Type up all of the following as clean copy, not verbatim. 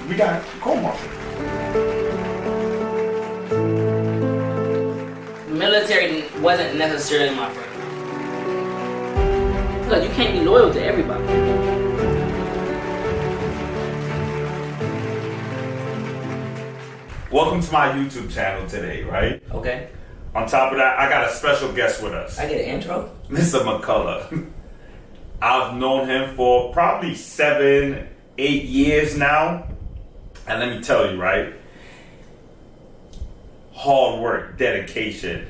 We got court-martial. Military wasn't necessarily my friend. Because you can't be loyal to everybody. Welcome to my YouTube channel today, right? Okay. On top of that, I got a special guest with us. I get an intro? Mr. McCullough. I've known him for probably 7-8 years now. And let me tell you, right? Hard work, dedication.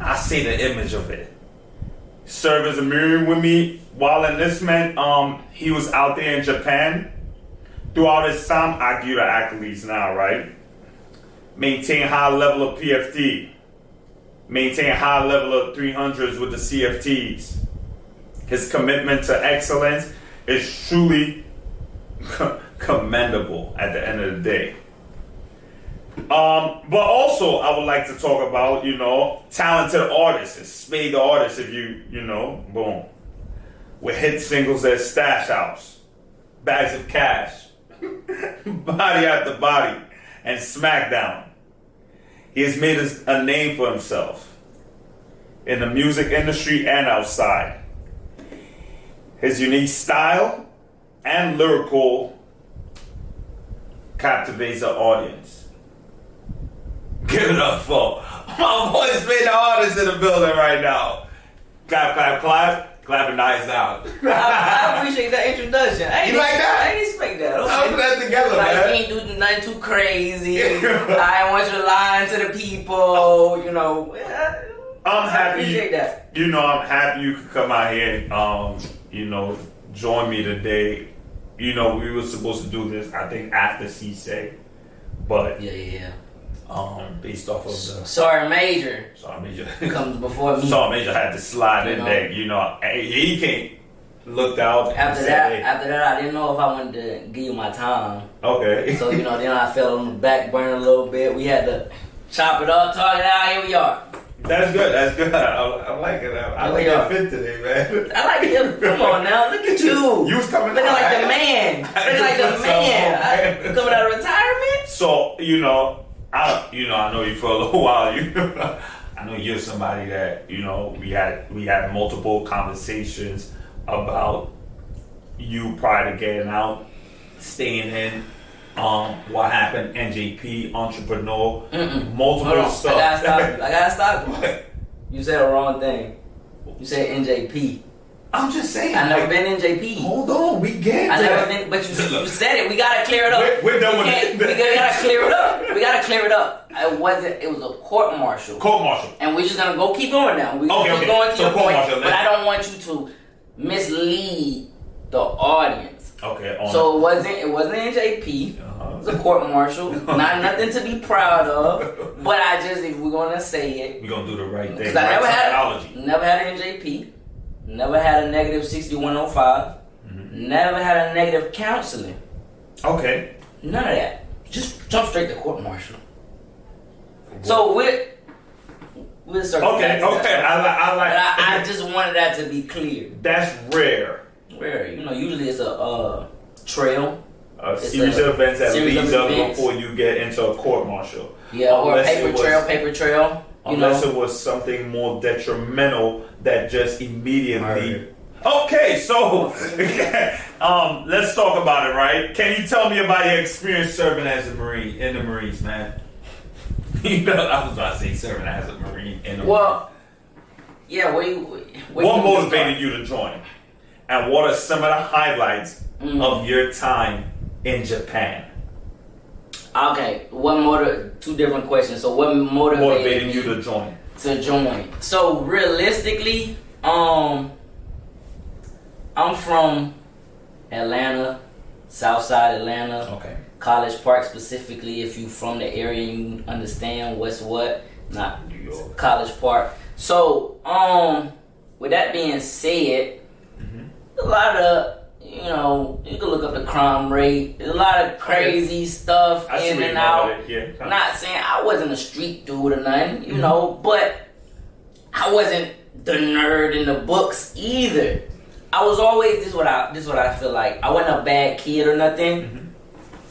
I see the image of it. Served as a Marine with me while enlistment. He was out there in Japan. Throughout his time, I give you the accolades now, right? Maintain high level of PFD. Maintain high level of 300s with the CFTs. His commitment to excellence is truly commendable at the end of the day. But also, I would like to talk about, talented artists, Spade the artist, if boom. With hit singles at Stash House, Bags of Cash, Body After Body, and SmackDown. He has made a name for himself in the music industry and outside. His unique style and lyrical captivates the audience. Give it up for my boy Spade the artist in the building right now. Clap, clap, clap. Clapping eyes out. I appreciate that introduction. You like that? I didn't expect that. I put that together, like, man. You ain't do nothing too crazy. I want you to lie to the people, I'm happy. I appreciate that. I'm happy you could come out here and, join me today. We were supposed to do this, I think, after CSA. But, Yeah. Based off of the... Sergeant Major comes before me. Sergeant Major had to slide in there, he can't look out. After that, I didn't know if I wanted to give you my time. Okay. So, then I fell on the back burner a little bit. We had to chop it up, talk it out. Here we are. That's good. I like it. I like your fit today, man. I like it. Come on now, look at you. You was coming looking out. like the man. Looking like the man. Coming out of retirement. So, I know you for a little while. I know you're somebody that we had multiple conversations about you prior to getting out, staying in. What happened? NJP, entrepreneur, multiple stuff. I gotta stop you. You said the wrong thing. You said NJP. I'm just saying. I never been NJP. Hold on, we get. I never been, but you said it. We gotta clear it up. We're done with it. We gotta clear it up. We gotta clear it up. It was a court martial. Court martial. And we're just gonna keep going now. We're gonna keep going to your point, but I don't want you to mislead the audience. Okay. So it wasn't NJP. It was a court martial. Not nothing to be proud of. But if we're gonna say it, we're gonna do the right thing. Because I never had an NJP. Never had a negative 6105. Never had a negative counseling. Okay. None of that. Just jump straight to court martial. So we'll circle back to that. Okay. I like. I just wanted that to be clear. That's rare. Rare. Usually it's a trail. A series of events that leads up before you get into a court martial. Yeah, or a paper trail. Unless it was something more detrimental that just immediately. Okay, so let's talk about it, right? Can you tell me about your experience serving as a Marine in the Marines, man? I was about to say serving as a Marine in the Marines. Yeah. What motivated you to join, and what are some of the highlights of your time in Japan? Okay, two different questions. So what motivated you to join? So realistically, I'm from Atlanta, Southside Atlanta. Okay. College Park specifically, if you from the area you understand what's what, not New York. College Park. So, with that being said, a lot of you can look up the crime rate. There's a lot of crazy stuff in and out. Yeah. Not saying I wasn't a street dude or nothing, but I wasn't the nerd in the books either. I was always this is what I feel like. I wasn't a bad kid or nothing,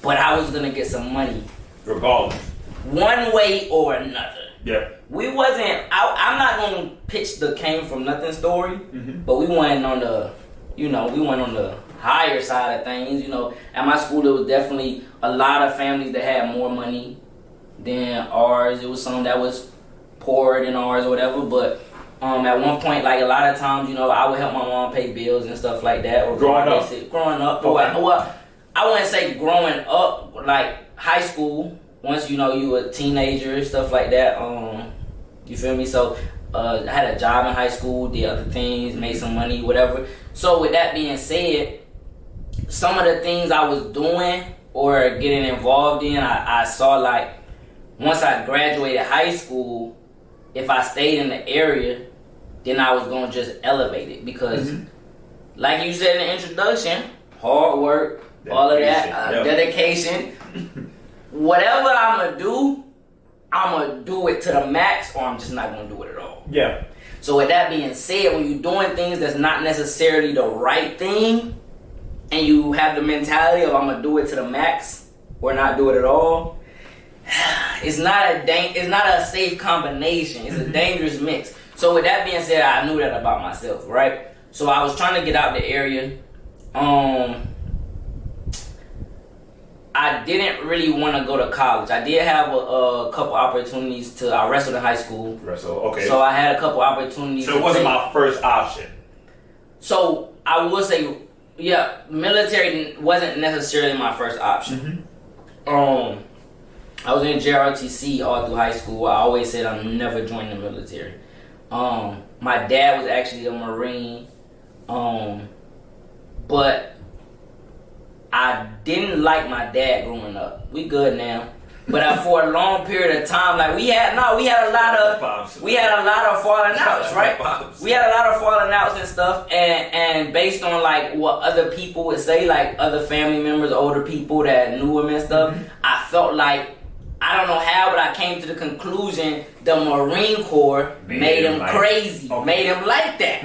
but I was gonna get some money, regardless, one way or another. Yeah. We wasn't. I'm not gonna pitch the came from nothing story, but we went on the, we went on the higher side of things. At my school there was definitely a lot of families that had more money than ours. It was some that was poorer than ours or whatever. But at one point, like a lot of times, I would help my mom pay bills and stuff like that. Or growing up. Well, I wouldn't say growing up, like high school. Once you a teenager, stuff like that. You feel me? So I had a job in high school, did other things, made some money, whatever. So with that being said, some of the things I was doing or getting involved in, I saw like once I graduated high school, if I stayed in the area, then I was gonna just elevate it because, like you said in the introduction, hard work, all of that, dedication. Whatever I'm gonna do it to the max, or I'm just not gonna do it at all. Yeah. So with that being said, when you're doing things that's not necessarily the right thing, and you have the mentality of I'm gonna do it to the max or not do it at all, it's not a safe combination. It's a dangerous mix. So with that being said, I knew that about myself, right? So I was trying to get out the area. I didn't really want to go to college. I did have a couple opportunities I wrestled in high school. Okay. So I had a couple opportunities. So it wasn't my first option. So I will say, yeah, military wasn't necessarily my first option. I was in JROTC all through high school. I always said I'm never joining the military. My dad was actually a Marine, but I didn't like my dad growing up. We good now, but for a long period of time, like we had a lot of falling outs, right? We had a lot of falling outs and stuff, and based on like what other people would say, like other family members, older people that knew him and stuff, I felt like, I don't know how, but I came to the conclusion the Marine Corps made him crazy, made him like that.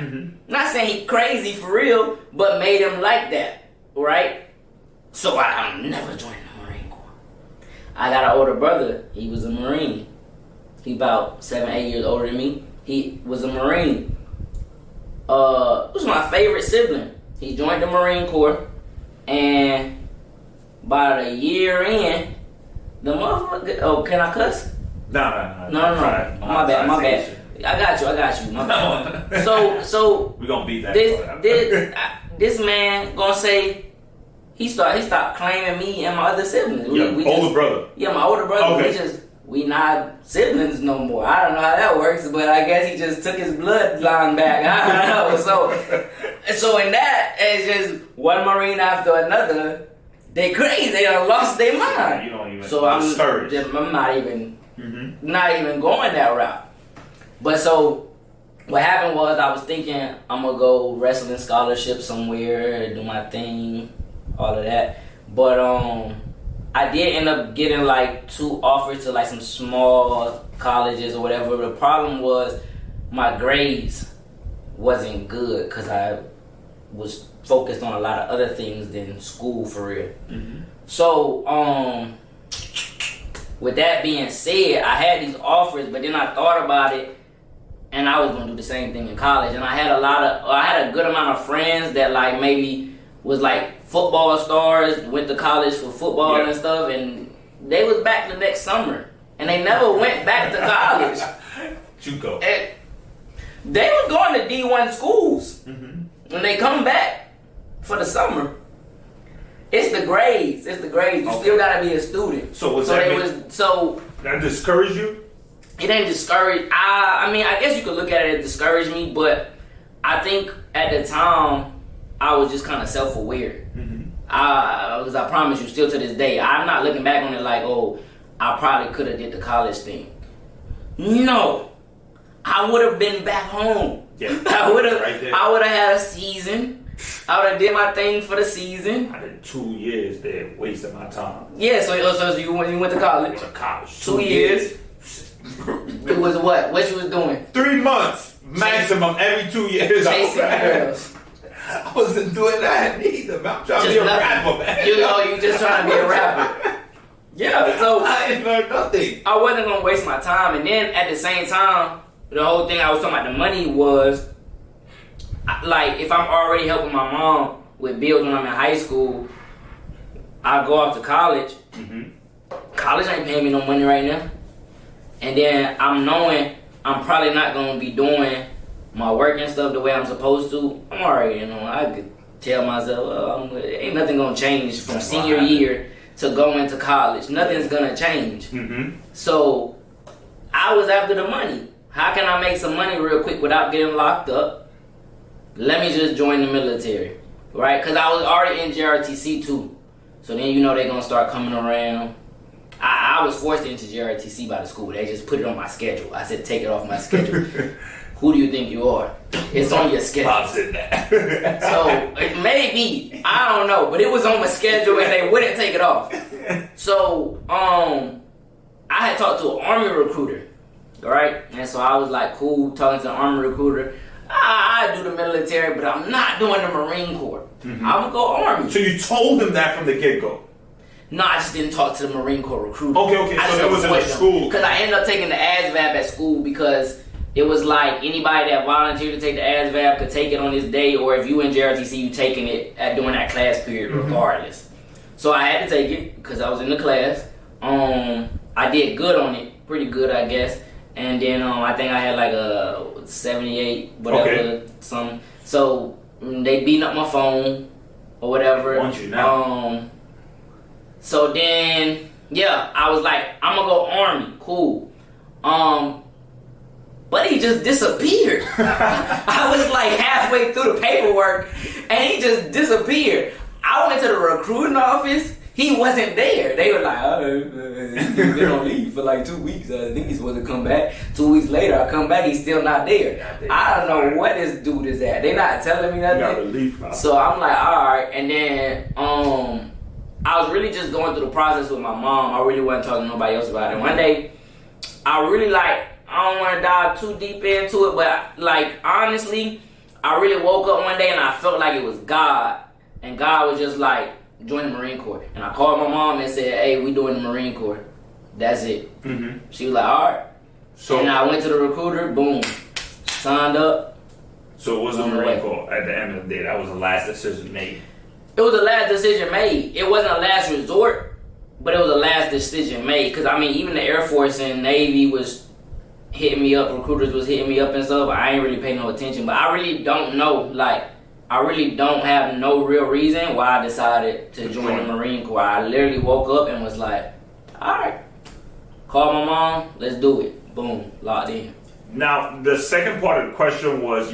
Not saying he crazy for real, but made him like that, right? So I'm never joining the Marine Corps. I got an older brother. He was a Marine. He about 7-8 years older than me. He was a Marine. Was my favorite sibling. He joined the Marine Corps, and about a year in, the motherfucker. Oh, can I cuss? No. My bad. I got you. My bad. So we gonna beat that. This man gonna say he stopped claiming me and my other siblings. Older brother. Yeah, my older brother. Okay. We not siblings no more. I don't know how that works, but I guess he just took his bloodline back. I don't know. So in that, it's just one Marine after another. They crazy. They done lost their mind. You don't even. So I'm not even going that route. But so what happened was I was thinking I'm gonna go wrestling scholarship somewhere, do my thing, all of that. But I did end up getting like 2 offers to like some small colleges or whatever. The problem was my grades wasn't good because I was focused on a lot of other things than school for real. So with that being said, I had these offers, but then I thought about it, and I was gonna do the same thing in college. And I had a good amount of friends that like maybe was like football stars, went to college for football and stuff, and they was back the next summer, and they never went back to college. JUCO. They was going to D1 schools, and they come back for the summer. It's the grades. You still gotta be a student. So that discouraged you? It ain't discouraged. I mean, I guess you could look at it as discouraged me, but I think at the time I was just kind of self-aware. Because I promise you, still to this day, I'm not looking back on it like, oh, I probably could have did the college thing. No, I would have been back home. Yeah, I would have. Right there. I would have had a season. I would have did my thing for the season. I did 2 years there, wasting my time. Yeah, so you went to college. 2 years. It was what? What you was doing? 3 months maximum every 2 years. Chasing girls. I wasn't doing that either, man. I'm trying to be a rapper, man. You know, you just trying to be a rapper. Yeah, so I didn't learn nothing. I wasn't gonna waste my time, and then at the same time, the whole thing I was talking about the money was like if I'm already helping my mom with bills when I'm in high school, I go off to college. College ain't paying me no money right now, and then I'm knowing I'm probably not gonna be doing my work and stuff the way I'm supposed to. I'm already, you know, I could tell myself, well, ain't nothing gonna change from senior year to go into college. Nothing's gonna change. So I was after the money. How can I make some money real quick without getting locked up? Let me just join the military, right? Because I was already in JRTC too. So then you know they're gonna start coming around. I was forced into JRTC by the school. They just put it on my schedule. I said, take it off my schedule. Who do you think you are? It's on your schedule. Pops in that. So it may be, I don't know, but it was on my schedule and they wouldn't take it off. So I had talked to an Army recruiter, right? And so I was like, cool, talking to an Army recruiter. I do the military, but I'm not doing the Marine Corps. I'm gonna go Army. So you told him that from the get-go? No, I just didn't talk to the Marine Corps recruiter. Okay, so that was in the school. Because I ended up taking the ASVAB at school because it was like anybody that volunteered to take the ASVAB could take it on this day, or if you in JRTC, you taking it during that class period regardless. So I had to take it because I was in the class. I did good on it, pretty good, I guess. And then I think I had like a 78, whatever, something. So they beating up my phone or whatever. Want you now? So then, yeah, I was like, I'm gonna go Army, cool. But he just disappeared. I was like halfway through the paperwork, and he just disappeared. I went to the recruiting office. He wasn't there. They were like, he's been on leave for like 2 weeks. I think he's supposed to come back. 2 weeks later, I come back, he's still not there. I don't know what this dude is at. They not telling me nothing. So I'm like, all right. And then I was really just going through the process with my mom. I really wasn't talking to nobody else about it. One day, I don't want to dive too deep into it, but like honestly, I really woke up one day and I felt like it was God. And God was just like, join the Marine Corps. And I called my mom and said, hey, we doing the Marine Corps. That's it. She was like, all right. So, and I went to the recruiter, boom, signed up. So it was the Marine Corps at the end of the day. That was the last decision made. It was the last decision made. It wasn't a last resort, but it was a last decision made. Because, I mean, even the Air Force and Navy was hitting me up. Recruiters was hitting me up and stuff. I ain't really pay no attention. But I really don't know, like, I really don't have no real reason why I decided to join the Marine Corps. I literally woke up and was like, all right, call my mom, let's do it. Boom, locked in. Now, the second part of the question was,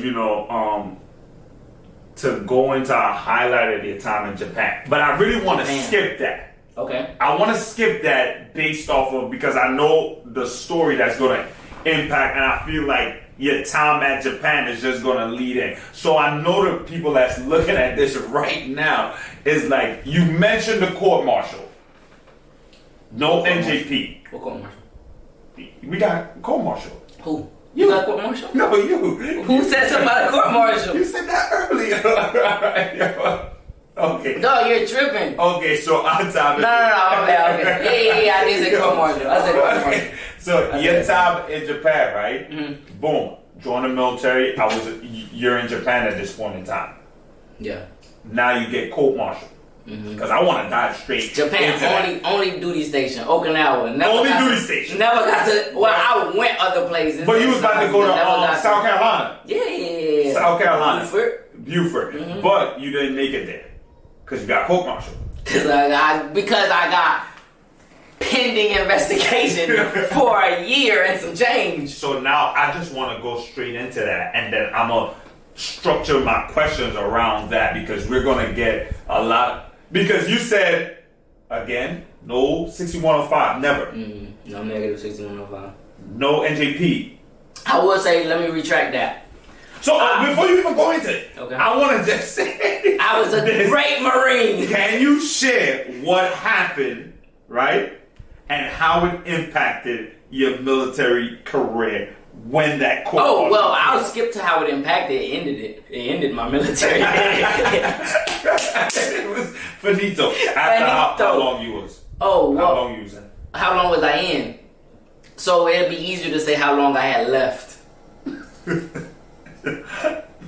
to go into a highlight of your time in Japan. But I really want to skip that. Okay. I want to skip that based off of, because I know the story that's going to impact, and I feel like your time at Japan is just going to lead in. So I know the people that's looking at this right now is like, you mentioned the court-martial. No NJP. What court-martial? We got court-martial. Who? You got court-martial? No, you. Who said something about a court-martial? You said that earlier. Okay. No, you're tripping. Okay, so our time. No. Okay. Yeah. I did say court-martial. I said court-martial. Okay. So your time in Japan, right? Boom. Join the military. You're in Japan at this point in time. Yeah. Now you get court-martial. Because I want to dive straight Japan, only duty station, Okinawa. Duty station. Never got to, I went other places. But you was about to go to South Carolina. Yeah. South Carolina. Buford. But you didn't make it there. Because you got court-martial. Because I got pending investigation for a year and some change. So now I just want to go straight into that, and then I'm going to structure my questions around that, because we're going to get a lot. Because you said, again, no 6105, never. No negative 6105. No NJP. I will say, let me retract that. So before you even go into it, okay. I want to just say, I was a great Marine. Can you share what happened, right? And how it impacted your military career when that court. Oh well, I'll skip to how it impacted. It ended it. It ended my military. It was finito. After how long you was? Oh, well, how long you was in? How long was I in? So it'd be easier to say how long I had left. You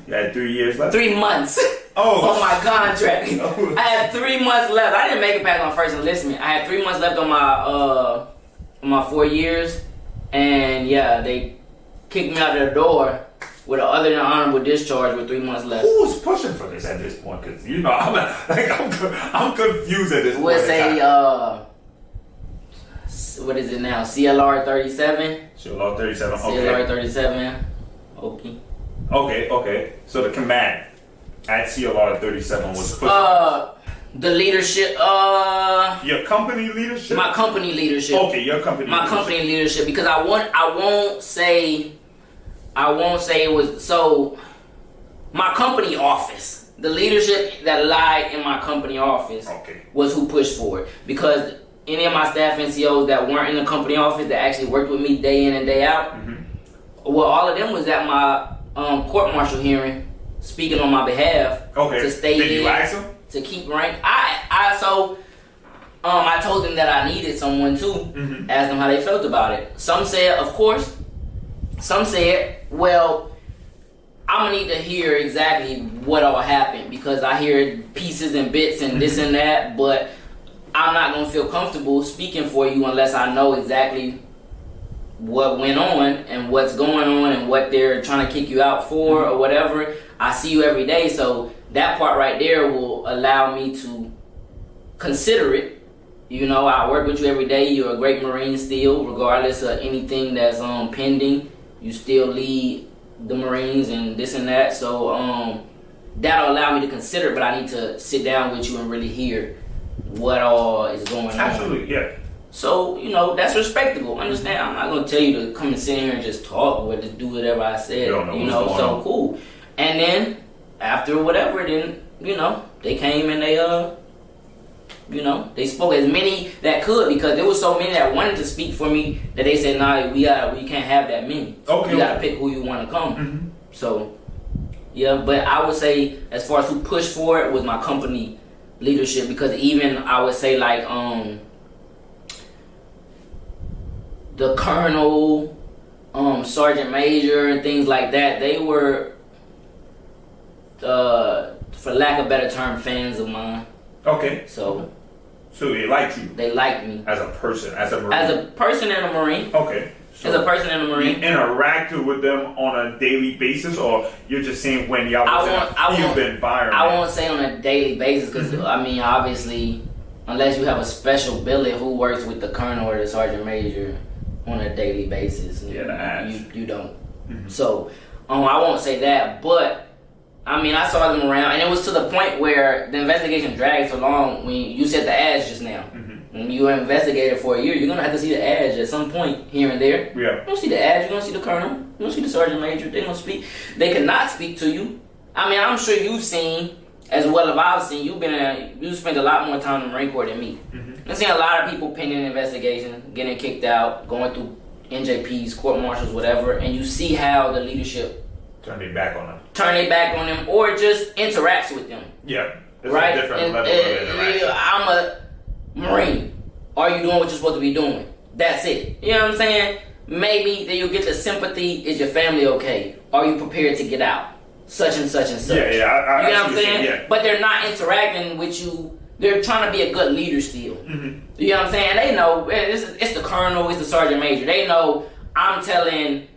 had 3 years left? 3 months. Oh. On my contract. Oh. I had 3 months left. I didn't make it past my first enlistment. I had 3 months left on my 4 years. And yeah, they kicked me out of the door with an other than honorable discharge with 3 months left. Who was pushing for this at this point? Because, you know, I'm confused at this point. We'll say, what is it now? CLR 37? CLR 37, okay. CLR 37. Okay. Okay. So the command at CLR 37 was pushing. The leadership, your company leadership? My company leadership. Okay, your company my leadership. Company leadership, because I won't say it was, so my company office, the leadership that lied in my company office was who pushed for it, because any of my staff NCOs that weren't in the company office that actually worked with me day in and day out, well, all of them was at my court-martial hearing speaking on my behalf to stay Did you ask them? to keep rank. I told them that I needed someone too. Asked them how they felt about it. Some said, of course. Some said, well, I'm gonna need to hear exactly what all happened, because I hear pieces and bits and this and that, but I'm not gonna feel comfortable speaking for you unless I know exactly what went on and what's going on and what they're trying to kick you out for or whatever. I see you every day, so that part right there will allow me to consider it. You know, I work with you every day. You're a great Marine still, regardless of anything that's pending. You still lead the Marines and this and that. So that'll allow me to consider it, but I need to sit down with you and really hear what all is going on. Absolutely, yeah. So, you know, that's respectable. Understand? I'm not going to tell you to come and sit here and just talk or just do whatever I said. You know, so cool. And then, after whatever, then, you know, they came and they, you know, they spoke as many that could, because there was so many that wanted to speak for me that they said, nah, we can't have that many. You got to pick who you want to come. So, yeah, but I would say, as far as who pushed for it, was my company leadership, because even, I would say, like, the colonel, sergeant major, and things like that, they were, for lack of a better term, fans of mine. Okay. So they liked you. They liked me as a person, as a Marine. As a person and a Marine. Okay. So as a person and a Marine. You interacted with them on a daily basis, or you're just saying when y'all was in a field environment? I won't say on a daily basis, because I mean, obviously, unless you have a special billet who works with the colonel or the sergeant major on a daily basis, you don't. So I won't say that, but I mean, I saw them around, and it was to the point where the investigation dragged so long. When you said the ads just now, when you were investigated for a year, you're gonna have to see the ads at some point here and there. Yeah. You don't see the ads, you're gonna see the colonel, you don't see the sergeant major. They don't speak. They cannot speak to you. I mean, I'm sure you've seen as well as I've seen. You spent a lot more time in the Marine Corps than me. I've seen a lot of people pending investigation, getting kicked out, going through NJPs, court martials, whatever, and you see how the leadership turn their back on them. Or just interacts with them. Yeah. It's right? a different level of interaction. I'm a Marine. Are you doing what you're supposed to be doing? That's it. You know what I'm saying? Maybe then you'll get the sympathy. Is your family okay? Are you prepared to get out? Such and such and such. Yeah. You know what I'm saying? Yeah. But they're not interacting with you. They're trying to be a good leader still. You know what I'm saying? They know it's the colonel, it's the sergeant major. They know I'm telling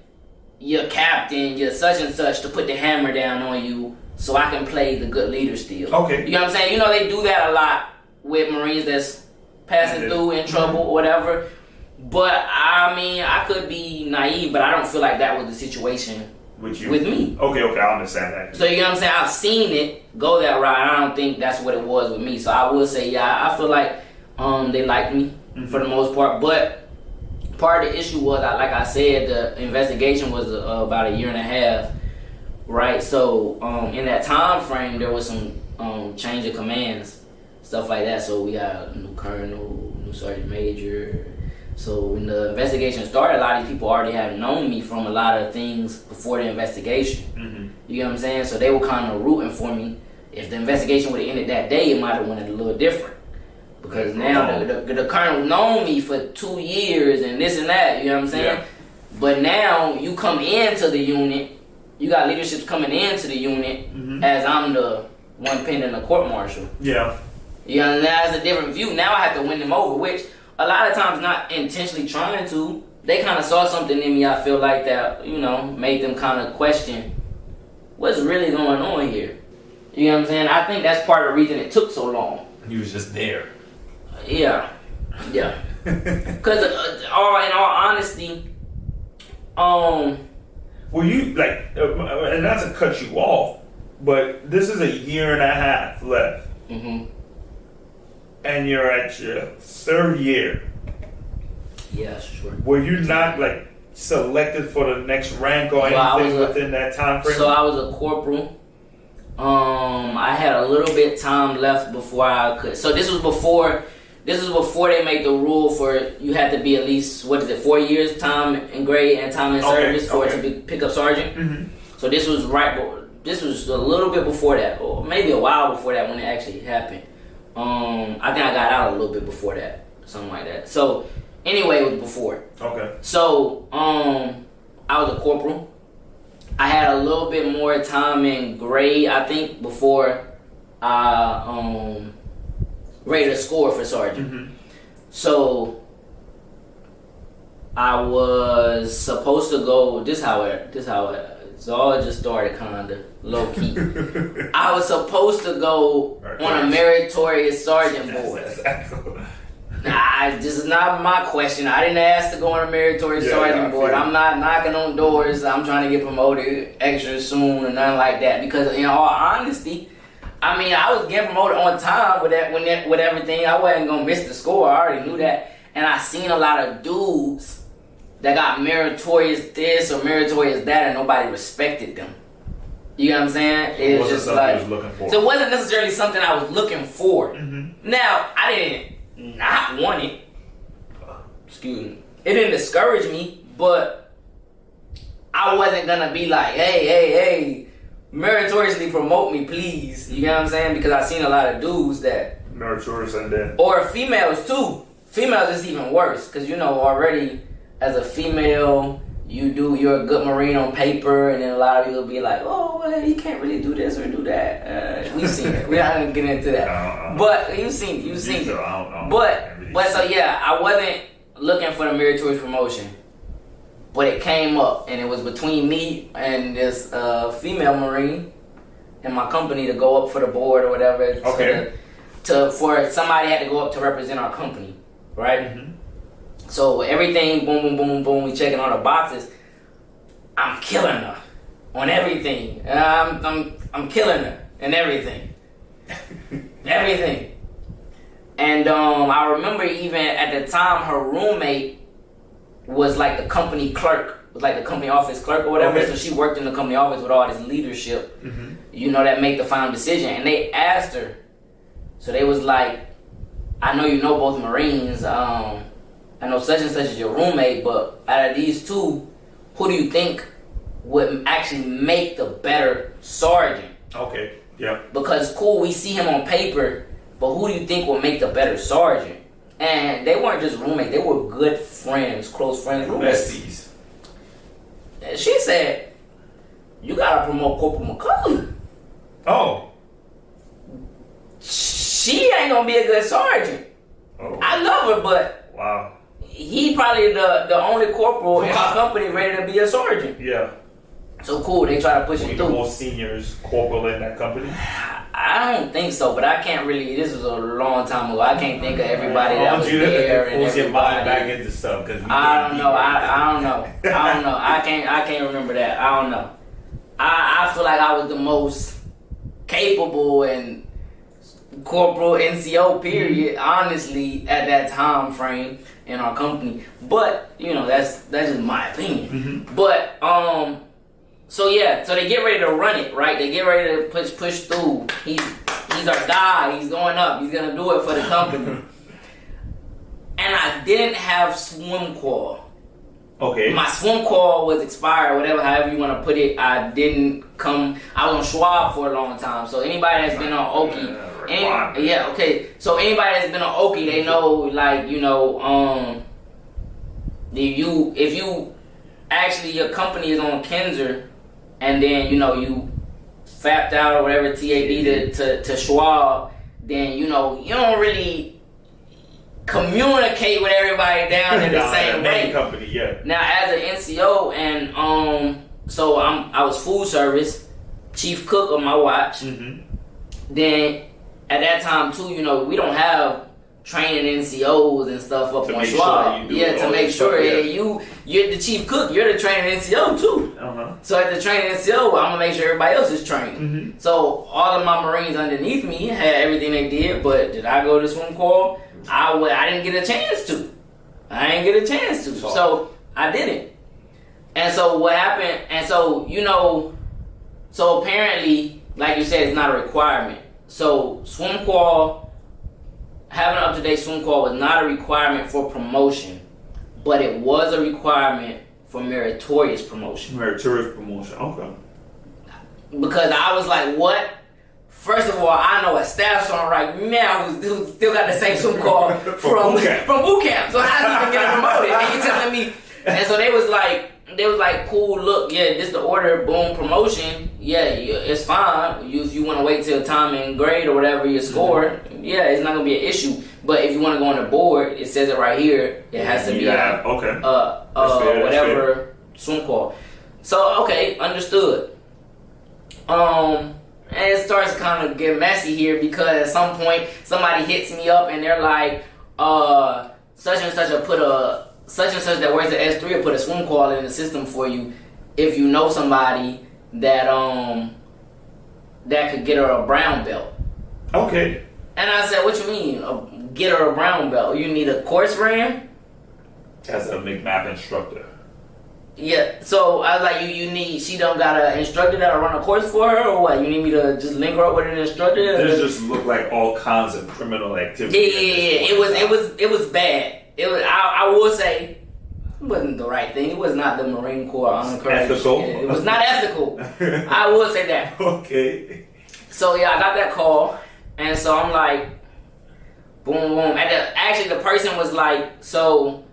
your captain, your such and such, to put the hammer down on you so I can play the good leader still. Okay. You know what I'm saying? You know, they do that a lot with Marines that's passing through in trouble or whatever. But I mean, I could be naive, but I don't feel like that was the situation with me. Okay, I understand that. So you know what I'm saying? I've seen it go that route. I don't think that's what it was with me. So I will say, yeah, I feel like they liked me for the most part. But part of the issue was, like I said, the investigation was about a year and a half, right? So in that time frame, there was some change of commands, stuff like that. So we got a new colonel, new sergeant major. So when the investigation started, a lot of these people already had known me from a lot of things before the investigation. Mm-hmm. You get what I'm saying? So they were kind of rooting for me. If the investigation would have ended that day, it might have went a little different. Because now the colonel known me for 2 years and this and that. You know what I'm saying? Yeah. But now you come into the unit, you got leaderships coming into the unit as I'm the one pending a court martial. Yeah. You know, that's a different view. Now I have to win them over, which a lot of times not intentionally trying to. They kind of saw something in me, I feel like, that, you know, made them kind of question what's really going on here. You know what I'm saying? I think that's part of the reason it took so long. He was just there. Yeah. Because in all honesty, well, you like, and not to cut you off, but this is 1.5 years left, and you're at your 3rd year. Yeah, sure. Were you not like selected for the next rank or anything within that time frame? So I was a corporal. I had a little bit time left before I could. So this was before they made the rule for you had to be at least 4 years time in grade and time in service for it to pick up sergeant. Mm-hmm. So this was this was a little bit before that, or maybe a while before that when it actually happened. I think I got out a little bit before that, something like that. So anyway, it was before. Okay. So I was a corporal. I had a little bit more time in grade, I think, before I rated a score for sergeant. Mm-hmm. So I was supposed to go. This how it. So it just started kind of low key. I was supposed to go on a meritorious sergeant board. Nah, this is not my question. I didn't ask to go on a meritorious sergeant board. I'm not knocking on doors. I'm trying to get promoted extra soon or nothing like that. Because in all honesty, I mean, I was getting promoted on time with everything. I wasn't gonna miss the score. I already knew that. And I seen a lot of dudes that got meritorious this or meritorious that, and nobody respected them. You know what I'm saying? It was just like, was looking for. So it wasn't necessarily something I was looking for. Mm-hmm. Now, I didn't not want it. Excuse me. It didn't discourage me, but I wasn't gonna be like, hey, meritoriously promote me, please. You know what I'm saying? Because I seen a lot of dudes that meritorious and then, or females too. Females is even worse because you know already as a female you're a good Marine on paper, and then a lot of people be like, oh, well, you can't really do this or do that. We've seen it. We're not gonna get into that. But you've seen it. But so yeah, I wasn't looking for the meritorious promotion, but it came up, and it was between me and this female Marine in my company to go up for the board or whatever. Okay. For somebody had to go up to represent our company, right? Mm-hmm. So everything, boom, boom, boom, boom. We checking all the boxes. I'm killing her on everything. I'm killing her and everything, everything. And I remember even at the time, her roommate was like the company clerk, was like the company office clerk or whatever. Okay. So she worked in the company office with all this leadership, you know, that make the final decision. And they asked her, so they was like, I know you know both Marines. I know such and such is your roommate, but out of these two, who do you think would actually make the better sergeant? Okay, yeah. Because cool, we see him on paper, but who do you think will make the better sergeant? And they weren't just roommates, they were good friends, close friends, roommates. Besties. And she said, you gotta promote Corporal McCullough. Oh. She ain't gonna be a good sergeant. Oh. I love her, but wow. He probably the only corporal in our company ready to be a sergeant. Yeah. So cool, they try to push it through. The most seniors corporal in that company? I don't think so, but I can't really. This was a long time ago. I can't think of everybody that was there and everybody. Your mind back into stuff because I don't know. I don't know. I can't remember that. I don't know. I feel like I was the most capable and corporal NCO period. Honestly, at that time frame in our company, but you know that's just my opinion. Mm-hmm. But so yeah, so they get ready to run it, right? They get ready to push through. He's our guy. He's going up. He's gonna do it for the company. And I didn't have swim qual. Okay. My swim qual was expired, whatever, however you want to put it. I didn't come. I was on Schwab for a long time. So anybody that's been on Okie, okay. So anybody that's been on Okie, they know, like, you know, if you actually your company is on Kinzer, and then you know you fapped out or whatever TAD to Schwab, then you know you don't really communicate with everybody down there the same way. Company, yeah. Now, as an NCO, and so I was food service, chief cook on my watch. Mm-hmm. Then at that time too, you know, we don't have training NCOs and stuff up on Schwab. To make sure you're the chief cook, you're the training NCO too. Uh-huh. So at the training NCO, I'm gonna make sure everybody else is trained. Mm-hmm. So all of my Marines underneath me had everything they did, but did I go to swim qual? I didn't get a chance to. So I didn't. And so what happened, and so, you know, so apparently, like you said, it's not a requirement. So swim qual, having an up-to-date swim qual was not a requirement for promotion, but it was a requirement for meritorious promotion. Meritorious promotion, okay. Because I was like, what? First of all, I know a staff sergeant right now who still got the same swim qual from boot camp. So how's he even getting promoted? And you telling me? And so they was like, cool. Look, yeah, this the order. Boom, promotion. Yeah, it's fine. If you want to wait till time and grade or whatever you score, yeah, it's not gonna be an issue. But if you want to go on the board, it says it right here. It has to be whatever swim qual. So okay, understood. And it starts to kind of get messy here because at some point somebody hits me up and they're like, such and such that works at S3 will put a swim qual in the system for you if you know somebody that that could get her a brown belt. Okay. And I said, what you mean? Get her a brown belt? You need a course ran? As a McMap instructor. Yeah, so I was like, you need, she don't got an instructor that'll run a course for her, or what? You need me to just link her up with an instructor? This just looked like all kinds of criminal activity. Yeah. It was bad. It was. I will say, it wasn't the right thing. It was not the Marine Corps unencouraged. Ethical. It was not ethical. I will say that. Okay. So yeah, I got that call, and so I'm like, boom, boom. Actually, the person was like, so,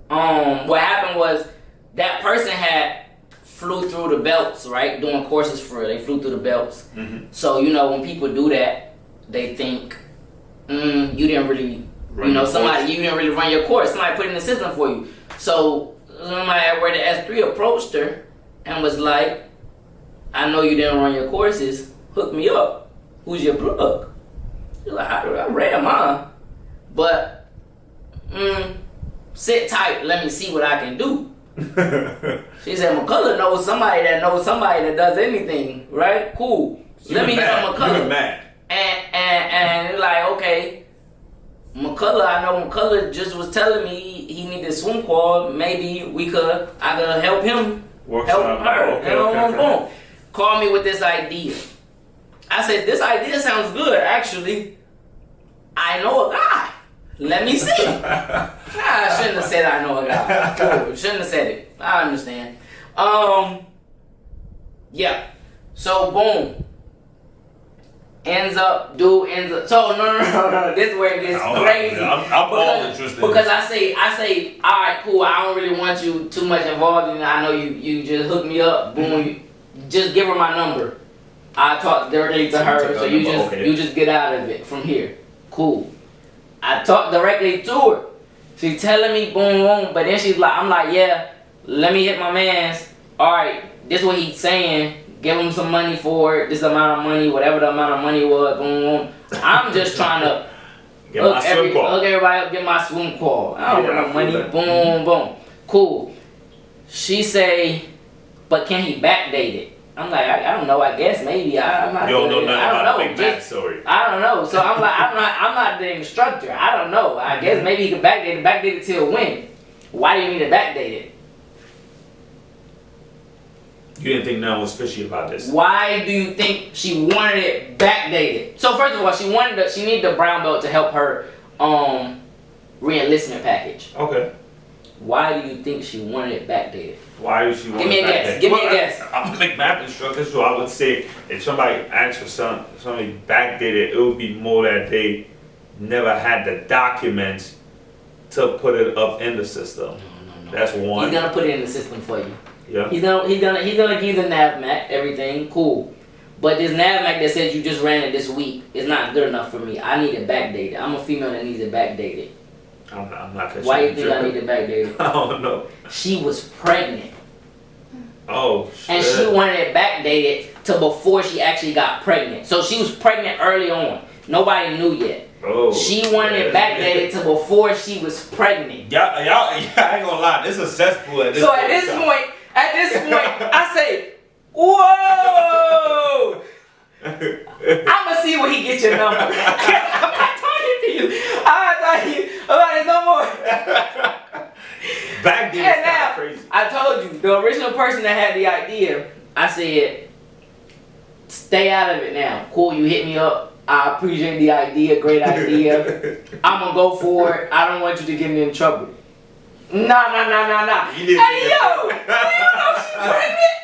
what happened was, that person had flew through the belts, right? Doing courses for her. They flew through the belts. Mm-hmm. So, you know, when people do that, they think, you didn't really, you didn't really run your course. Somebody put it in the system for you. So, somebody where the S3 approached her and was like, I know you didn't run your courses. Hook me up. Who's your plug? She's like, I ran mine. But, sit tight. Let me see what I can do. She said McCullough knows somebody that does anything, right? Cool. Let me hit up McCullough. And like, okay, McCullough, I know McCullough just was telling me he needed swim qual. Maybe I could help him help her. Boom. Call me with this idea. I said, this idea sounds good, actually. I know a guy. Let me see. I shouldn't have said I know a guy. Cool. Shouldn't have said it. I understand. Yeah. So boom. Ends up. So no. This is where it gets crazy. I'm all interested. Because I say, all right, cool. I don't really want you too much involved in it. I know you just hook me up. Boom. You just give her my number. I talk directly to her. So you just get out of it from here. Cool. I talked directly to her. She's telling me boom, boom, but then I'm like, yeah, let me hit my mans. All right, this is what he's saying. Give him some money for it. This amount of money, whatever the amount of money was. Boom, boom. I'm just trying to hook everybody up, get my swim qual. I don't want no money. Boom, boom. Cool. She say, but can he backdate it? I'm like, I don't know. I guess maybe I'm not. You don't know nothing about the big backstory. I don't know. So I'm like, I'm not the instructor. I don't know. I guess maybe he can backdate it till when? Why do you need to backdate it? You didn't think none was fishy about this. Why do you think she wanted it backdated? So first of all, she needed the brown belt to help her re-enlistment package. Okay. Why do you think she wanted it backdated? Why does she want Give me a it guess. backdated? Give me a guess. I'm a McMap instructor, so I would say if somebody asked for somebody backdated, it would be more that they never had the documents to put it up in the system. No. That's one. He's gonna put it in the system for you. Yeah. He's gonna give you the NavMac, everything, cool. But this NavMac that says you just ran it this week is not good enough for me. I need it backdated. I'm a female that needs it backdated. I'm not Why do you think I need it backdated? I don't know. She was pregnant. Oh shit. And she wanted it backdated to before she actually got pregnant. So she was pregnant early on. Nobody knew yet. Oh. She wanted it backdated to before she was pregnant. Y'all, I ain't gonna lie. This is a cesspool at this point. So at this point, I say, whoa! I'ma see where he gets your number. I'm not talking to you. I'm not talking to you about it no more. Back then, it's kind of crazy. I told you, the original person that had the idea, I said, stay out of it now. Cool, you hit me up. I appreciate the idea, great idea. I'm gonna go for it. I don't want you to get me in trouble. Nah. Hey yo, you know she's pregnant?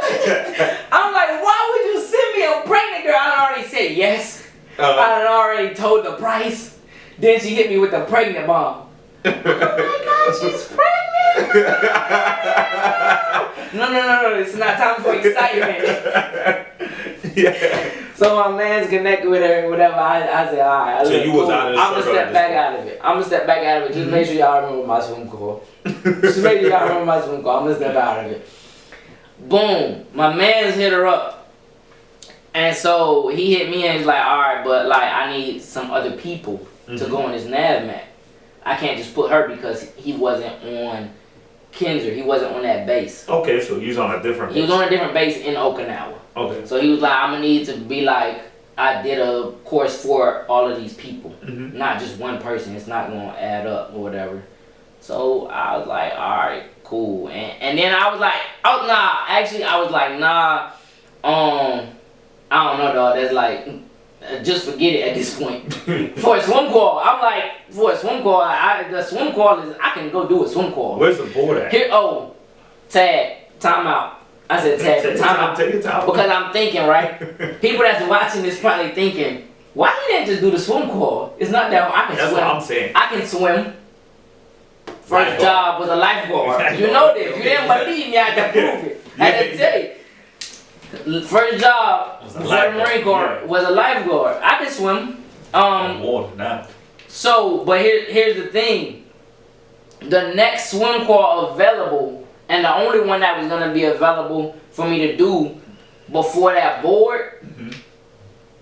I'm like, why would you send me a pregnant girl? I already said yes. I already told the price. Then she hit me with the pregnant bomb. Oh my God, she's pregnant. No. It's not time for excitement. Yeah. So my man's connected with her and whatever. I said, all right. So you was out of the I'm gonna circle step back out of it. I'm gonna step back out of it. Just make sure y'all remember my swim call. Just make sure y'all remember my swim call. I'm gonna step out of it. Boom. My man's hit her up. And so he hit me and he's like, all right, but like I need some other people to go on this NavMac. I can't just put her because he wasn't on Kinzer. He wasn't on that base. Okay, so he's on a different base. He was on a different base in Okinawa. Okay. So he was like, I'm gonna need to be like, I did a course for all of these people, not just one person. It's not gonna add up or whatever. So I was like, all right, cool. And then I was like, oh nah. Actually, I was like, nah. I don't know, dog. That's like, just forget it at this point. For a swim call, I'm like, for a swim call, the swim call is I can go do a swim call. Where's the board at? Here, tag, timeout. I said tag, timeout. Take your time. Because I'm thinking, right? People that's watching this probably thinking, why you didn't just do the swim call? It's not that I can That's swim. what I'm saying. I can swim. First Lifeguard. job was a lifeguard. You know this. You didn't believe me, I had to prove it. I had to tell you. First job for the Marine Corps was a lifeguard. I can swim. Water now. So, but here's the thing. The next swim call available, and the only one that was gonna be available for me to do before that board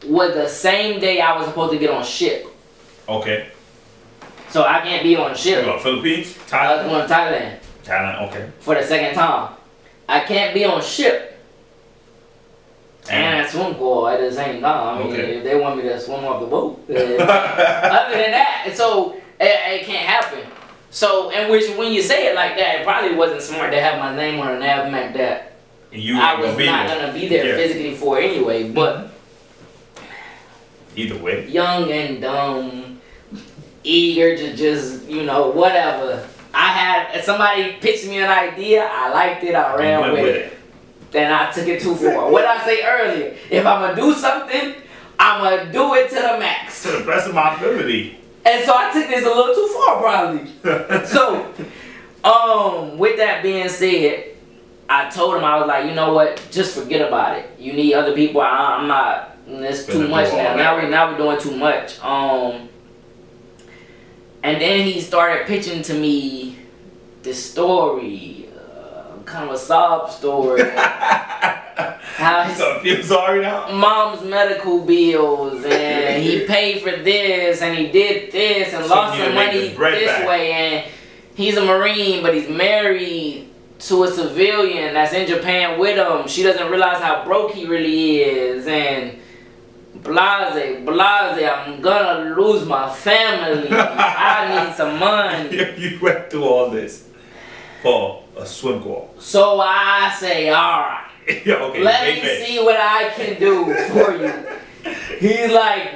was the same day I was supposed to get on ship. Okay. So I can't be on You ship. go Philippines? I was Thailand? going to Thailand Thailand, okay. for the second time. I can't be on ship and swim call at the same time. I mean, if they want me to swim off the boat. Other than that, so it can't happen. So, and which when you say it like that, it probably wasn't smart to have my name on a NavMac that I was not going to be there physically for anyway. But either way, young and dumb, eager to just, whatever. I had somebody pitched me an idea, I liked it, I ran with it. Then I took it too far. What I say earlier, if I'm gonna do something, I'm gonna do it to the max. To the best of my ability. And so I took this a little too far, probably. So, with that being said, I told him, I was like, you know what? Just forget about it. You need other people. I'm not. It's too much now. Now we're doing too much. And then he started pitching to me this story, kind of a sob story. How So feel sorry now? mom's medical bills, and he paid for this, and he did this, and lost some money this way, and he's a Marine, but he's married to a civilian that's in Japan with him. She doesn't realize how broke he really is, and blase, I'm gonna lose my family. I need some money. You went through all this for a swim call. So I say, alright. Okay, let me see what I can do for you. He's like,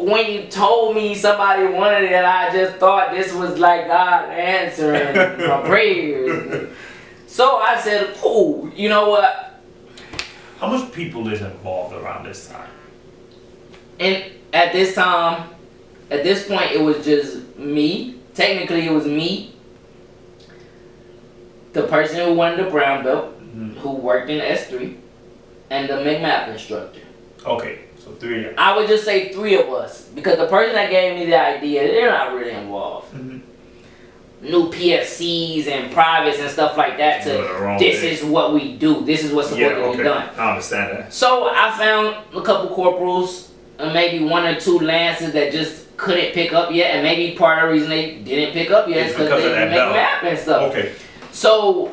when you told me somebody wanted it, I just thought this was like God answering my prayers. So I said, "Ooh, you know what?" How much people is involved around this time? And at this time, at this point, it was just me. Technically, it was me, the person who wanted the brown belt, who worked in S3, and the McMap instructor. Okay, so 3 of you. I would just say 3 of us, because the person that gave me the idea, they're not really involved. New PFCs and privates and stuff like that. This is what we do. This is what's supposed to be done. I understand that. So I found a couple corporals and maybe 1 or 2 lances that just couldn't pick up yet, and maybe part of the reason they didn't pick up yet is because they didn't make map and stuff. Okay. So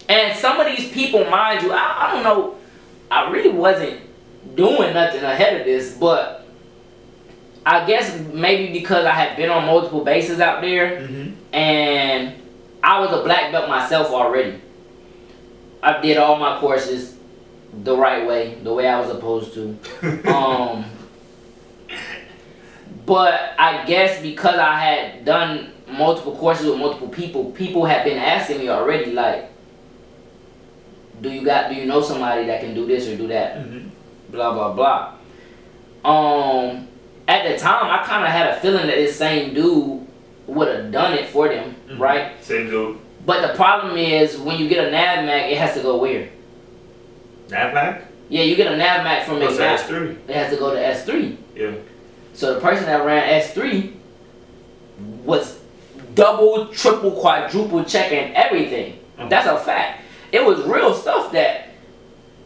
and some of these people, mind you, I don't know, I really wasn't doing nothing ahead of this, but I guess maybe because I had been on multiple bases out there, and I was a black belt myself already. I did all my courses the right way, the way I was supposed to. But I guess because I had done multiple courses with multiple people had been asking me already, like, do you know somebody that can do this or do that? Blah blah blah. At the time, I kind of had a feeling that this same dude would have done it for them, right? Same dude. But the problem is, when you get a NAVMAC, it has to go where? NAVMAC? Yeah, you get a NAVMAC from S3. It has to go to S3. Yeah. So the person that ran S3 was double, triple, quadruple checking everything. That's a fact. It was real stuff that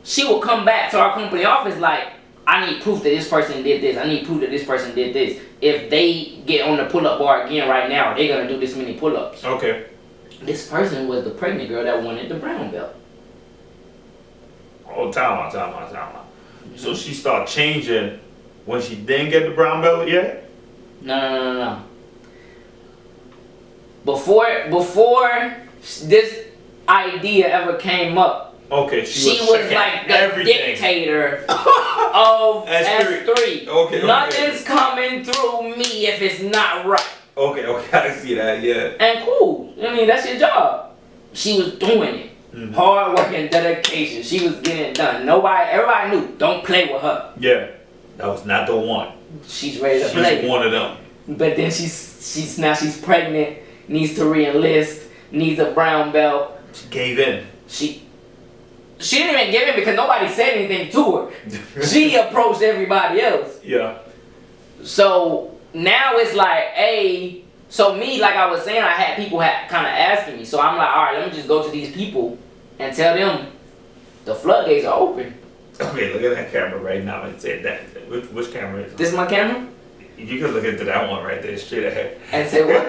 she would come back to our company office like, I need proof that this person did this. I need proof that this person did this. If they get on the pull-up bar again right now, they're going to do this many pull-ups. Okay. This person was the pregnant girl that wanted the brown belt. Oh, time out. So she started changing when she didn't get the brown belt yet? No. Before this idea ever came up, okay, she was like the dictator of S3. Okay. Nothing's coming through me if it's not right. Okay, I see that, yeah. And cool. I mean, that's your job. She was doing it. Hard work and dedication. She was getting it done. Everybody knew, don't play with her. Yeah. That was not the one. She's ready to play. She's one of them. But then she's pregnant, needs to re-enlist, needs a brown belt. She gave in. She didn't even give in because nobody said anything to her. She approached everybody else. Yeah. So now it's like, hey, so me, like I was saying, I had people kind of asking me. So I'm like, all right, let me just go to these people and tell them the floodgates are open. Okay, look at that camera right now and say that. Which camera is it? This is my camera? You can look into that one right there, straight ahead. And say what?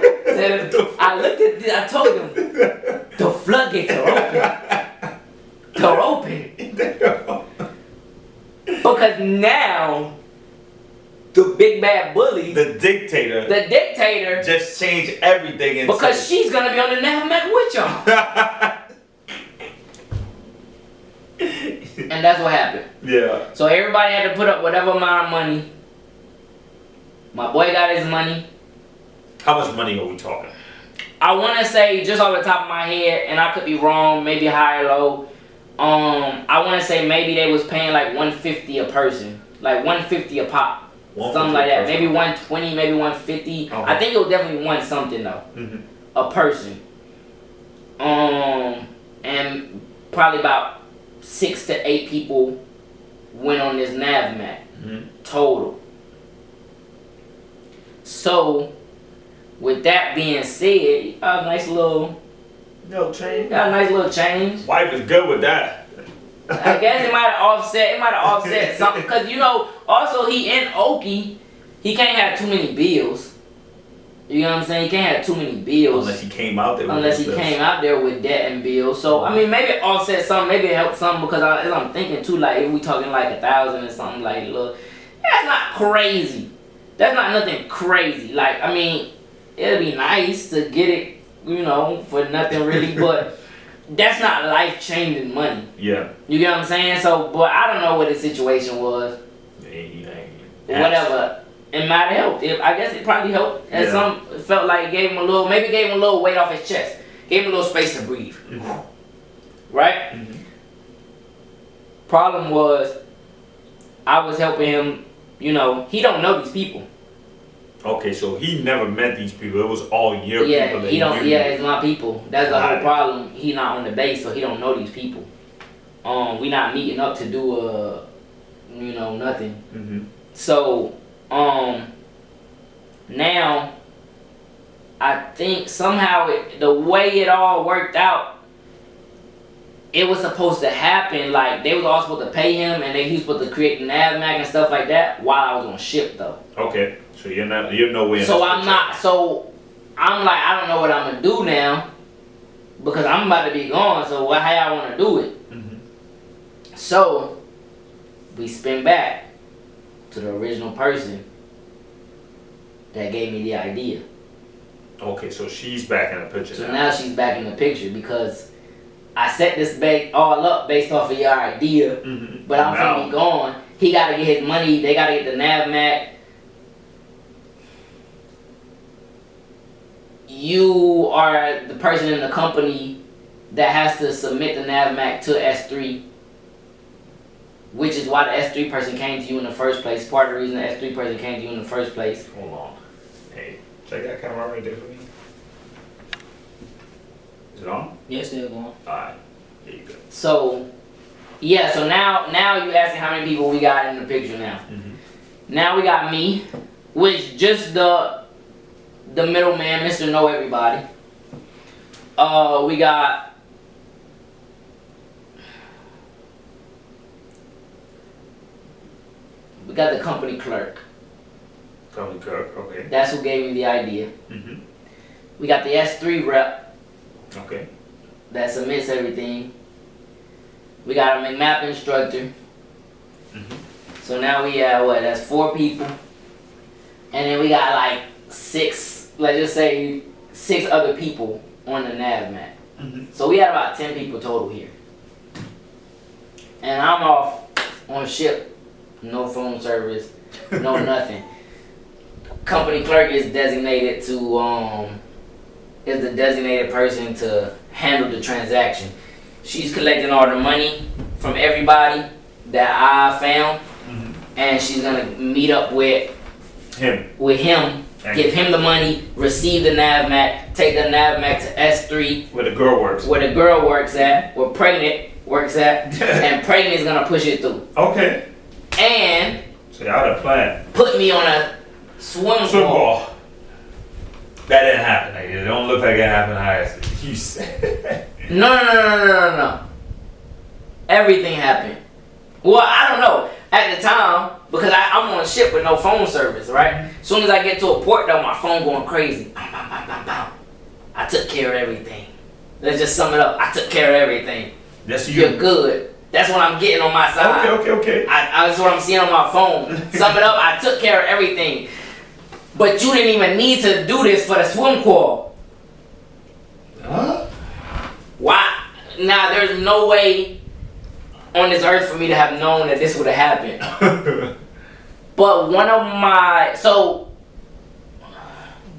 I looked at this, I told them, the floodgates are open. They're open. Because now, the big bad bully, the dictator just changed everything. Because she's going to be on the NAVMAC with y'all. And that's what happened. Yeah. So everybody had to put up whatever amount of money. My boy got his money. How much money are we talking? I want to say, just off the top of my head, and I could be wrong, maybe high or low. I want to say maybe they was paying like $150 a person, like $150 a pop, something like that. Maybe $120, maybe $150. Okay. I think it was definitely $1 something though, a person. And probably about 6 to 8 people went on this NAVMAC total. So, with that being said, got a nice little change. Got a nice little change. Wife is good with that. I guess it might have offset something, because also he in Okie, he can't have too many bills. You know what I'm saying? He can't have too many bills. Unless he came out there with debt and bills. So I mean, maybe it offset something, maybe it helped something, because I'm thinking too, like if we talking like 1,000 or something, like look, that's not crazy. That's not nothing crazy. Like, I mean, it'd be nice to get it, for nothing really, but that's not life-changing money. Yeah. You get what I'm saying? So, but I don't know what the situation was. whatever. It might have helped. I guess it probably helped. And some felt like it gave him a little weight off his chest. Gave him a little space to breathe. Right? Problem was, I was helping him, he don't know these people. Okay, so he never met these people. It was all your people. He don't. Yeah, it's my people. That's the whole problem. He not on the base, so he don't know these people. We not meeting up to do nothing. So now I think somehow the way it all worked out, it was supposed to happen. Like they was all supposed to pay him, and he was supposed to create the NAVMAC and stuff like that while I was on ship though. Okay. So you're nowhere. So I'm not. So I'm like, I don't know what I'm gonna do now because I'm about to be gone. So how y'all want to do it? So we spin back to the original person that gave me the idea. Okay, so she's back in the picture. So now she's back in the picture because I set this all up based off of your idea, but I'm gonna be gone. He gotta get his money. They gotta get the NAVMAC. You are the person in the company that has to submit the NAVMAC to S3, which is why the S3 person came to you in the first place. Part of the reason the S3 person came to you in the first place. Hold on. Hey, check that camera right there for me. Is it on? Yeah, it's still going. Alright, there you go. So, yeah, so now you asking how many people we got in the picture now. Now we got me, which just the middleman, Mr. Know Everybody. We got the company clerk. Company clerk, okay. That's who gave me the idea. We got the S3 rep. Okay. That submits everything. We got a McMap instructor. So now we have that's 4 people. And then we got like 6, let's just say 6 other people on the NAVMAC. So we had about 10 people total here. And I'm off on ship. No phone service, no nothing. Company clerk is designated to is the designated person to handle the transaction. She's collecting all the money from everybody that I found, and she's gonna meet up with him, give him the money, receive the NAVMAC, take the NAVMAC to S3, where the girl works at, where Pregnant works at, and Pregnant is gonna push it through. Okay. And so y'all had a plan. Put me on a swim ball. That didn't happen. Like, it don't look like it happened. You said. No. Everything happened. Well, I don't know. At the time, because I'm on a ship with no phone service, right? As soon as I get to a port, though, my phone going crazy. I took care of everything. Let's just sum it up. I took care of everything. That's you. You're good. That's what I'm getting on my side. Okay. That's what I'm seeing on my phone. Sum it up. I took care of everything. But you didn't even need to do this for the swim call. Huh? Why? Now, there's no way on this earth for me to have known that this would have happened. But so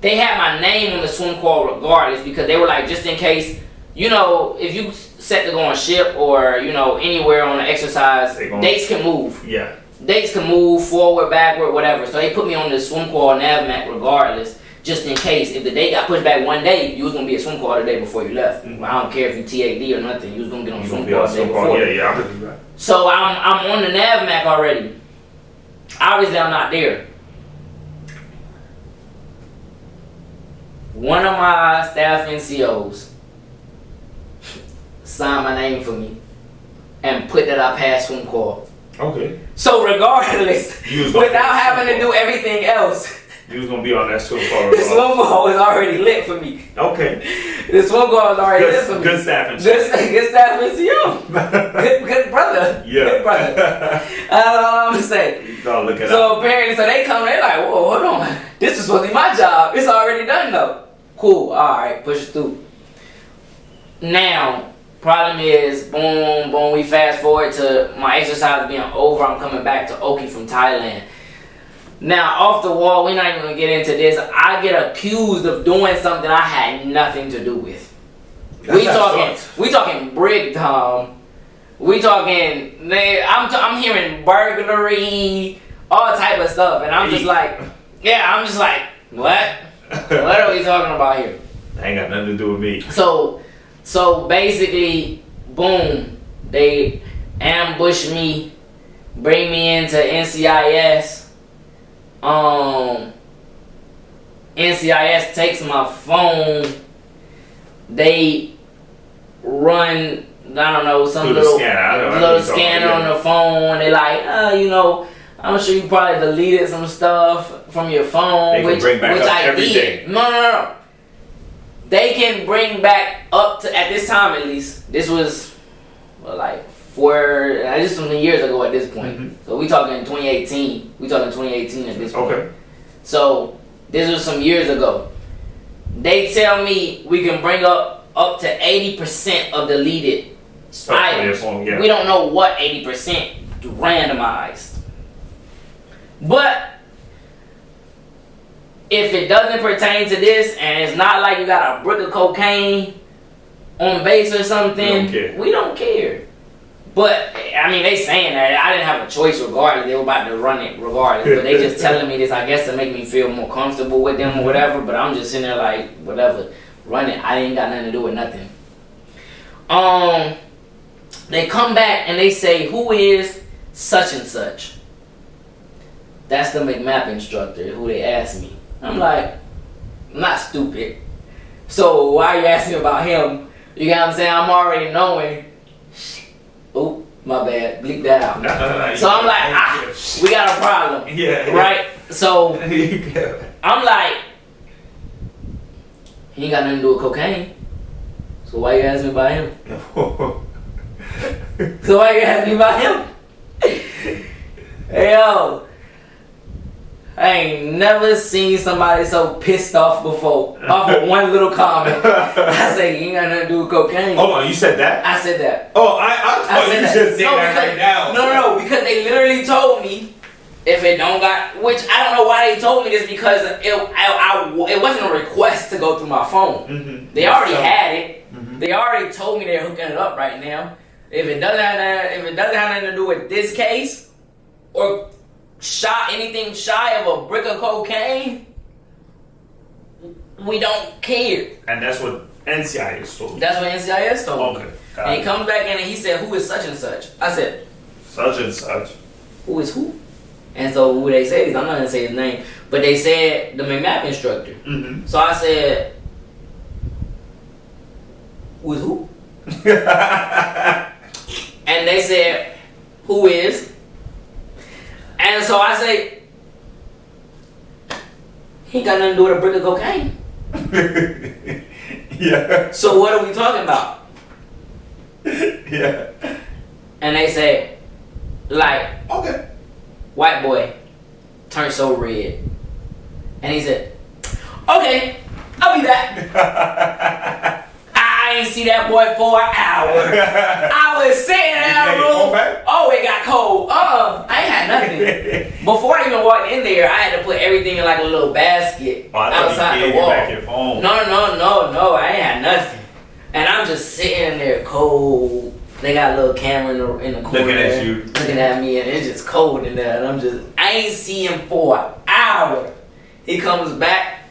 they had my name on the swim call regardless, because they were like, just in case, if you set to go on ship or, anywhere on the exercise, dates can move. Yeah. Dates can move forward, backward, whatever. So they put me on the swim call NAVMAC regardless, just in case. If the date got pushed back one day, you was going to be a swim call the day before you left. I don't care if you TAD or nothing. You was going to get on swim call the day before. Yeah, I could do that. So I'm on the NAVMAC already. Obviously, I'm not there. One of my staff NCOs signed my name for me and put that I passed swim call. Okay. So regardless, without having to do everything else, you was gonna be on that swim call. The swim call was already lit for me. Okay. The swim call was already lit for me. Good staff and good staff NCO. good brother. Yeah. Good brother. That's all I'm gonna say. Look it so up. apparently, they're like, whoa, hold on. This is supposed to be my job. It's already done though. Cool. All right, push it through. Now. Problem is, boom, we fast forward to my exercise being over. I'm coming back to Oki from Thailand. Now, off the wall, we're not even gonna get into this. I get accused of doing something I had nothing to do with. We talking brick Tom. We talking. I'm hearing burglary, all type of stuff, and I'm just like, what? What are we talking about here? That ain't got nothing to do with me. So basically, boom, they ambush me, bring me into NCIS. NCIS takes my phone. They run, I don't know, some little scanner on the phone. They like, I'm sure you probably deleted some stuff from your phone, which I everything. Did. No. They can bring back up to, at this time at least, this was this was some years ago at this point. Mm-hmm. So we talking 2018. We talking 2018 at this point. Okay. So this was some years ago. They tell me we can bring up to 80% of deleted items. Yeah. We don't know what 80%, randomized. But if it doesn't pertain to this, and it's not like you got a brick of cocaine on base or something, we don't care. But, I mean, they saying that. I didn't have a choice regardless. They were about to run it regardless. But they just telling me this, I guess, to make me feel more comfortable with them or whatever. But I'm just sitting there like, whatever. Run it. I ain't got nothing to do with nothing. They come back and they say, who is such and such? That's the McMap instructor who they asked me. I'm like, I'm not stupid. So why are you asking about him? You get what I'm saying? I'm already knowing. Oh, my bad. Bleep that out. No. So I'm like, we got a problem. Yeah. Right? So I'm like, he ain't got nothing to do with cocaine. So why you asking me about him? So why you asking me about him? Hey, yo. I ain't never seen somebody so pissed off before off of one little comment. I say, you ain't got nothing to do with cocaine. Hold on, you said that? I said that. Oh, I thought you just said that right now. No, because they literally told me if it don't got, which I don't know why they told me this, because it wasn't a request to go through my phone. Mm-hmm. They already had it. Mm-hmm. They already told me they're hooking it up right now. If it doesn't have nothing to do with this case or anything shy of a brick of cocaine, we don't care. And that's what NCIS told me. That's what NCIS told me. Okay. And he comes back in and he said, who is such and such? I said, such and such. Who is who? And so who they say is, I'm not going to say his name, but they said the McMap instructor. Mm-hmm. So I said, who is who? And they said, who is? And so I say, he ain't got nothing to do with a brick of cocaine. Yeah. So what are we talking about? Yeah. And they say, like, okay. White boy turned so red. And he said, okay, I'll be back. I ain't see that boy for an hour. I was sitting in that room. Oh, it got cold. I ain't had nothing. Before I even walked in there, I had to put everything in like a little basket outside the wall. Back your phone. No, I ain't had nothing. And I'm just sitting in there cold. They got a little camera in the corner. Looking at you. Looking at me, and it's just cold in there. And I ain't see him for an hour. He comes back,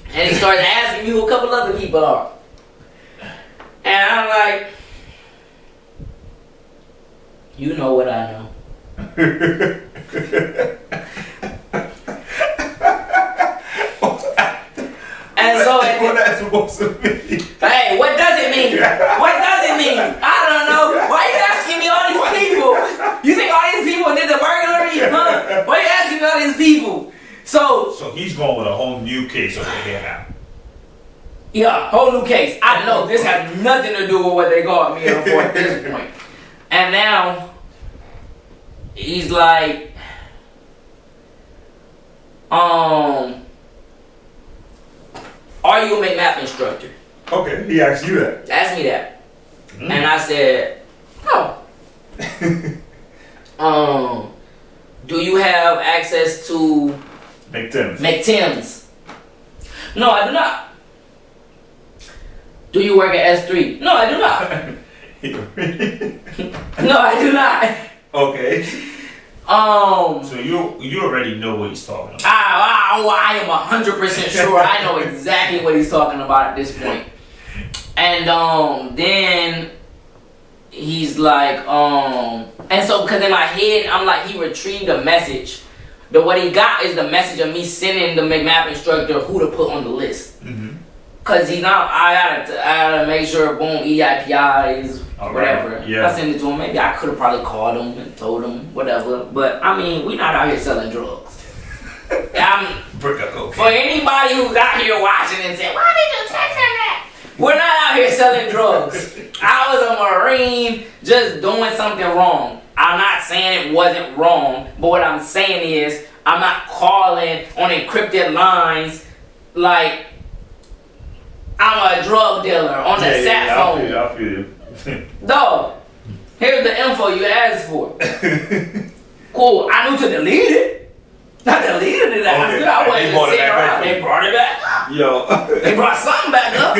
and he starts asking me who a couple other people are. And I'm like, you know what I know. And so what that's supposed to mean? Hey, what does it mean? What does it mean? I don't know. Why are you asking me all these people? You think all these people did the burglary? Huh? Why are you asking me all these people? So he's going with a whole new case over here now. Yeah, whole new case. I know this had nothing to do with what they called me for at this point. And now he's like, are you a McMap instructor? Okay, he asked you that. Asked me that. And I said, no. Do you have access to McTims? No, I do not. Do you work at S3? No, I do not. No, I do not. Okay. So you already know what he's talking about. I am 100% sure I know exactly what he's talking about at this point. And then he's like, and so because in my head I'm like, he retrieved a message. But what he got is the message of me sending the McMap instructor who to put on the list. Cause he's not. I gotta make sure. Boom, EIPIs, whatever. Right. Yeah. I send it to him. Maybe I could have probably called him and told him whatever. But I mean, we not out here selling drugs. For anybody who's out here watching and saying, "Why did you text him that?" We're not out here selling drugs. I was a Marine, just doing something wrong. I'm not saying it wasn't wrong, but what I'm saying is, I'm not calling on encrypted lines like I'm a drug dealer on the sat phone. I feel you. Dog, here's the info you asked for. Cool, I knew to delete it. I deleted it. Okay. I wasn't just sitting around. They brought it back up. Yo. They brought something back up.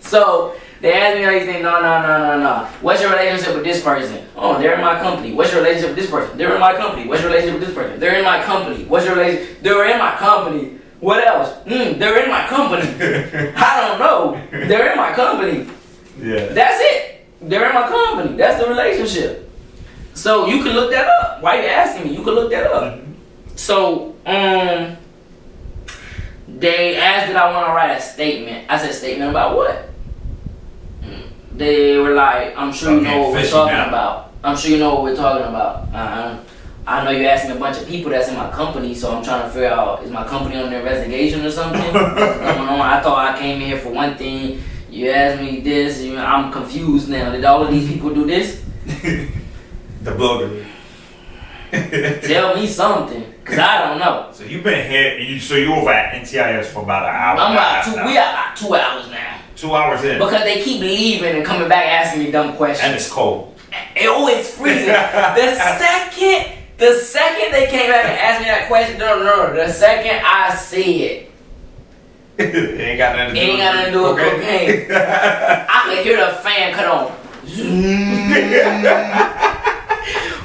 So, they asked me all these things. No. What's your relationship with this person? Oh, they're in my company. What's your relationship with this person? They're in my company. What's your relationship with this person? They're in my company. What's your relationship? They're in my company. What else? They're in my company. I don't know. They're in my company. Yeah. That's it. They're in my company. That's the relationship. So you can look that up. Why are you asking me? You can look that up. So, they asked did I want to write a statement. I said, statement about what? They were like, I'm sure you know what we're talking about. I'm sure you know what we're talking about. I know you're asking a bunch of people that's in my company, so I'm trying to figure out, is my company on an investigation or something? What's going on? I thought I came here for one thing. You asked me this. I'm confused now. Did all of these people do this? The blogger. Tell me something, because I don't know. So you've been here, so you over at NCIS for about an hour. We are about 2 hours now. 2 hours in. Because they keep leaving and coming back asking me dumb questions. And it's cold. It always freezing. The second they came back and asked me that question, no. The second I see it. It ain't got nothing to do with cocaine. I can hear the fan cut on.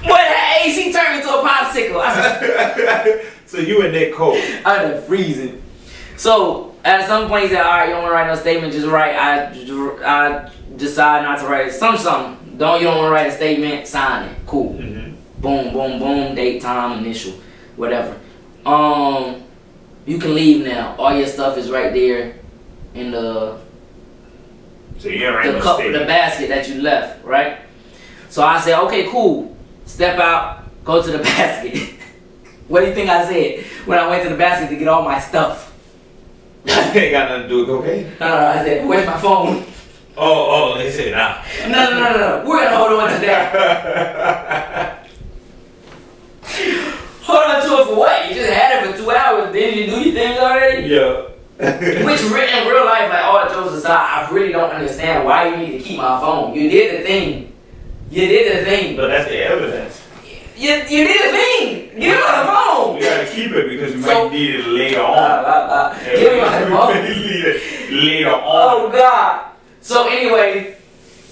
Boy, that AC turned me into a popsicle. So you in that cold. I'm freezing. So at some point he said, all right, you don't want to write no statement, just write. I decide not to write something. You don't want to write a statement, sign it. Cool. Boom, date, time, initial, whatever. You can leave now. All your stuff is right there in the the basket that you left, right? So I said, okay, cool. Step out, go to the basket. What do you think I said when I went to the basket to get all my stuff? Ain't got nothing to do with cocaine. I said, where's my phone? Oh, they said nah. No. We're gonna hold on to that. Hold on to it for what? You just had it for 2 hours, then you do your things already? Yeah. Which in real life, like all jokes aside, I really don't understand why you need to keep my phone. You did the thing. But that's the evidence. You did the thing. Give me my phone. You gotta keep it because you might need it later on. Give me my phone. Later on. Oh God. So anyway,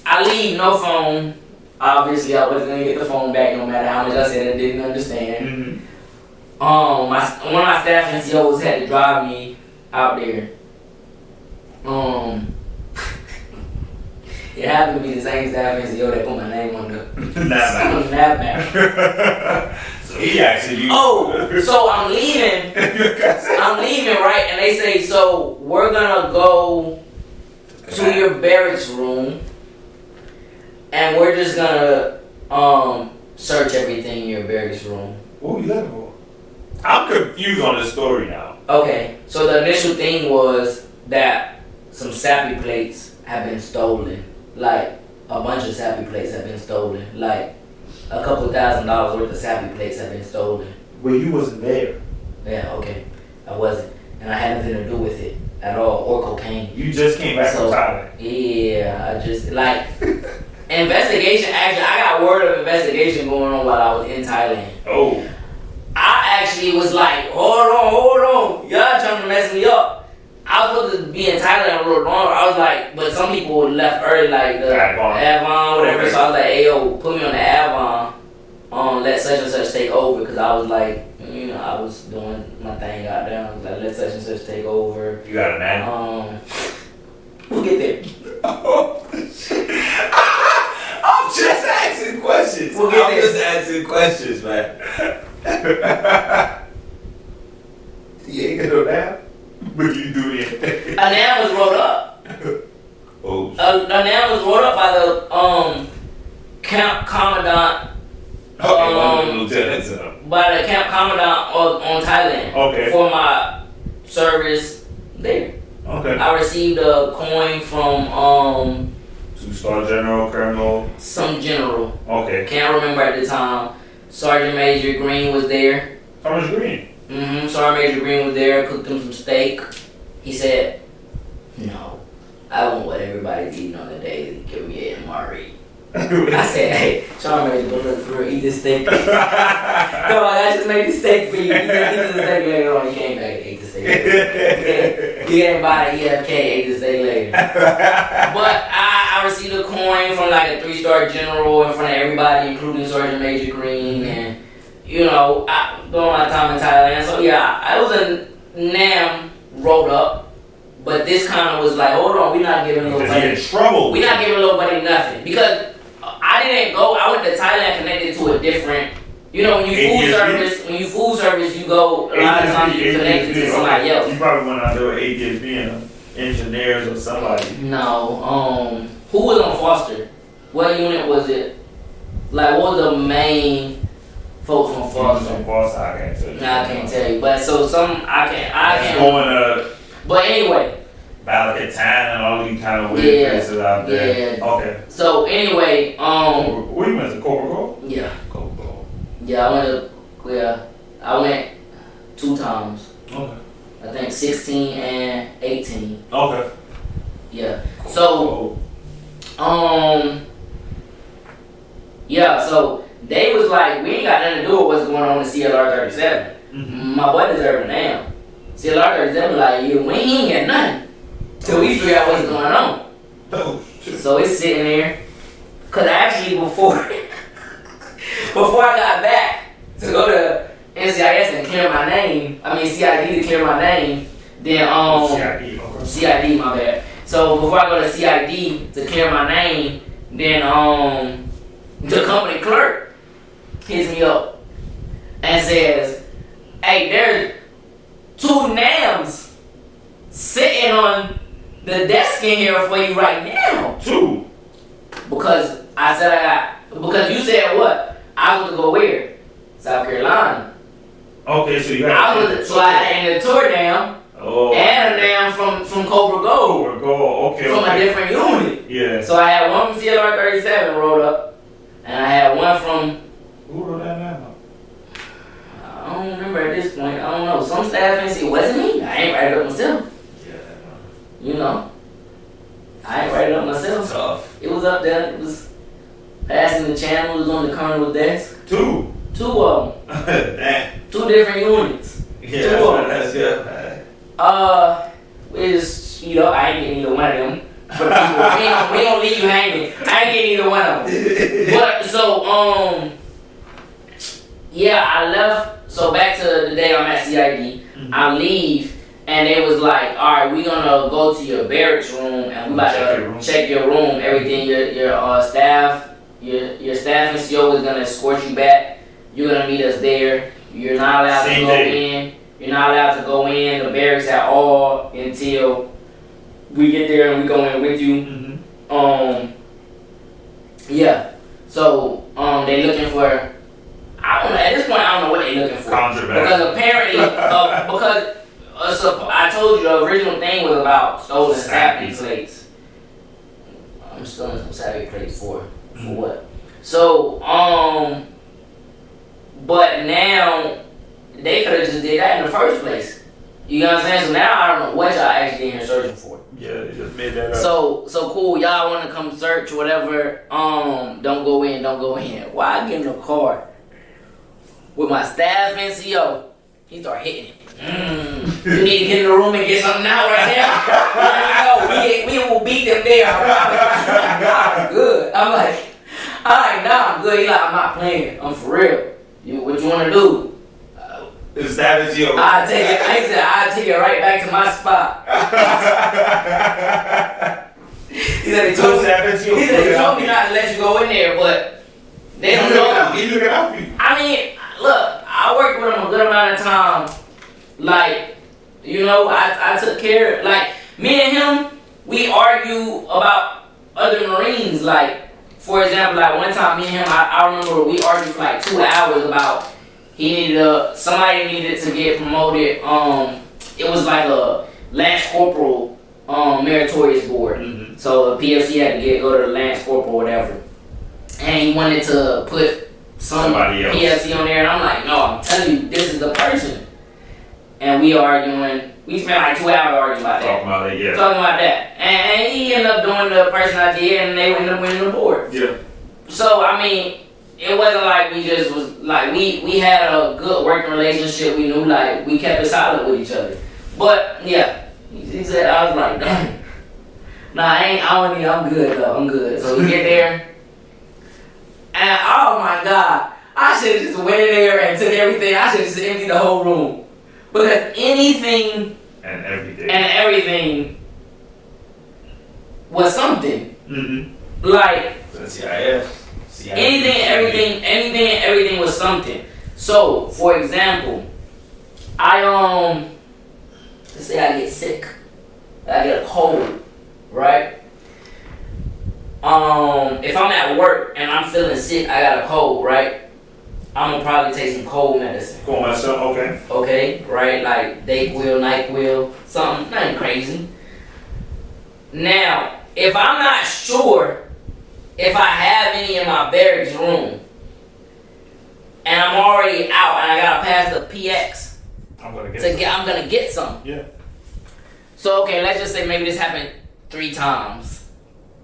I leave no phone. Obviously, I wasn't gonna get the phone back no matter how much I said I didn't understand. One of my staff NCOs had to drive me out there. It happened to be the same staff NCO that put my name on the NAVMAP. So he actually. So I'm leaving. Right? And they say, so we're gonna go to your barracks room, and we're just gonna search everything in your barracks room. What you looking for? I'm confused on this story now. Okay, so the initial thing was that some sappy plates have been stolen. Like, a bunch of sappy plates have been stolen. Like, a couple $1,000s worth of sappy plates have been stolen. Well, you wasn't there. Yeah, okay. I wasn't. And I had nothing to do with it at all, or cocaine. You just came back from Thailand. Yeah, I just, like, investigation, actually, I got word of investigation going on while I was in Thailand. Oh. actually was like, hold on, y'all trying to mess me up. I was supposed to be in Thailand a little longer. I was like, but some people left early, like the Avon, whatever. So I was like, hey, yo, put me on the Avon. Let such and such take over, because I was like, you know, I was doing my thing out there. I was like, let such and such take over. You got a name? We'll get there. I'm just asking questions. We'll get I'm there. just asking questions, man. You ain't got no name? But you do it. A name was wrote up. Oh. A name was wrote up by the camp commandant. Okay, one of the lieutenants. By the camp commandant on Thailand. Okay. For my service there. Okay. I received a coin from 2-star general, colonel. some general. Okay. Can't remember at the time. Sergeant Major Green was there. Thomas Green. Sergeant Major Green was there. Cooked him some steak. He said, "No, I want what everybody's eating on the day. Give me an MRE." I said, "Hey, Sergeant Major, go look for real. Eat this steak." Come on, I just made this steak for you. Eat this steak later on. He came back and ate the steak later. He ain't buy the EFK, ate this steak later. But I received a coin from like a 3-star general in front of everybody, including Sergeant Major Green, and you know, during my time in Thailand. So yeah, I was a NAM wrote up, but this kind of was like, hold on, we're not giving little buddy. in trouble. We're not giving little buddy nothing, because I didn't go. I went to Thailand connected to a different. You know, when you food service, you go a lot of times you connected to somebody else. You probably went out there with ADSB and engineers or somebody. No, who was on Foster? What unit was it? Like, what was the main folks on Foster? On Foster, I can't tell you. Nah, I can't tell you. But so I can't. Going to But anyway. Balakatan and all these kind of weird places out there. Yeah. Okay. So anyway, where you went to Cobra Gold? Yeah. Cobra Gold. Yeah, I went 2 times. Okay. I think 16 and 18. Okay. Yeah. So, yeah. So they was like, we ain't got nothing to do with what's going on in CLR 37. Mm-hmm. My boy deserved a name. CLR 37 like, yeah, we ain't got nothing till we figure out what's going on. Oh shit. So it's sitting there. Cause actually before I got back to go to NCIS and clear my name, CID to clear my name, then CID, okay. CID, my bad. So before I go to CID to clear my name, then the company clerk hits me up and says, "Hey, there's 2 NAMs sitting on the desk in here for you right now." 2. Because I said because you said what? I was to go where? South Carolina. Okay, so you had So I had a tour NAM and a NAM from Cobra Gold. Cobra Gold, okay. From a different unit. Yeah. So I had one from CLR 37 rolled up, and I had one from. Who wrote that down? I don't remember at this point. I don't know. Some staff NC, it wasn't me. I ain't write it up myself. Yeah. You know. I ain't write it up myself. Tough. It was up there. It was passing the channel. It was on the colonel's desk. 2. 2 of them. Damn. 2 different units. Yeah, 2 of them. that's good, man. I ain't getting either one of them. For the people, we don't leave you hanging. I ain't getting either one of them. But so yeah, I left. So back to the day I'm at CID, I leave, and they was like, "All right, we gonna go to your barracks room, and we about to check your room, everything. Your staff, your staff and CO is gonna escort you back. You're gonna meet us there. You're not allowed to go in. You're not allowed to go in the barracks at all until we get there and we go in with you." Yeah. So they looking for. I don't know. At this point, I don't know what they looking for. Contraband. Because apparently, I told you the original thing was about stolen Savvy plates. I'm stealing some Savvy plates for what? So but now they could have just did that in the first place. You know what I'm saying? So now I don't know what y'all actually in here searching for. Yeah, they just made that up. So cool, y'all want to come search or whatever. Don't go in. Why I get in the car with my staff NCO He started hitting it. You need to get in the room and get something out right now. We will beat them there. I'm good. I'm like, nah, I'm good. He like, I'm not playing. I'm for real. What you want to do? Is that as your? I take it. I said I take it right back to my spot. He said he told me not to let you go in there, but they don't know. He looking out for you. I mean, look, I worked with him a good amount of time. Like, you know, I took care. Like, me and him, we argue about other Marines. Like, for example, like one time, me and him, I remember we argued for like 2 hours about somebody needed to get promoted. It was like a Lance Corporal Meritorious board. Mm-hmm. So the PFC had to go to the Lance Corporal or whatever. And he wanted to put somebody else PFC on there, and I'm like, no, I'm telling you, this is the person. And we arguing. We spent like 2 hours arguing about that. Talking about that. And he ended up doing the person I did, and they ended up winning the board. Yeah. So, I mean, it wasn't like we just was, like, we had a good working relationship. We knew, like, we kept it solid with each other. But, yeah, he said, I was like, dang. Nah, I'm good, though. I'm good. So we get there, and oh my God, I should have just went in there and took everything. I should have just emptied the whole room. Because anything and everything was something. Mm-hmm. Like NCIS. Anything and everything was something. So, for example, let's say I get sick. I get a cold, right? If I'm at work and I'm feeling sick, I got a cold, right? I'm gonna probably take some cold medicine. Cold medicine, okay. Okay, right? Like Dayquil, NyQuil, something, nothing crazy. Now, if I'm not sure if I have any in my barracks room, and I'm already out and I gotta pass the PX, I'm gonna get some. Yeah. So okay, let's just say maybe this happened 3 times,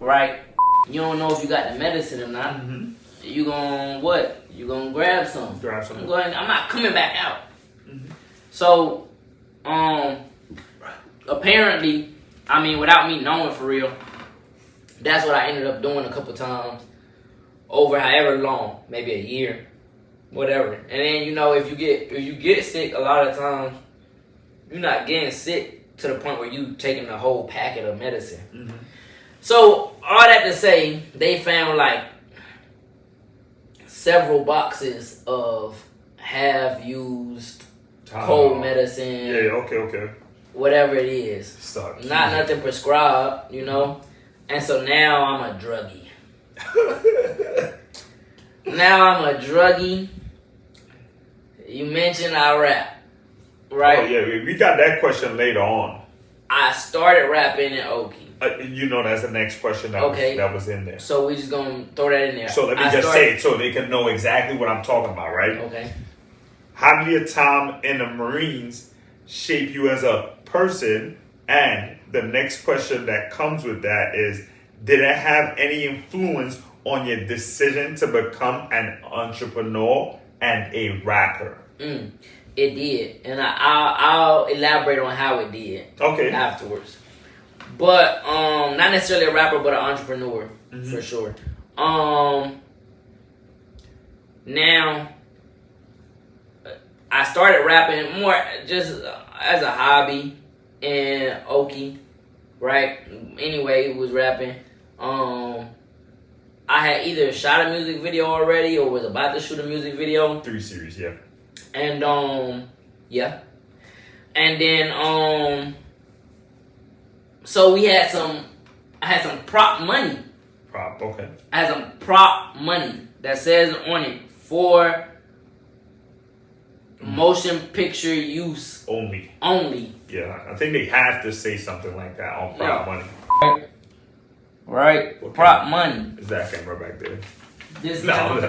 right? You don't know if you got the medicine or not. Mm-hmm. You gonna what? You gonna grab some. I'm not coming back out. Mm-hmm. So, apparently, I mean, without me knowing for real, that's what I ended up doing a couple times over however long, maybe a year, whatever. And then, you know, if you get sick, a lot of times you're not getting sick to the point where you taking the whole packet of medicine. Mm-hmm. So all that to say, they found like several boxes of have-used cold medicine. Yeah, okay. Whatever it is. Not nothing prescribed, you know. And so now I'm a druggie. You mentioned I rap, right? Oh, yeah, we got that question later on. I started rapping in Okie. You know, that's the next question that was in there. So we just gonna throw that in there. So let me say it so they can know exactly what I'm talking about, right? Okay. How did your time in the Marines shape you as a person? And the next question that comes with that is, did it have any influence on your decision to become an entrepreneur and a rapper? It did, and I'll elaborate on how it did. Okay. Afterwards. But not necessarily a rapper, but an entrepreneur, mm-hmm. for sure. Now I started rapping more just as a hobby in Okie, right? Anyway, was rapping. I had either shot a music video already or was about to shoot a music video. 3 series, yeah. And yeah. And then so I had some prop money. Okay. I had some prop money that says on it for motion picture use only. Yeah, I think they have to say something like that on prop money. Right. Prop money. Is that camera back there? This man.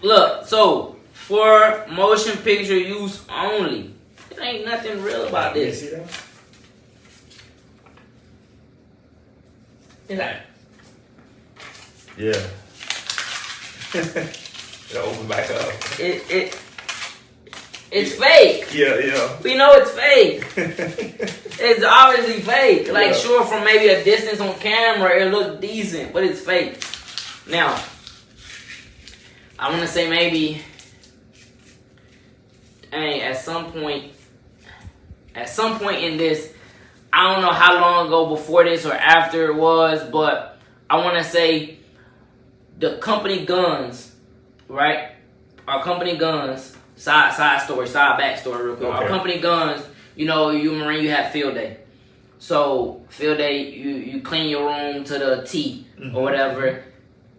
Look, so for motion picture use only. There ain't nothing real about this. You see that? Yeah. It'll open back up. It's fake. Yeah. We know it's fake. It's obviously fake. Like, sure, from maybe a distance on camera, it looked decent, but it's fake. Now, I want to say maybe, at some point in this, I don't know how long ago before this or after it was, but I want to say the company guns, right? Our company guns, backstory real quick. Okay. Our company guns, you Marine, you have field day. So field day, you clean your room to the T or whatever.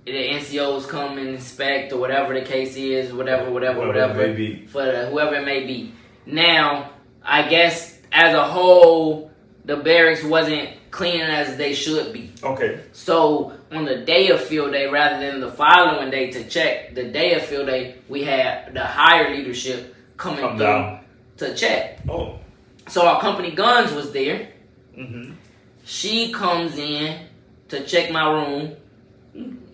The NCOs come and inspect or whatever the case is, whatever it may be. For whoever it may be. Now, I guess as a whole, the barracks wasn't clean as they should be. Okay. So on the day of field day, rather than the following day to check, the day of field day, we had the higher leadership coming through down to check. Oh. So our company guns was there. Mm-hmm. She comes in to check my room.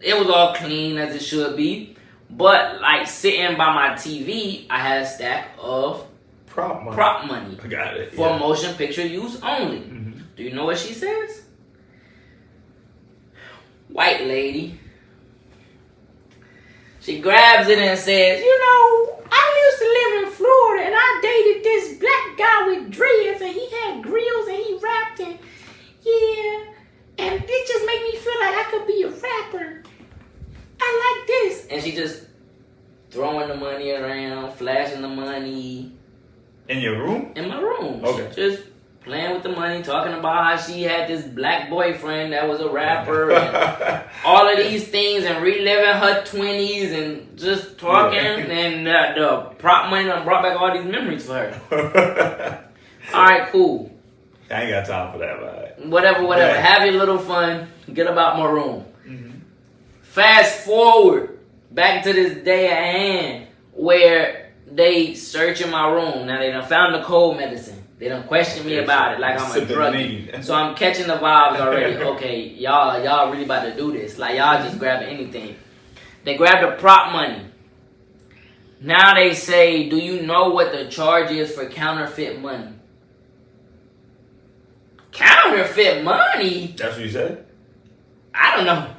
It was all clean as it should be. But like sitting by my TV, I had a stack of prop money. I got it. For motion picture use only. Mm-hmm. Do you know what she says? White lady. She grabs it and says, I used to live in Florida and I dated this black guy with dreads and he had grills and he rapped and and it just made me feel like I could be a rapper. I like this. And she just throwing the money around, flashing the money. In your room? In my room. Okay. Just playing with the money, talking about how she had this black boyfriend that was a rapper and all of these things and reliving her 20s and just talking and the prop money done brought back all these memories for her. Alright, cool. I ain't got time for that, man. Whatever. Yeah. Have your little fun. Get about my room. Mm-hmm. Fast forward back to this day at hand where they searching my room. Now they done found the cold medicine. They done questioned me about it like I'm a druggie. So I'm catching the vibes already. Okay, y'all really about to do this. Like y'all just grabbing anything. They grabbed the prop money. Now they say, do you know what the charge is for counterfeit money? Counterfeit money? That's what you said? I don't know.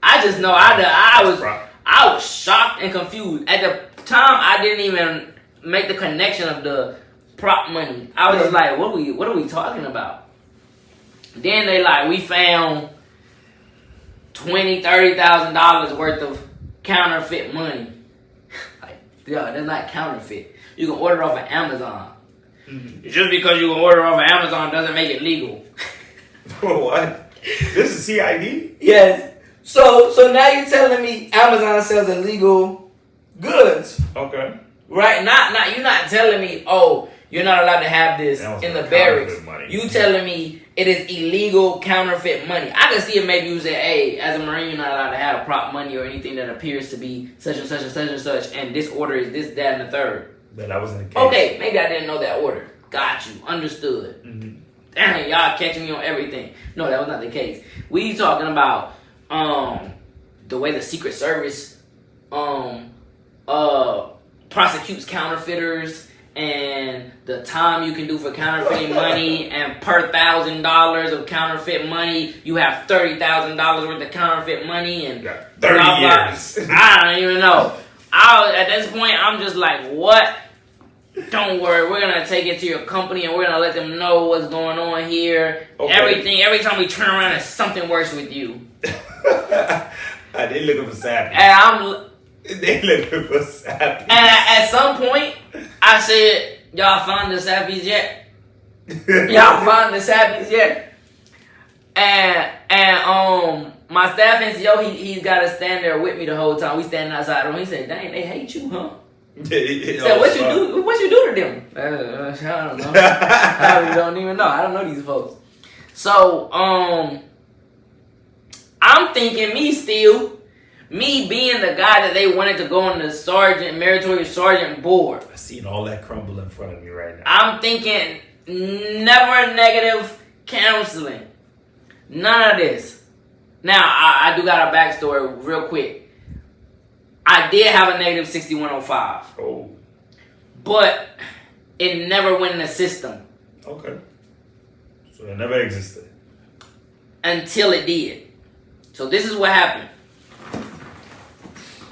I just know I was shocked and confused. At the time, I didn't even make the connection of the prop money. I was just like, what are we talking about? Then they we found $20,000-$30,000 worth of counterfeit money. That's not counterfeit. You can order off of Amazon. Mm-hmm. Just because you can order off of Amazon doesn't make it legal. What? This is CID? Yes. So now you're telling me Amazon sells illegal goods. Okay. Right? Not you're not telling me, you're not allowed to have this in the barracks. You telling me it is illegal counterfeit money. I can see if maybe you say, hey, as a Marine, you're not allowed to have prop money or anything that appears to be such and such and such and such, and this order is this, that, and the third. But that wasn't the case. Okay, maybe I didn't know that order. Got you. Understood. Mm-hmm. Dang, y'all catching me on everything. No, that was not the case. We talking about the way the Secret Service prosecutes counterfeiters and the time you can do for counterfeiting money, and per $1,000 of counterfeit money you have $30,000 worth of counterfeit money, and 30 years. I don't even know. At this point I'm just like, what? Don't worry, we're gonna take it to your company and we're gonna let them know what's going on here. Okay. Every time we turn around, it's something worse with you. They looking for sappies. And They looking for sappies. And at some point, I said, y'all found the sappies yet? Y'all found the sappies yet? And my staff NCO, he's got to stand there with me the whole time. We standing outside the room. He said, dang, they hate you, huh? He said, what you do to them? I don't know. I really don't even know. I don't know these folks. So, I'm thinking me being the guy that they wanted to go on the Meritorious Sergeant board. I seen all that crumble in front of me right now. I'm thinking never negative counseling. None of this. Now, I do got a backstory real quick. I did have a negative 6105. Oh. but it never went in the system. Okay. So it never existed. Until it did. So this is what happened.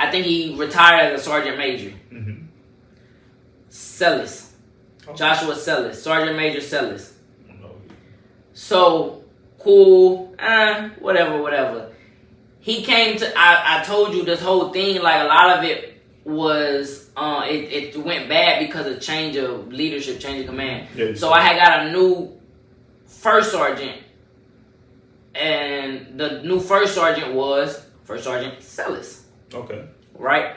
I think he retired as a sergeant major. Mm-hmm. Sellis. Okay. Joshua Sellis. Sergeant Major Sellis. No. So, cool. Whatever. He came to, I told you this whole thing, like a lot of it was, it went bad because of change of leadership, change of command. Yeah, so I had got a new first sergeant. And the new first sergeant was First Sergeant Sellis. Okay. Right?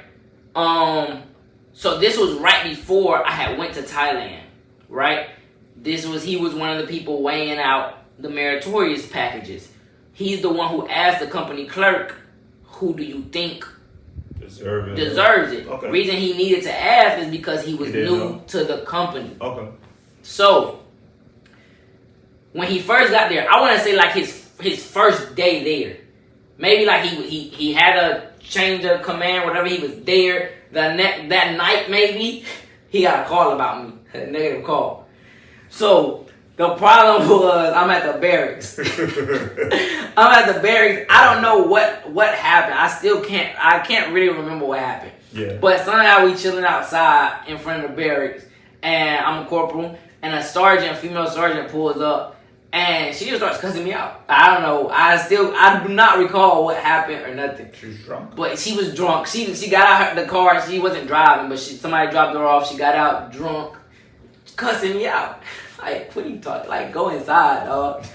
So this was right before I had went to Thailand. Right? He was one of the people weighing out the Meritorious packages. He's the one who asked the company clerk, who do you think deserves it? Okay. Reason he needed to ask is because he was new to the company. Okay. So when he first got there, I want to say like his first day there. Maybe like he had a change of command, whatever. He was there that night. Maybe he got a call about me, a negative call. So the problem was I'm at the barracks. I don't know what happened. I can't really remember what happened. Yeah. But somehow we chilling outside in front of the barracks, and I'm a corporal, and a female sergeant pulls up. And she just starts cussing me out. I don't know. I do not recall what happened or nothing. She was drunk? But she was drunk. She got out the car. She wasn't driving, but somebody dropped her off. She got out drunk, cussing me out. Like, what are you talking? Like, go inside, dog.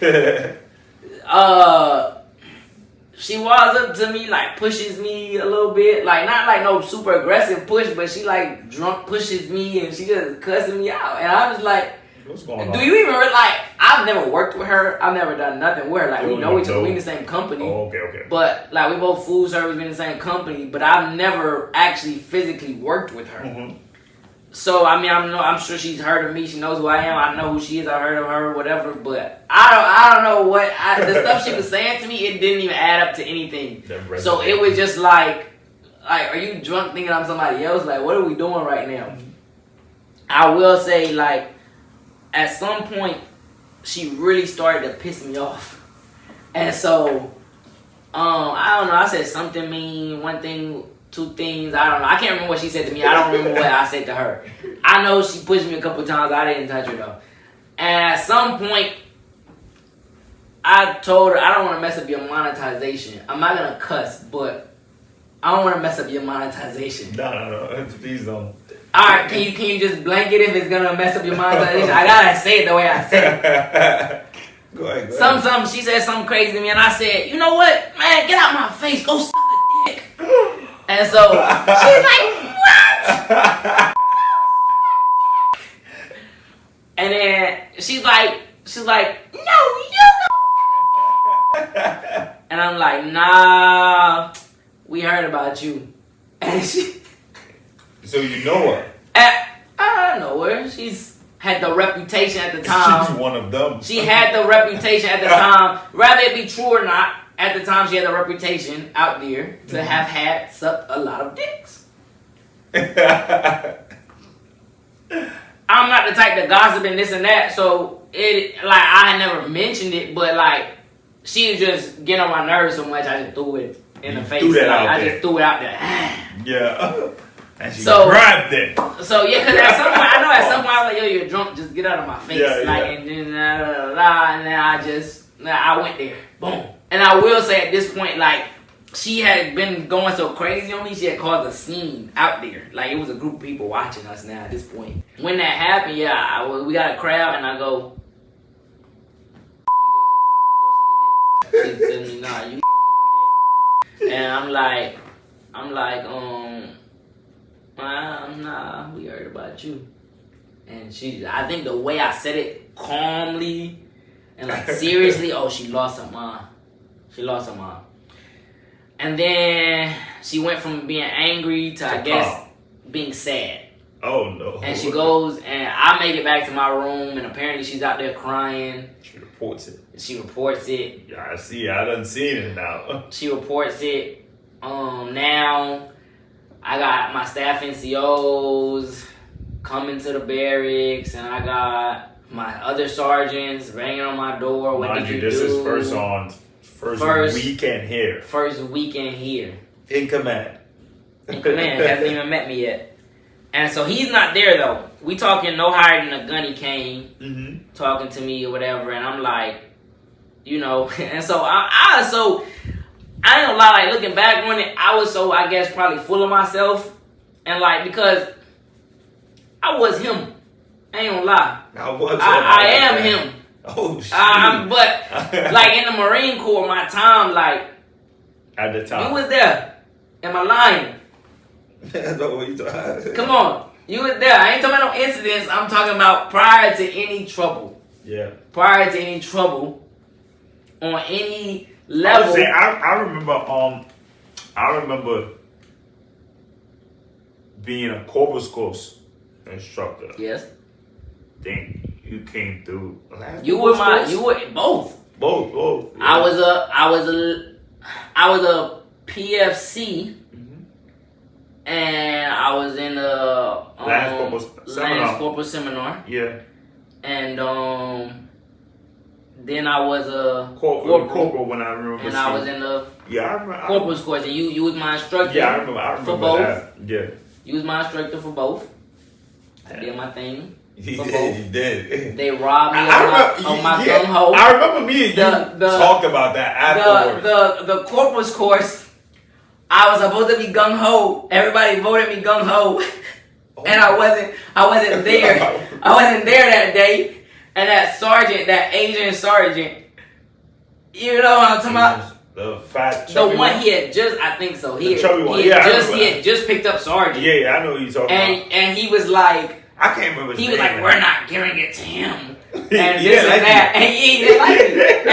She walks up to me, like, pushes me a little bit. Like, not like no super aggressive push, but she, like, drunk pushes me, and she just cussing me out. And I was like, what's going on? do you even like? I've never worked with her. I've never done nothing with her. Like, we know each other. We in the same company. Oh, okay. But like, we both food service, we in the same company. But I've never actually physically worked with her. Mm-hmm. So I mean, I'm sure she's heard of me. She knows who I am. I know who she is. I heard of her, whatever. But I don't know what the stuff she was saying to me. It didn't even add up to anything. So it was just like, are you drunk thinking I'm somebody else? Like, what are we doing right now? I will say, like, at some point, she really started to piss me off. And so, I don't know, I said something mean, one thing, two things, I don't know. I can't remember what she said to me. I don't remember what I said to her. I know she pushed me a couple times. I didn't touch her, though. And at some point, I told her, I don't want to mess up your monetization. I'm not going to cuss, but I don't want to mess up your monetization. No. Please don't. Alright, can you just blanket if it's gonna mess up your monetization? I gotta say it the way I say it. Go ahead. She said something crazy to me, and I said, you know what, man, get out my face, go suck a dick. And so she's like, what? And then she's like, no, you go. And I'm like, nah, we heard about you. And she. So you know her? I know her. She's had the reputation at the time. She's one of them. She had the reputation at the time. Whether it be true or not, at the time she had the reputation out there to have had sucked a lot of dicks. I'm not the type to gossip and this and that, so I had never mentioned it, but like she was just getting on my nerves so much I just threw it in the face. I just threw it out there. Yeah. And she grabbed it. So yeah, because at some point I was like, yo, you're drunk, just get out of my face. And then and then I went there. Boom. And I will say at this point, like, she had been going so crazy on me, she had caused a scene out there. Like, it was a group of people watching us now at this point. When that happened, we got a crowd, and I go, you go suck a dick. She said to me, nah, you go suck a dick. And I'm like, nah, we heard about you. And I think the way I said it calmly and like seriously, she lost her mind. And then she went from being angry to I guess being sad. Oh no. And she goes, and I make it back to my room, and apparently she's out there crying. She reports it. Yeah, I see. I done seen it now. She reports it. Now I got my staff NCOs coming to the barracks, and I got my other sergeants banging on my door. What Mind did you this do? is first weekend here. First weekend here. In command. In command. Hasn't even met me yet. And so he's not there though. We talking no higher than a gun. He came talking to me or whatever, and I'm like, you know, and so I ain't gonna lie, like looking back on it, I was so, I guess, probably full of myself. And like, because I was him. I ain't gonna lie. I am him. Oh shit. But like in the Marine Corps, my time, like at the time. you was there. Am I lying? That's not what you talking. Come on. You was there. I ain't talking about no incidents. I'm talking about prior to any trouble. Yeah. Prior to any trouble on any level. I remember being a corpus course instructor. Yes. Think you came through. You were both. Both. Yeah. I was a PFC. And I was in the Lance Corporal Seminar. Yeah. And then I was a corporal when I remember. And I was in the I remember corporal's course. And you was my instructor. Yeah, I remember for both. That. Yeah. You was my instructor for both. I did my thing. You for did. both. You did. They robbed me on my gung ho. I remember me and you talked about that afterwards. The corporal's course. I was supposed to be gung ho. Everybody voted me gung ho, and I wasn't there. I wasn't there that day. And that sergeant, that Asian sergeant, you know what I'm talking about? The fat, the one he had just, I think so. He had just picked up sergeant. Yeah, I know who you're talking about. And he was like, I can't remember his name. He was like, we're not giving it to him. And this and that. And he didn't like it.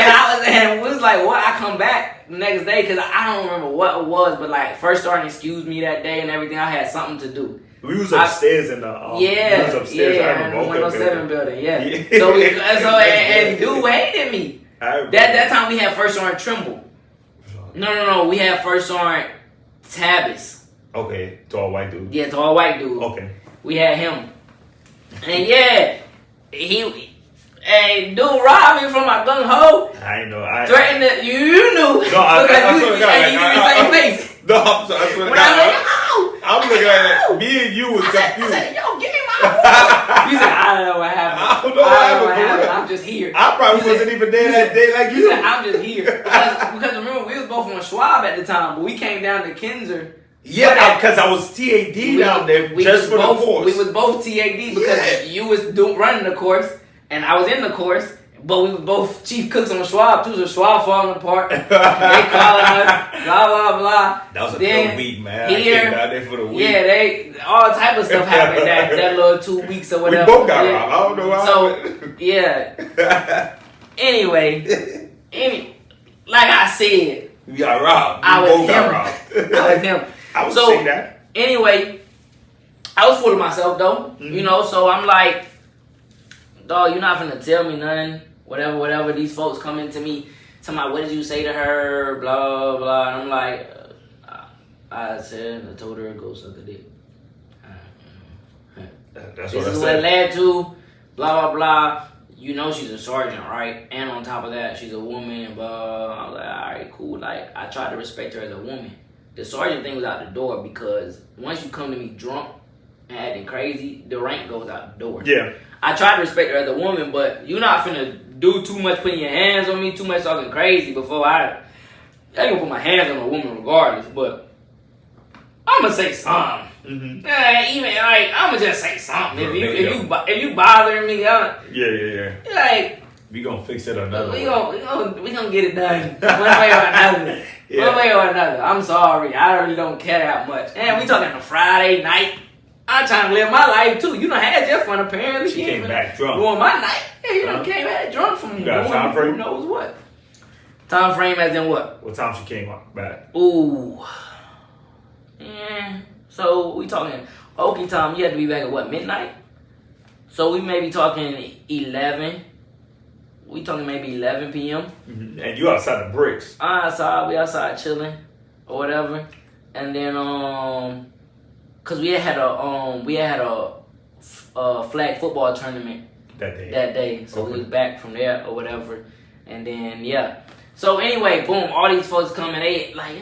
And we was like, what? I come back the next day because I don't remember what it was, but like first sergeant excused me that day and everything. I had something to do. We was upstairs in the I remember 107 building. Yeah. So dude hated me. That time we had first sergeant Trimble. No. We had first sergeant Tabbis. Okay, tall white dude. Yeah, tall white dude. Okay. We had him. And dude robbed me from my gung ho. I know. Threatened that you knew. No, you in the same face. No, I'm sorry. I'm looking at it. Me and you was confused. I said, yo, give me my award. You said, I don't know what happened. I don't know what happened. I'm just here. I probably wasn't even there that day like you. Said, I'm just here. Because remember, we was both on Schwab at the time, but we came down to Kinzer. Yeah, because I was TAD down there just for the course. We was both TAD because you was running the course and I was in the course. But we were both chief cooks on Schwab too, so Schwab falling apart. They calling us, blah blah blah. That was a good week, man. Here, I came out there for the week. Yeah, all type of stuff happened that little 2 weeks or whatever. We both got robbed. I don't know why. So yeah. Anyway, like I said, we got robbed. I was him. I would say that. Anyway, I was full of myself though. Mm-hmm. You know, so I'm like, dog, you're not finna tell me nothing. Whatever. These folks come into me, tell me, what did you say to her? Blah, blah. And I'm like, I told her to go suck a dick. That's this is what it led to. Blah, blah, blah. You know she's a sergeant, right? And on top of that, she's a woman. And blah. I was like, all right, cool. Like, I tried to respect her as a woman. The sergeant thing was out the door because once you come to me drunk and acting crazy, the rank goes out the door. Yeah. I tried to respect her as a woman, but you're not finna do too much putting your hands on me, too much talking crazy before I ain't gonna put my hands on a woman regardless, but I'm gonna say something. Mm-hmm. I'm gonna just say something. If you bothering me, yeah. Like, we gonna fix it another way. We gonna get it done one way or another. Yeah. One way or another. I'm sorry, I really don't care that much. And we talking a Friday night. I'm trying to live my life too. You done had your fun apparently. She came back drunk. Doing my night. Yeah, you done came back drunk from you got a time frame? Who knows what? Time frame as in what? What time she came back? Ooh. Yeah. So we talking Okie time. You had to be back at what, midnight? So we may be talking 11. We talking maybe 11 p.m. Mm-hmm. And you outside the bricks. We outside chilling or whatever. And then cause we had a flag football tournament that day. So we was back from there or whatever. And then, yeah. So anyway, boom, all these folks come and they like,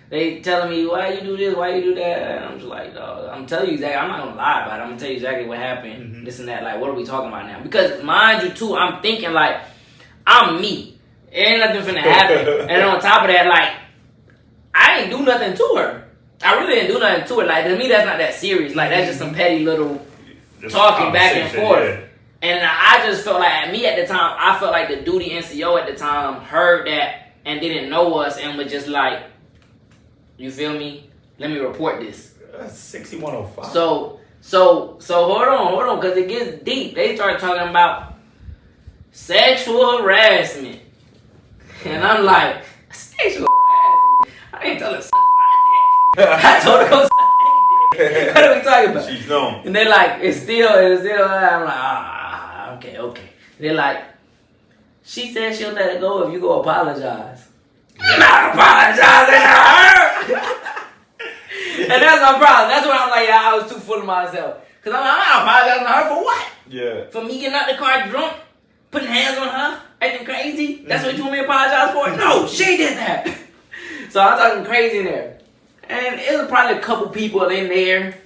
they telling me, why you do this, why you do that? And I'm just like, dog, I'm telling you exactly, I'm not going to lie about it. I'm going to tell you exactly what happened, this and that. Like, what are we talking about now? Because mind you, too, I'm thinking like, I'm me. Ain't nothing finna happen. And on top of that, like, I ain't do nothing to her. I really didn't do nothing to her. Like, to me, that's not that serious. Like, that's just some petty little talking back and forth. Yeah. And I just felt like, at me at the time, I felt like the duty NCO at the time heard that and didn't know us and was just like, you feel me? Let me report this. 6105. So hold on, because it gets deep. They start talking about sexual harassment. And I'm like, sexual harassment? I ain't telling her to suck my dick. I told her to go suck my dick. What are we talking about? She's known. And they're like, it's still, I'm like, okay. They're like, she said she'll let it go if you go apologize. I'm not apologizing to her. And that's my problem. That's what I'm like, yeah, I was too full of myself. Because I'm not apologizing to her for what? Yeah. For me getting out the car drunk, putting hands on her, acting crazy? That's what you want me to apologize for? No, she did that. So I'm talking crazy in there. And it was probably a couple people in there,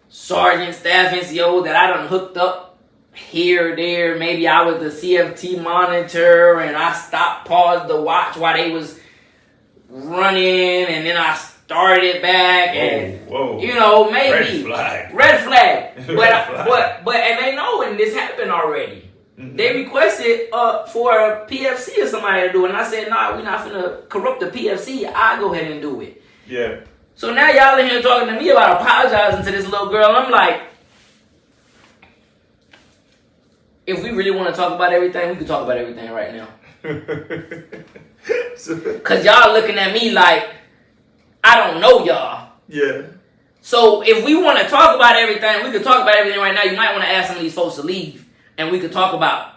sergeant, staff, NCO, that I done hooked up here or there. Maybe I was the CFT monitor and I stopped, paused to watch while they was running, and then I started back and you know, maybe red flag. But and they know when this happened already. They requested for a PFC or somebody to do it, and I said, nah, we're not finna corrupt the PFC. I'll go ahead and do it. Yeah. So now y'all in here talking to me about apologizing to this little girl, and I'm like, if we really want to talk about everything, we can talk about everything right now. Because y'all looking at me like, I don't know y'all. Yeah. So if we want to talk about everything, we can talk about everything right now. You might want to ask some of these folks to leave, and we could talk about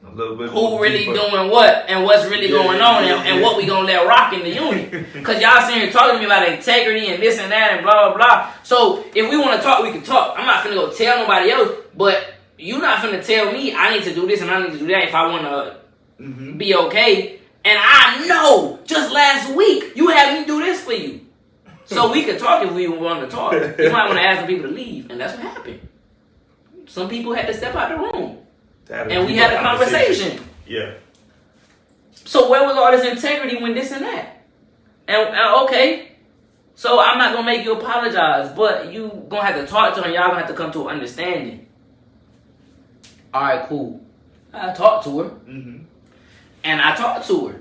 a little bit who really doing what and what's really going on and what we gonna let rock in the unit. Because y'all sitting here talking to me about integrity and this and that and blah, blah, blah. So if we want to talk, we can talk. I'm not finna go tell nobody else, but you not finna tell me I need to do this and I need to do that if I want to be okay. And I know just last week you had me do this for you. So we could talk if we want to talk. You might want to ask some people to leave, and that's what happened. Some people had to step out the room. And we had a conversation. Yeah. So where was all this integrity when this and that? And okay, so I'm not gonna make you apologize, but you gonna have to talk to her and y'all gonna have to come to an understanding. Alright, cool. I talked to her. And I talked to her.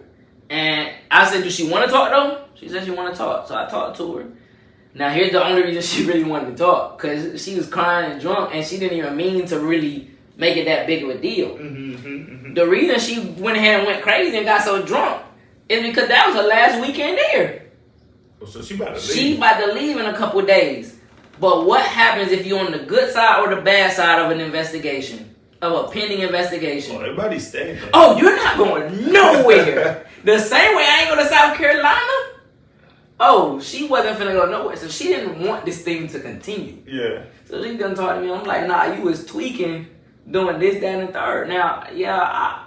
And I said, does she want to talk though? She said she want to talk. So I talked to her. Now here's the only reason she really wanted to talk. Because she was crying and drunk and she didn't even mean to really make it that big of a deal. The reason she went ahead and went crazy and got so drunk is because that was her last weekend there. So she about to leave. She about to leave in a couple of days. But what happens if you're on the good side or the bad side of an investigation? Of a pending investigation? Oh, everybody's staying there. Oh, you're not going nowhere. The same way I ain't going to South Carolina. Oh, she wasn't finna go nowhere. So she didn't want this thing to continue. Yeah. So she done talk to me. I'm like, nah, you was tweaking, doing this, that, and the third. Now, yeah,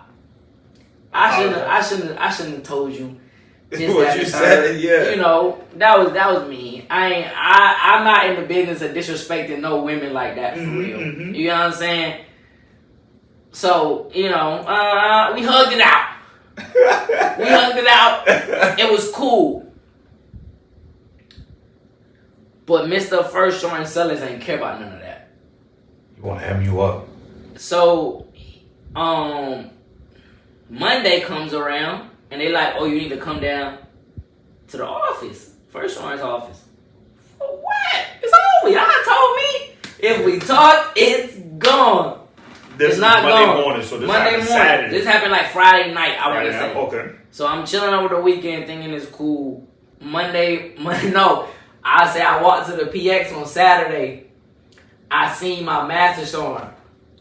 I shouldn't have told you this, what that, you and said. Yeah. You know, that was me. I'm not in the business of disrespecting no women like that for real. You know what I'm saying? So, you know, we hugged it out. It was cool. But Mr. First Showing Sellers ain't care about none of that. You want to hem you up. So, Monday comes around, and they like, oh, you need to come down to the office. First Showing's office. For what? It's over. Y'all told me. If we talk, it's gone. This it's not Monday gone. morning, so this Monday happened morning. Saturday. This happened like Friday night, I want to say. Okay. So I'm chilling over the weekend thinking it's cool. Monday, no. I say I walked to the PX on Saturday. I seen my master sergeant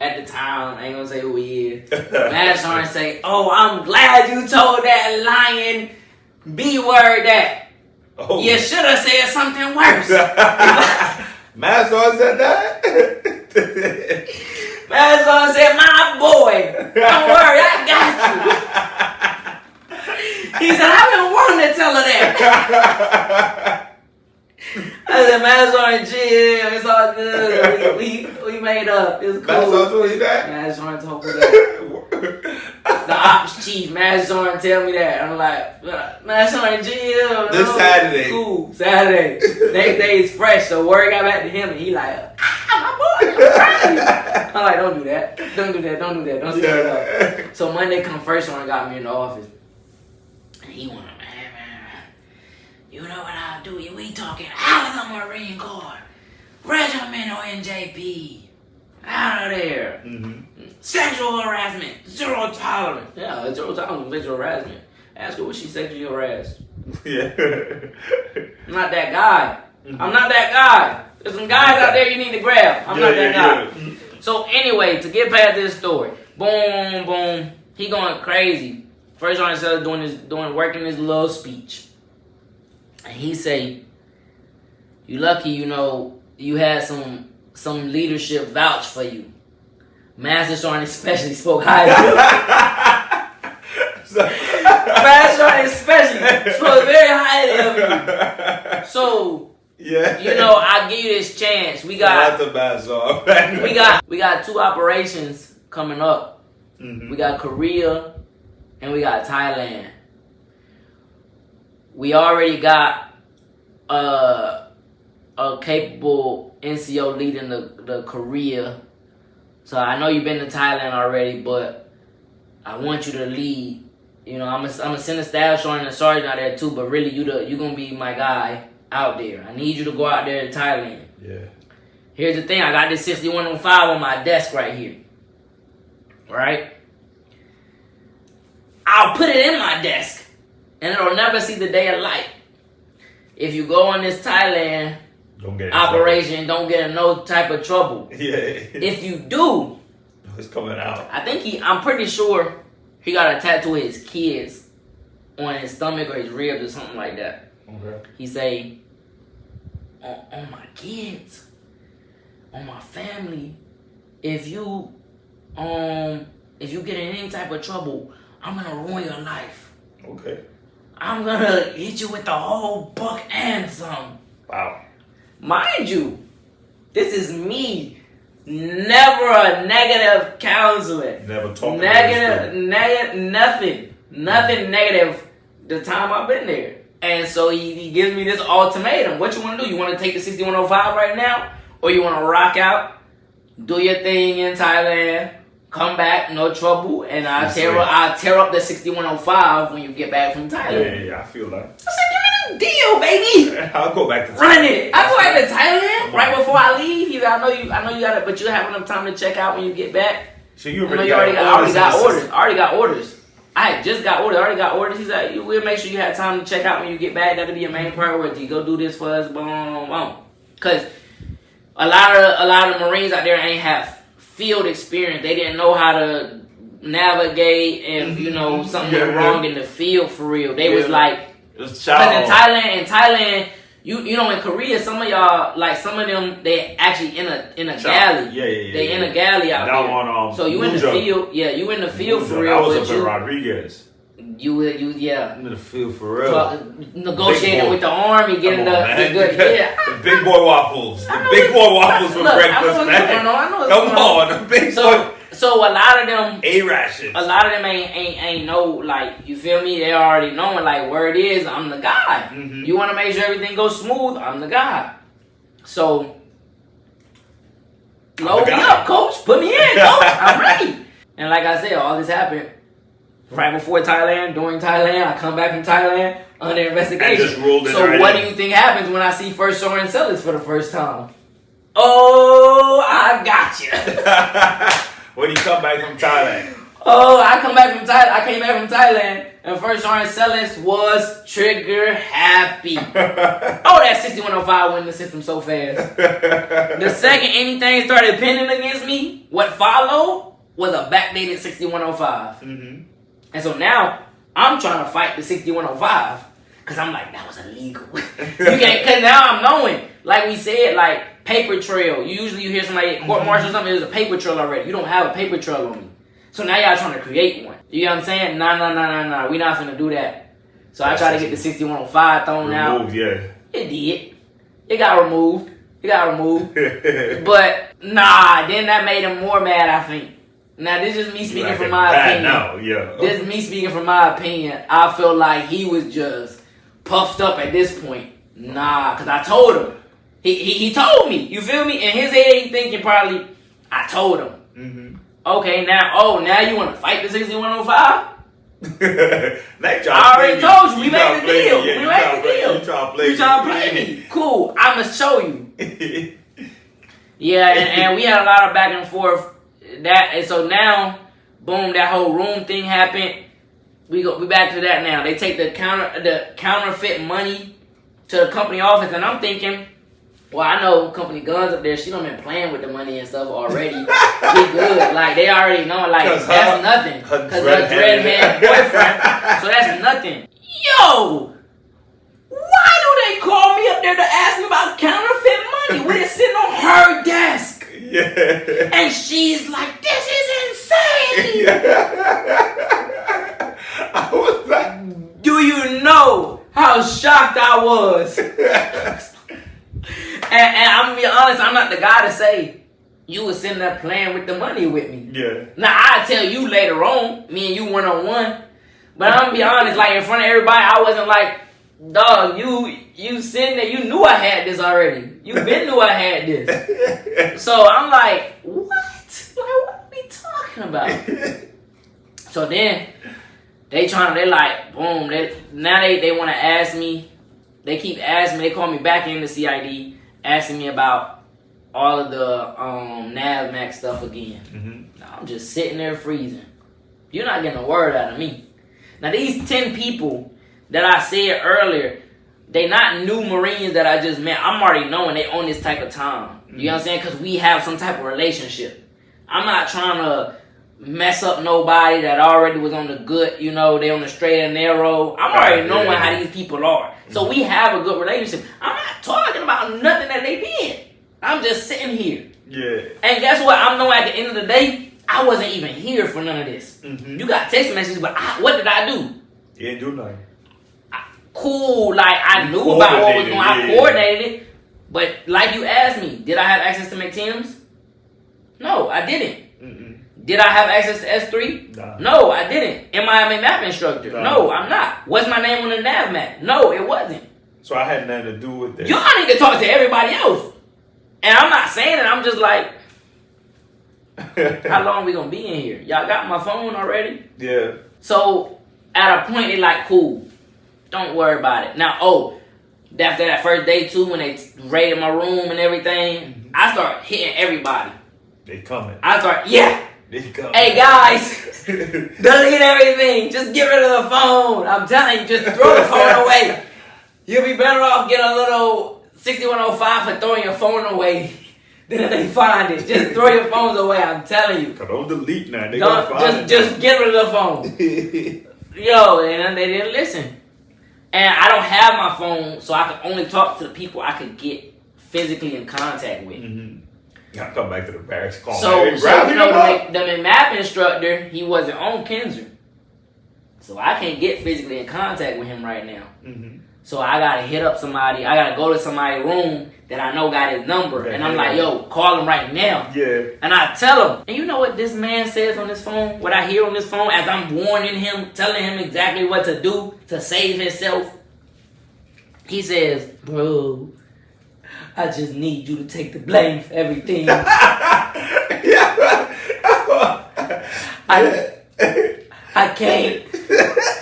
at the time. I ain't gonna say who he is. Master sergeant say, oh, I'm glad you told that lying B word that. Oh. You should have said something worse. Mazon said that? Mazon said, my boy, don't worry, I got you. He said, I've been wanting to tell her that. I said, Mazon, chill, it's all good. We made up. It's cool. Mazon told you that? Mazon told me that. The ops chief, Mazon, tell me that. I'm like, Mazon, chill. This Saturday. Cool, Saturday. Next day is fresh, so word got back to him, and he like, my boy, I'm trying. I'm like, don't do that. Don't do that. Don't do that. Don't stir it up. So Monday come first one got me in the office. And he wanna, man. You know what I'll do? We talking out of the Marine Corps. Regiment or NJP. Out of there. Mm-hmm. Sexual harassment. Zero tolerance. Yeah, zero tolerance for sexual harassment. Ask her, was she sexually harassed? Yeah. I'm not that guy. Mm-hmm. I'm not that guy. There's some guys out there you need to grab. I'm not that guy. Yeah. So anyway, to get past this story, boom, boom, he going crazy. First on himself working his little speech. And he say, you lucky, you know, you had some leadership vouch for you. Master Sergeant especially spoke highly of you. Master Sergeant especially spoke very highly of you. So, yeah, you know, I give you this chance. We got we got 2 operations coming up. Mm-hmm. We got Korea and we got Thailand. We already got a capable NCO leading the Korea. So I know you've been to Thailand already, but I want you to lead. You know, I'm gonna send a staff sergeant and sergeant out there too, but really you gonna be my guy out there. I need you to go out there to Thailand. Yeah. Here's the thing, I got this 6105 on my desk right here. Right? I'll put it in my desk and it'll never see the day of light. If you go on this Thailand operation, don't get in no type of trouble. Yeah. If you do, it's coming out. I'm pretty sure he got a tattoo of his kids on his stomach or his ribs or something like that. Okay. He say, on my kids, on my family, if you get in any type of trouble, I'm gonna ruin your life. Okay. I'm gonna hit you with the whole buck and some. Wow. Mind you, this is me. Never a negative counseling. Never talking nothing negative the time I've been there. And so he gives me this ultimatum. What you want to do? You want to take the 6105 right now? Or you want to rock out, do your thing in Thailand, come back, no trouble, and I'll tear up the 6105 when you get back from Thailand. Yeah, I feel that. I said, give me the deal, baby. I'll go back to Thailand. Run it. I go back to Thailand right before I leave. I know you got it, but you have enough time to check out when you get back. So you already got orders. I already got orders. I just got orders. I already got orders. He's like, we'll make sure you have time to check out when you get back. That'll be your main priority. Go do this for us. Boom, boom, boom. Cause a lot of Marines out there ain't have field experience. They didn't know how to navigate if something went wrong in the field for real. They was like, because in Thailand, you know, in Korea, some of y'all, like some of them, they actually in a galley. Yeah. They in a galley out there. So you in the field, you in the field for real. I was up in Rodriguez. You in the field for real. Negotiating with the army, getting the good. Yeah, the big boy waffles. The big boy waffles for breakfast, man. I know Come on, the big boy. So a lot of them A-rations. A lot of them ain't know, like, you feel me? They already knowing, like, word is, I'm the guy. Mm-hmm. You want to make sure everything goes smooth, I'm the guy. So, load me up, coach. Put me in, coach. I'm ready. And like I said, all this happened right before Thailand, during Thailand. I come back from Thailand under investigation. Just rolled in. So what do you think happens when I see First Soren Sellers for the first time? Oh, I got you. When you come back from Thailand. Oh, I came back from Thailand, and First Sergeant Sellers was trigger happy. That 6105 went in the system so fast. The second anything started pending against me, what followed was a backdated 6105. Mm-hmm. And so now, I'm trying to fight the 6105. Cause I'm like, that was illegal. You can't, cause now I'm knowing. Like we said, like paper trail. You hear somebody at court martial or something, there's a paper trail already. You don't have a paper trail on me. So now y'all trying to create one. You know what I'm saying? Nah. We not finna do that. So I tried to get the 6105 thrown out. Yeah. It did. It got removed. But nah, then that made him more mad, I think. Now this is me speaking from my opinion. Now, yeah. This is me speaking from my opinion. I feel like he was just puffed up at this point. Nah, cause I told him. He told me. You feel me? In his head, he thinking probably I told him. Mm-hmm. Okay, now you want to fight the 6105? I already told you. We made the deal. You trying to play me? Cool. I'ma show you. Yeah, and we had a lot of back and forth. And so now, boom, that whole room thing happened. We back to that now. They take the counterfeit money to the company office, and I'm thinking, well, I know company guns up there. She done been playing with the money and stuff already. We good. Like they already know. Like that's nothing. Cause her dreadhead boyfriend. So that's nothing. Yo, why do they call me up there to ask me about counterfeit money when it's sitting on her desk? Yeah. And she's like, this is insane. I was like, do you know how shocked I was? And I'm gonna be honest, I'm not the guy to say you was sitting there playing with the money with me. Yeah. Now I'll tell you later on, me and you one-on-one. But I'm gonna be honest, like in front of everybody, I wasn't like, dog, you sitting there, you knew I had this already. You been knew I had this. So I'm like, what? Like, what are we talking about? So then they like, boom, they want to ask me. They keep asking me. They call me back in the CID, asking me about all of the NAVMAC stuff again. Mm-hmm. Now, I'm just sitting there freezing. You're not getting a word out of me. Now these 10 people that I said earlier, they not new Marines that I just met. I'm already knowing they on this type of time. You know what I'm saying? Because we have some type of relationship. I'm not trying to mess up nobody that already was on the good, they on the straight and narrow. I'm already knowing how these people are. So we have a good relationship. I'm not talking about nothing that they did. I'm just sitting here. Yeah. And guess what? I'm knowing at the end of the day, I wasn't even here for none of this. Mm-hmm. You got text messages, but what did I do? You didn't do nothing. Cool. Like, I knew about what was going on. I coordinated it. But like you asked me, did I have access to McTims? No, I didn't. Mm-mm. Did I have access to S3? Nah. No, I didn't. Am I a map instructor? Nah. No, I'm not. What's my name on the nav map? No, it wasn't. So I had nothing to do with that. Y'all need to talk to everybody else. And I'm not saying it. I'm just like, how long we gonna be in here? Y'all got my phone already? Yeah. So at a point, they like, cool. Don't worry about it. Now, after that first day too, when they raided my room and everything, I start hitting everybody. They coming. I start, They coming. Hey guys, delete everything. Just get rid of the phone. I'm telling you, just throw the phone away. You'll be better off getting a little 6105 for throwing your phone away than if they find it. Just throw your phones away. I'm telling you. Don't delete now. They gonna find it. Just get rid of the phone. Yo, and they didn't listen. And I don't have my phone, so I can only talk to the people I could get physically in contact with. Mm-hmm. I come back to the barracks. Call the map instructor, he wasn't on Kinzer, so I can't get physically in contact with him right now. Mm-hmm. So I gotta hit up somebody. I gotta go to somebody's room that I know got his number, and I'm like, yo, call him right now. Yeah. And I tell him, and you know what this man says on this phone? What I hear on this phone as I'm warning him, telling him exactly what to do to save himself. He says, bro, I just need you to take the blame for everything. I can't.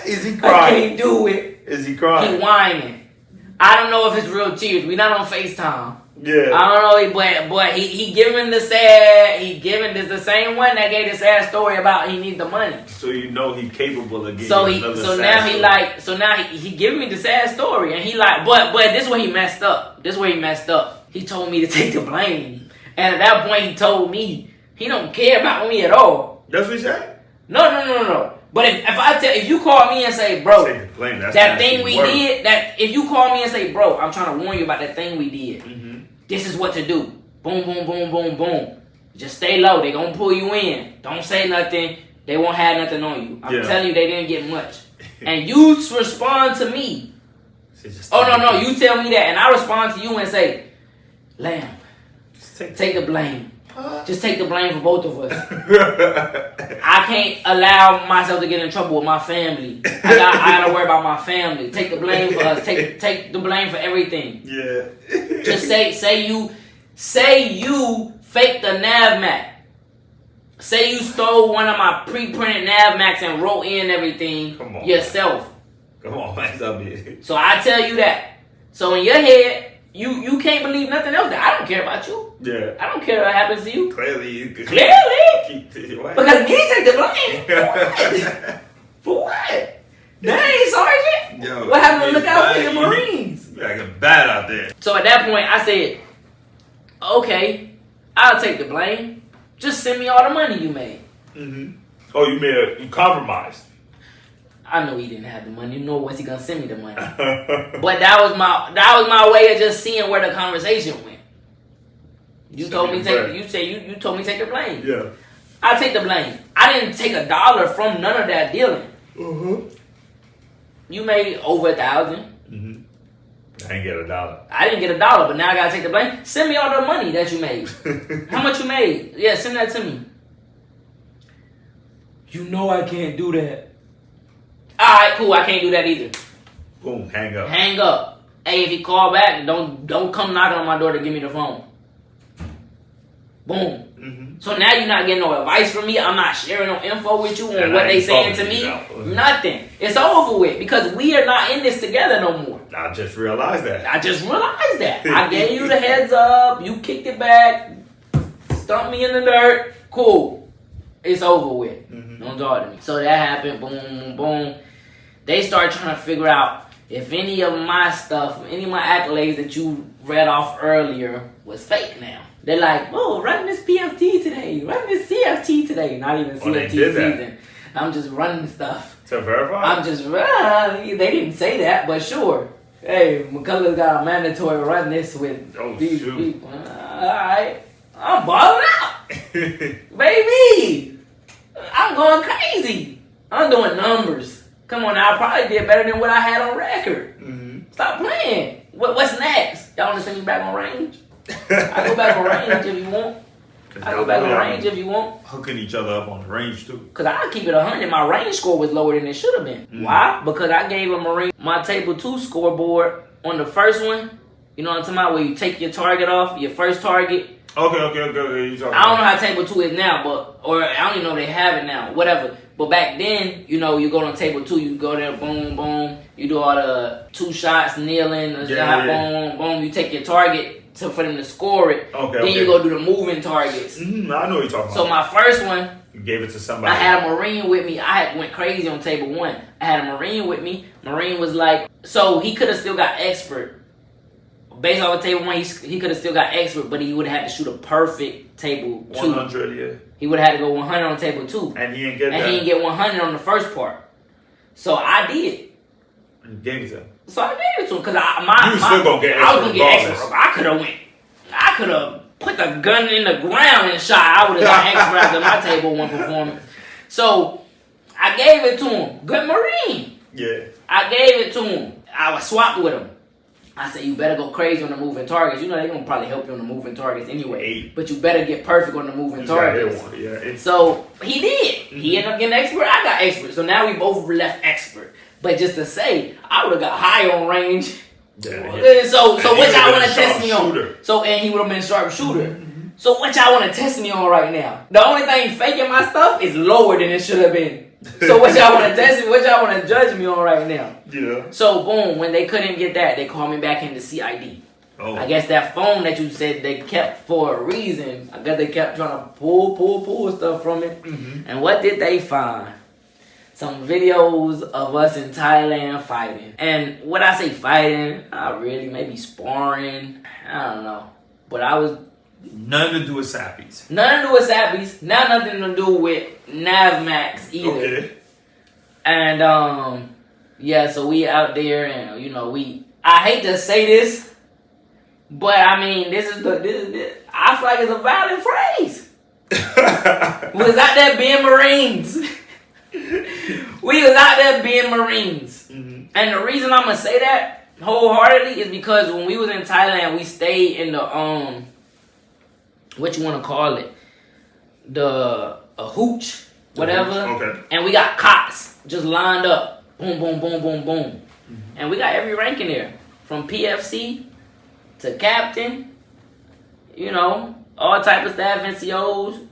Is he crying? I can't do it. Is he crying? He whining. I don't know if it's real tears. We not on FaceTime. Yeah. I don't know, but he giving the sad. He giving this the same one that gave the sad story about he need the money. So you know he capable of getting now he giving me the sad story, and he like, but this is where he messed up. He told me to take the blame, and at that point he told me he don't care about me at all. That's what he said? No. But if you call me and say, bro, Take the blame. That's that thing nasty we work. did, that if you call me and say, bro, I'm trying to warn you about that thing we did. Mm-hmm. This is what to do. Boom, boom, boom, boom, boom. Just stay low. They gonna pull you in. Don't say nothing. They won't have nothing on you. I'm telling you, they didn't get much. And you respond to me. Oh, no. You tell me that. And I respond to you and say, Lamb, take the blame. Just take the blame for both of us. I can't allow myself to get in trouble with my family. I gotta worry about my family. Take the blame for us. Take the blame for everything. Yeah. Just say you faked the NavMac. Say you stole one of my pre-printed NavMacs and wrote in everything yourself. Come on, man. Stop it. So I tell you that. So in your head, you can't believe nothing else. I don't care about you. Yeah. I don't care what happens to you. Clearly, you could Clearly. What? Because me take the blame. For what? Dang, Sergeant. Yo, what happened to look out for your you Marines? like a bad out there. So at that point, I said, okay, I'll take the blame. Just send me all the money you made. Mm-hmm. Oh, you compromised. I know he didn't have the money. You know, what's he gonna send me the money? But that was my way of just seeing where the conversation went. You told me take the blame. Yeah. I take the blame. I didn't take $1 from none of that dealing. You made over $1,000. Mm-hmm. I didn't get $1. I didn't get $1, but now I gotta take the blame. Send me all the money that you made. How much you made? Yeah, send that to me. You know I can't do that. Alright, cool, I can't do that either. Boom, hang up. Hang up. Hey, if he call back, don't come knocking on my door to give me the phone. Boom. Mm-hmm. So now you're not getting no advice from me. I'm not sharing no info with you on what they saying to me. Nothing. It's over with because we are not in this together no more. I just realized that. I gave you the heads up. You kicked it back. Stumped me in the dirt. Cool. It's over with. Mm-hmm. Don't talk to me. So that happened. Boom, boom. They start trying to figure out if any of my stuff, any of my accolades that you read off earlier was fake now. They're like, oh, run this PFT today. Run this CFT today. Not even CFT season. I'm just running stuff. To verify? I'm just they didn't say that, but sure. Hey, McCullough's got a mandatory run this with these people. Alright. I'm balling out. Baby. I'm going crazy. I'm doing numbers. Come on now, I probably did better than what I had on record. Mm-hmm. Stop playing. What's next? Y'all want to send me back on range? I go back on range if you want. Hooking each other up on the range too. Because I'll keep it 100. My range score was lower than it should have been. Mm. Why? Because I gave a Marine my table 2 scoreboard on the first one. You know what I'm talking about? Where you take your target off, your first target. Okay. I don't know how table 2 is now, or I don't even know if they have it now. Whatever. But back then, you know, you go on table 2, you go there, boom, boom. You do all the 2 shots, kneeling, boom, boom. You take your target for them to score it. Then you go do the moving targets. I know what you're talking about. So my first one, you gave it to somebody. I had a Marine with me. I went crazy on table 1. I had a Marine with me. Marine was like, so he could have still got expert. Based off of table 1, he could have still got expert, but he would have had to shoot a perfect table 2. 100, yeah. He would have had to go 100 on table 2. And he didn't get that. And he didn't get 100 on the first part. So I did. You gave it to him. So I gave it to him because you still gonna get expert. I was gonna get expert. I could have put the gun in the ground and shot. I would have got expert after my table 1 performance. So I gave it to him. Good Marine. Yeah. I gave it to him. I was swapped with him. I said, you better go crazy on the moving targets. You know, they're going to probably help you on the moving targets anyway. But you better get perfect on the moving targets. Yeah. So he did. He ended up getting expert. I got expert. So now we both left expert. But just to say, I would have got high on range. Yeah. So what y'all want to test me shooter. on? So, and he would have been a sharp shooter. Mm-hmm. So what y'all want to test me on right now? The only thing faking my stuff is lower than it should have been. So what y'all want to test me? What y'all want to judge me on right now? Yeah. So boom, when they couldn't get that, they called me back into CID. Oh. I guess that phone that you said they kept for a reason. I guess they kept trying to pull stuff from it. Mm-hmm. And what did they find? Some videos of us in Thailand fighting. And when I say fighting, not really, maybe sparring. I don't know. But I was... Nothing to do with Sappies. Nothing to do with Sappies. Nothing to do with NavMax either. Okay. And yeah, so we out there, and you know, I hate to say this, but I mean, this I feel like it's a valid phrase. We was out there being Marines. We was out there being Marines. Mm-hmm. And the reason I'm gonna say that wholeheartedly is because when we was in Thailand, we stayed in the what you want to call it, a hooch, whatever. Okay. And we got cots just lined up. Boom, boom, boom, boom, boom. Mm-hmm. And we got every rank in there. From PFC to captain. You know, all type of staff, NCOs,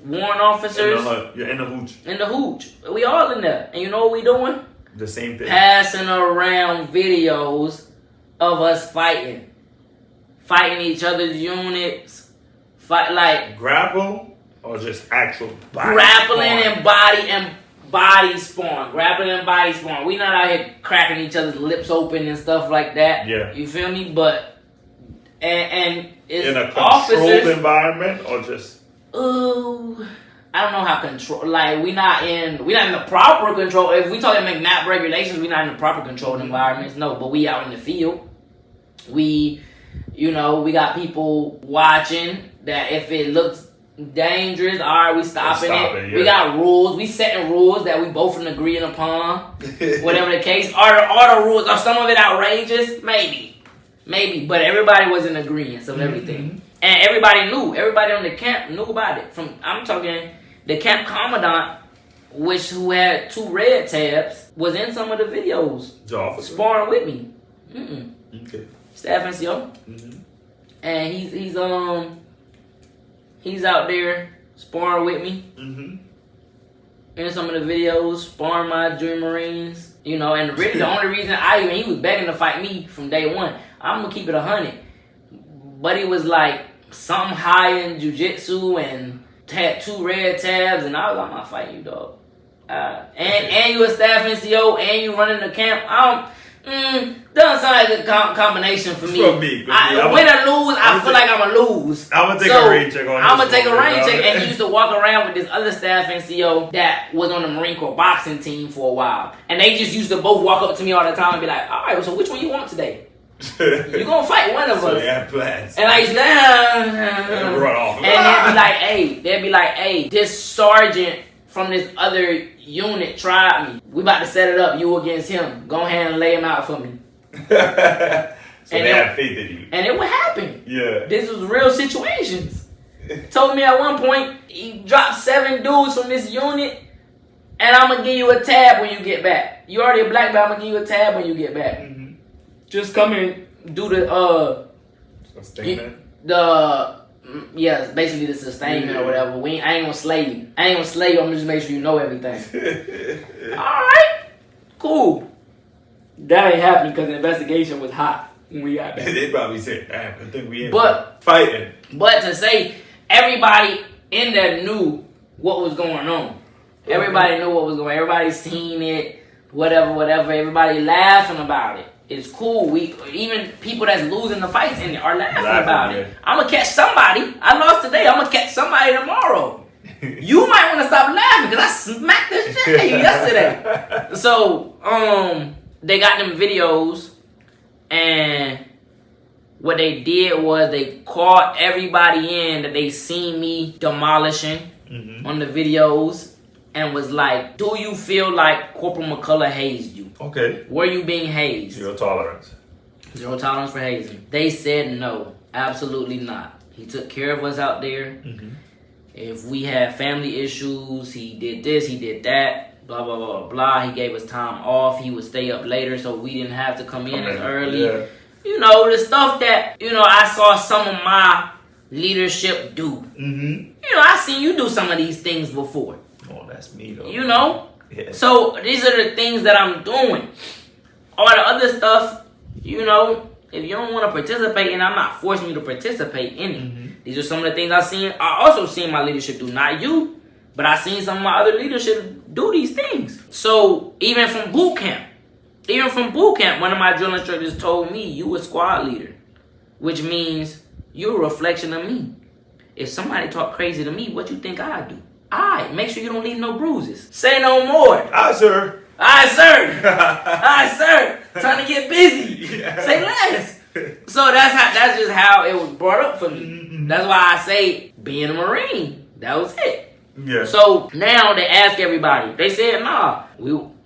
warrant officers. You're in the hooch. In the hooch. We all in there. And you know what we doing? The same thing. Passing around videos of us fighting. Fighting each other's units. Fight like grapple or just actual body grappling spawn? and body spawn. Grappling and body spawn. We not out here cracking each other's lips open and stuff like that. Yeah. You feel me? But and it's in a controlled officers, environment or just ooh, I don't know how control. Like we not in the proper control. If we talking McNabb regulations, we not in the proper controlled environments. No, but we out in the field. We, you know, we got people watching that if it looks dangerous, all right, we stopping it. Yeah. We got rules. We setting rules that we both agreeing upon. Whatever the case. Are the rules, are some of it outrageous? Maybe. But everybody was in agreement of everything. Mm-hmm. And everybody knew. Everybody on the camp knew about it. I'm talking the camp commandant, who had 2 red tabs, was in some of the videos. Sparring with me. Okay. Staff NCO. Mm-hmm. And he's out there sparring with me. Mm-hmm. In some of the videos, sparring my Dream Marines. You know, and really the only reason he was begging to fight me from day one. I'm going to keep it 100. But he was like something high in jiu-jitsu and had 2 red tabs. And I was like, I'm not fighting you, dog. And you a staff NCO and you running the camp. Doesn't sound like a good combination for me. Win or lose, I feel like I'm going to lose. I'm going to take a rain check on this. I'm going to take a rain check. And he used to walk around with this other staff NCO that was on the Marine Corps boxing team for a while. And they just used to both walk up to me all the time and be like, all right, so which one you want today? You're going to fight one of us. So they had plans. And I used to run off. And they'd be like, hey, this sergeant from this other unit tried me. We about to set it up, you against him. Go ahead and lay him out for me. So they had faith in you. And it would happen. Yeah. This was real situations. Told me at one point, he dropped 7 dudes from this unit, and I'm going to give you a tab when you get back. You already a black belt, I'm going to give you a tab when you get back. Mm-hmm. Just come and do the, sustainment? Basically the sustainment or whatever. I ain't going to slay you. I'm going to just make sure you know everything. Alright. Cool. That ain't happening because the investigation was hot when we got back. They probably said, damn, I think we fighting. But to say everybody in there knew what was going on. Everybody knew what was going on. Everybody seen it. Whatever. Everybody laughing about it. It's cool. Even people that's losing the fights in it are laughing about it. I'm going to catch somebody. I lost today. I'm going to catch somebody tomorrow. You might want to stop laughing because I smacked this shit out of you yesterday. So, they got them videos, and what they did was they caught everybody in that they seen me demolishing on the videos, and was like, do you feel like Corporal McCullough hazed you? Okay. Were you being hazed? Zero tolerance. Zero tolerance for hazing. They said no, absolutely not. He took care of us out there. Mm-hmm. If we had family issues, he did this, he did that, blah, blah, blah, blah. He gave us time off. He would stay up later so we didn't have to come in as early. Yeah. You know, the stuff that, I saw some of my leadership do. Mm-hmm. I seen you do some of these things before. Oh, that's me, though. Yeah. So these are the things that I'm doing. All the other stuff, if you don't want to participate, and I'm not forcing you to participate in it. Mm-hmm. These are some of the things I also seen my leadership do. Not you, but I seen some of my other leadership do these things. So even from boot camp, one of my drill instructors told me, you a squad leader, which means you're a reflection of me. If somebody talk crazy to me, what you think I do? Alright, make sure you don't leave no bruises. Say no more. Aye, sir. Aye, sir. Aye, sir. Trying to get busy. Yeah. Say less. So that's just how it was brought up for me. That's why I say being a Marine. That was it. Yeah. So now they ask everybody. They said, nah,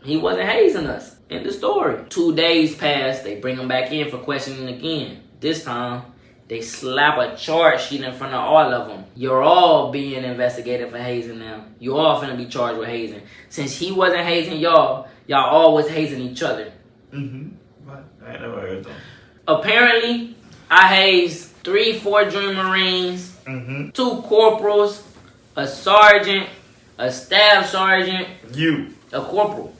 he wasn't hazing us. End the story. 2 days passed. They bring him back in for questioning again. This time, they slap a charge sheet in front of all of them. You're all being investigated for hazing now. You all finna be charged with hazing. Since he wasn't hazing y'all all was hazing each other. What? I ain't never heard them. Apparently, I hazed 3 junior Marines, 2 corporals, a sergeant, a staff sergeant, a corporal.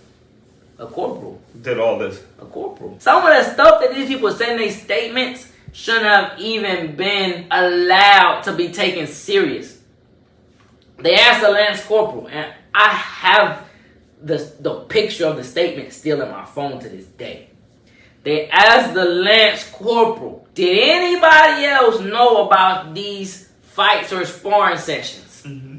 A corporal. Did all this. A corporal. Some of the stuff that these people say in their statements shouldn't have even been allowed to be taken serious. They asked the Lance Corporal, and I have the picture of the statement still in my phone to this day. They asked the Lance Corporal, did anybody else know about these fights or sparring sessions?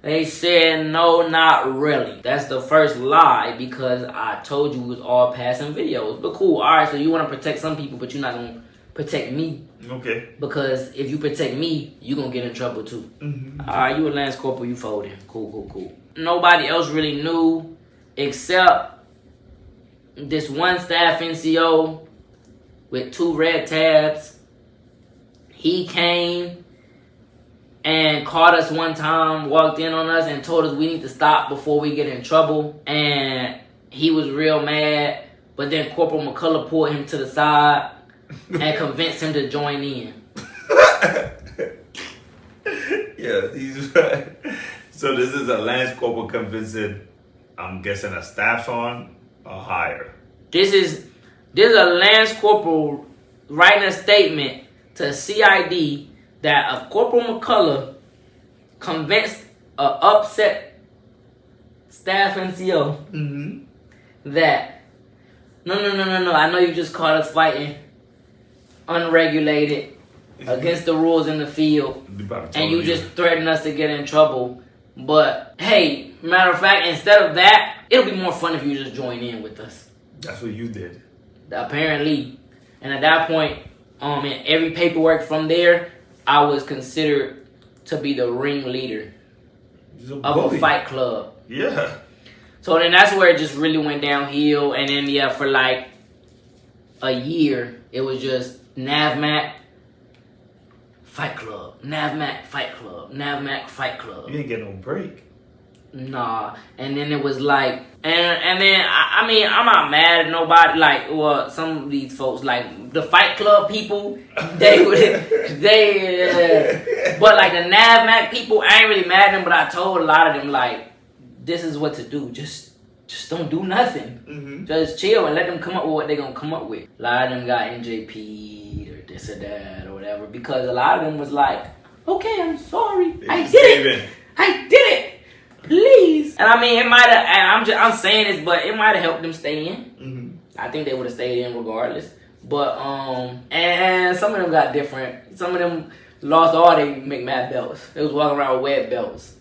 They said, no, not really. That's the first lie because I told you it was all passing videos. But cool, alright, so you want to protect some people, but you're not going to protect me. Okay. Because if you protect me, you're going to get in trouble too. Alright, you a Lance Corporal, you folding. Cool. Nobody else really knew except this one staff NCO with 2 red tabs. He came and caught us one time, walked in on us and told us we need to stop before we get in trouble. And he was real mad. But then Corporal McCullough pulled him to the side and convinced him to join in. Yeah, he's right. So this is a Lance Corporal convincing, I'm guessing, a staff sergeant or higher. This is a Lance Corporal writing a statement to CID that a Corporal McCullough convinced a upset staff NCO that no, I know you just caught us fighting unregulated against the rules in the field and you just threatened us to get in trouble. But hey, matter of fact, instead of that, it'll be more fun if you just join in with us. That's what you did. Apparently. And at that point, in every paperwork from there, I was considered to be the ringleader of a fight club. Yeah. So then that's where it just really went downhill. And then, for like a year, it was just NAVMAC Fight Club, NAVMAC Fight Club, NAVMAC Fight Club. You didn't get no break. Nah. And then it was like, and then, I mean, I'm not mad at nobody. Like, well, some of these folks, like the Fight Club people, but like the NAVMAC people, I ain't really mad at them, but I told a lot of them, like, this is what to do. Just don't do nothing. Just chill and let them come up with what they're going to come up with. A lot of them got NJP'd or this or that or whatever because a lot of them was like, okay, I'm sorry. I did it. Please. And I mean, it might have, and I'm saying this, but it might have helped them stay in. I think they would have stayed in regardless. But, and some of them got different. Some of them lost all their McMahon belts. They was walking around with web belts.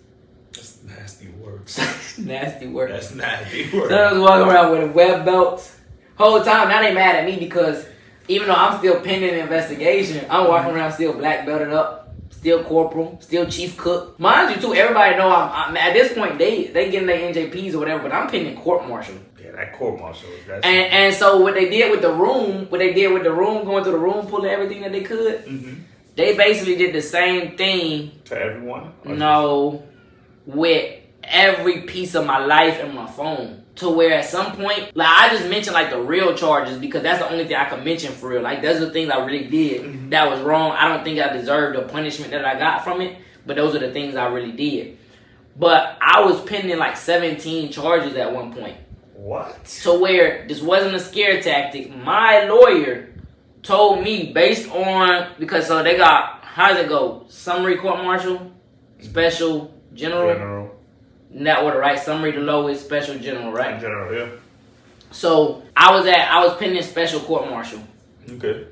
That's nasty work. Nasty work. That's nasty work. Some was walking around with web belts. Whole time, now they mad at me because even though I'm still pending investigation, I'm walking around still black belted up. Still corporal, still chief cook. Mind you, too, everybody know I'm at this point they getting their NJPs or whatever, but I'm pending court martial. Yeah, that court martial. And so what they did with the room, going through the room, pulling everything that they could, they basically did the same thing to everyone. No, with every piece of my life and my phone. To where at some point, like I just mentioned like the real charges because that's the only thing I can mention for real. Like those are the things I really did that was wrong. I don't think I deserved the punishment that I got from it, but those are the things I really did. But I was pending like 17 charges at one point. What? To where this wasn't a scare tactic. My lawyer told me based on, because so they got, how does it go? Summary court martial, special general. In that order, right? Summary the lowest, special general, right? General, yeah. So I was pending special court martial. Okay.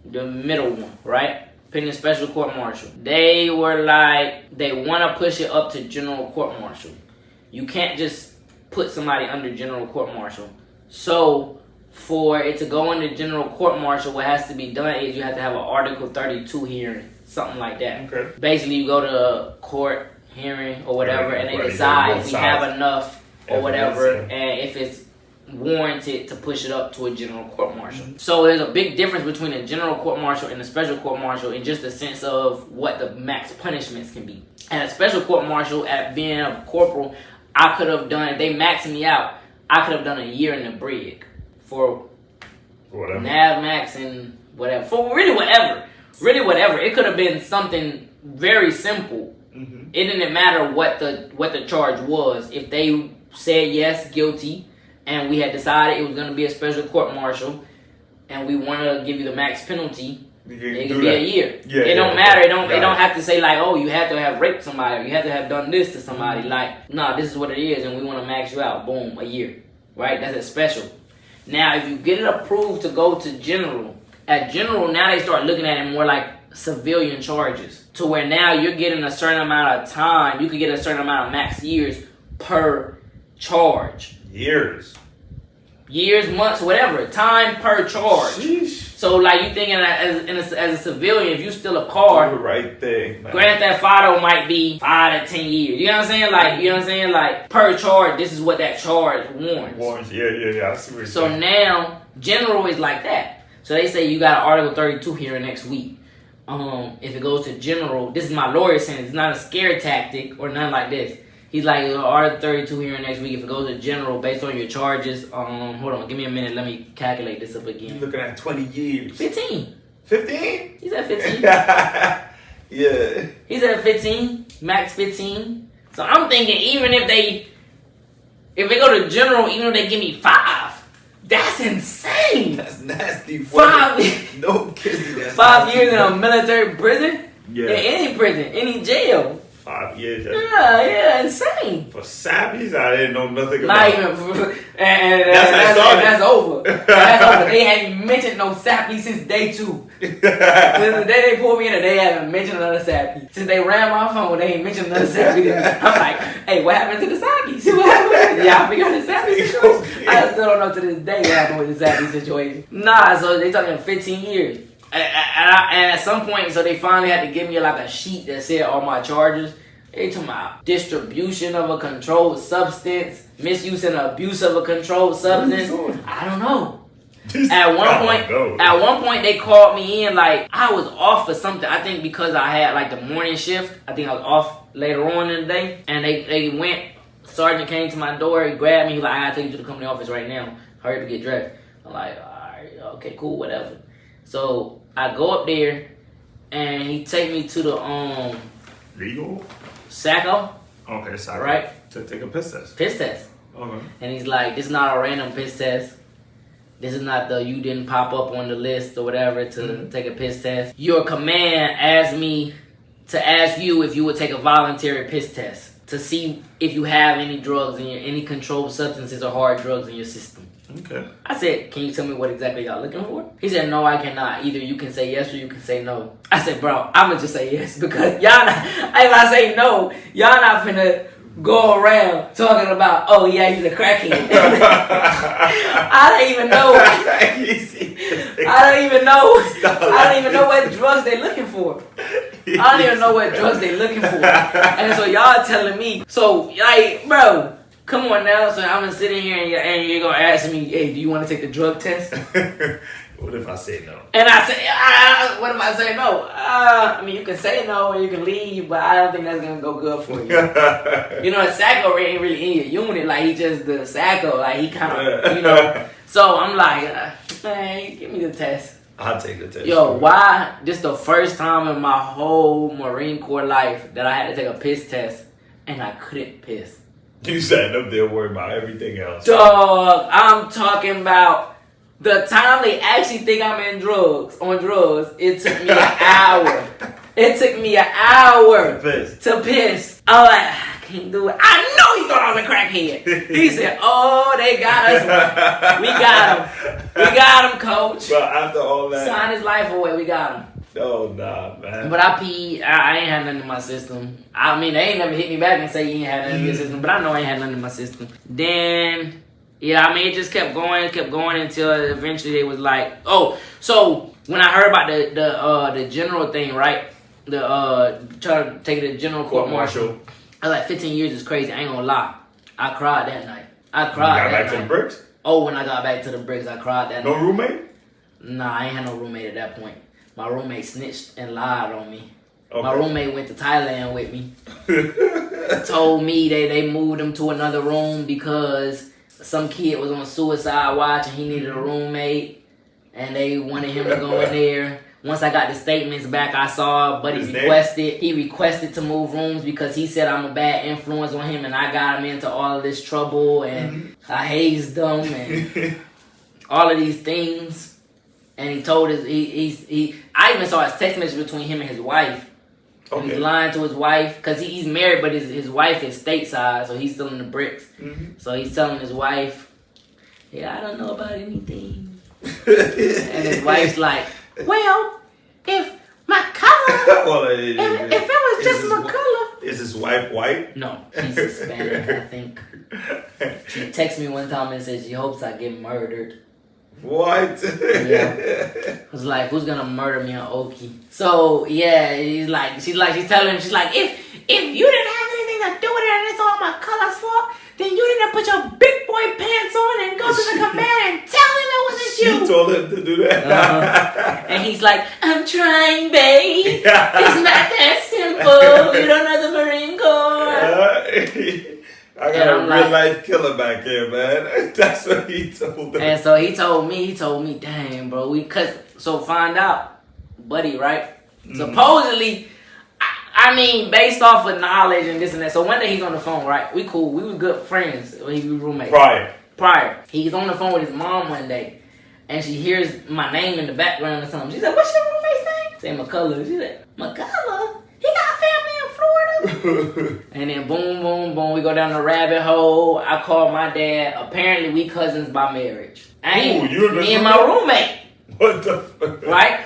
The middle one, right? Pending special court martial. They were like, they want to push it up to general court martial. you can't just put somebody under general court-martial. So for it to go under general court-martial, what has to be done is you have to have an Article 32 hearing, something like that. Okay. Basically, you go to a court hearing or whatever, and they decide if you have enough or whatever, and if it's warranted to push it up to a general court-martial. So there's a big difference between a general court-martial and a special court-martial in just the sense of what the max punishments can be. And a special court-martial, at being a corporal, I could have done, if they maxed me out, I could have done a year in the brig for whatever. nav max and whatever. For really whatever. Really whatever. It could have been something very simple. Mm-hmm. It didn't matter what the charge was. If they said yes, guilty, and we had decided it was going to be a special court-martial, and we want to give you the max penalty, it could be a year. Yeah, it don't matter. It don't have to say like, oh, you have to have raped somebody, or you have to have done this to somebody. Mm-hmm. Like, nah, this is what it is, and we want to max you out. Boom, a year. Right? That's a special. Now, if you get it approved to go to general, at general, now they start looking at it more like civilian charges, to where now you're getting a certain amount of time. You can get a certain amount of max years per charge. Years, months, whatever. Time per charge. Sheesh. So, like, you thinking as a civilian, if you steal a car, do the right thing, man. Grand Theft Auto might be 5 to 10 years. You know what I'm saying? Like, you know what I'm saying? Like, per charge, this is what that charge warrants. Yeah. I see what you're so saying. Now, general is like that. So they say you got an Article 32 hearing next week. If it goes to general, this is my lawyer saying it's not a scare tactic or nothing like this. He's like, Article 32 hearing next week. If it goes to general, based on your charges, hold on, give me a minute. Let me calculate this up again. You're looking at 20 years. 15. 15? He's at 15. Yeah. He's at 15, max 15. So I'm thinking, even if they go to general, even if they give me 5, that's insane. That's nasty. 5. No kidding. That's 5 years in a military prison. Yeah. In any prison, any jail. 5 years. Yeah, insane. For sappies, I didn't know nothing Not about. even. That's over. That's over. They haven't mentioned no sappy since day 2. Since the day they pulled me in, they haven't mentioned another sappy. Since they ran my phone, they ain't mentioned another sappy. I'm like, hey, what happened to the sappies? What happened? Yeah, I forgot the sappy situation. I still don't know to this day what happened with the sappy situation. Nah, so they talking 15 years. And at some point, so they finally had to give me like a sheet that said all my charges. They talking about distribution of a controlled substance, misuse and abuse of a controlled substance. I don't know. At one point, they called me in like I was off for something. I think because I had like the morning shift. I think I was off later on in the day, and they went. Sergeant came to my door. He grabbed me. He was like, I gotta take you to the company office right now. Hurry up and get dressed. I'm like, all right, okay, cool, whatever. So I go up there, and he take me to the Legal? Sacco. Okay, sorry. Right? To take a piss test. Piss test. Okay. And he's like, this is not a random piss test. This is not the you didn't pop up on the list or whatever to take a piss test. Your command asked me to ask you if you would take a voluntary piss test to see if you have any drugs in any controlled substances or hard drugs in your system. Okay. I said, can you tell me what exactly y'all looking for? He said, no, I cannot. Either you can say yes or you can say no. I said, bro, I'm going to just say yes because y'all not, if I say no, y'all not finna go around talking about, oh yeah, he's a crackhead. I don't even know. I don't even know what drugs they looking for. I don't even know what drugs they looking for. And so y'all telling me, so like, bro, come on now. So I'm gonna sit in here and you're gonna ask me, hey, do you want to take the drug test? What if I say no? And I say, what if I say no? I mean, you can say no or you can leave, but I don't think that's gonna go good for you. You know, Sacco ain't really in your unit. Like, he just the Sacco. Like, he kind of, you know. So I'm like, man, give me the test. I'll take the test. Yo, why? This the first time in my whole Marine Corps life that I had to take a piss test, and I couldn't piss. You sat up there worried about everything else. Dog, I'm talking about the time they actually think I'm on drugs, it took me an hour. It took me an hour to piss. I'm like, I can't do it. I know he thought I was a crackhead. He said, oh, they got us. We got him. We got him, coach. But after all that. Sign his life away. We got him. Oh nah, man. But I peed. I ain't had nothing in my system. I mean, they ain't never hit me back and say you ain't had nothing in your system. But I know I ain't had nothing in my system. Then, yeah, I mean, it just kept going until eventually they was like, oh, so when I heard about the general thing, right? Trying to take it to general court martial. I was like, 15 years is crazy. I ain't gonna lie. I cried that night. I cried. You got back to the bricks? Oh, when I got back to the bricks, I cried that night. No roommate? Nah, I ain't had no roommate at that point. My roommate snitched and lied on me. Okay. My roommate went to Thailand with me. Told me they moved him to another room because some kid was on suicide watch and he needed a roommate. And they wanted him to go in there. Once I got the statements back, I saw Buddy requested to move rooms because he said I'm a bad influence on him and I got him into all of this trouble and I hazed him and all of these things. And he told I even saw his text message between him and his wife. Okay. He's lying to his wife because he's married, but his wife is stateside, so he's still in the bricks. So he's telling his wife, "Yeah, I don't know about anything." And his wife's like, "Well, if my color, if it was just my color." Is his wife white? No, she's Hispanic, I think. She texted me one time and said she hopes I get murdered. What? Yeah. I was like, who's gonna murder me on Oki? So yeah, she's telling him, she's like, if you didn't have anything to do with it and it's all my color's fault, then you didn't put your big boy pants on and go to the command and tell him it wasn't you. She told him to do that. And he's like, I'm trying, babe. It's not that simple. You don't know the Marine Corps. I got a real life killer back here, man. That's what he told him. And so he told me, dang, bro, so find out, Buddy, right? Supposedly, I mean, based off of knowledge and this and that. So one day he's on the phone, right? We cool. We was good friends. We were roommates. Prior. He's on the phone with his mom one day. And she hears my name in the background or something. She said, what's your roommate's name? Say McCullough. She said, McCullough? He got family in Florida. And then boom, boom, boom. We go down the rabbit hole. I call my dad. Apparently we cousins by marriage. Me and my roommate. What the fuck? Right?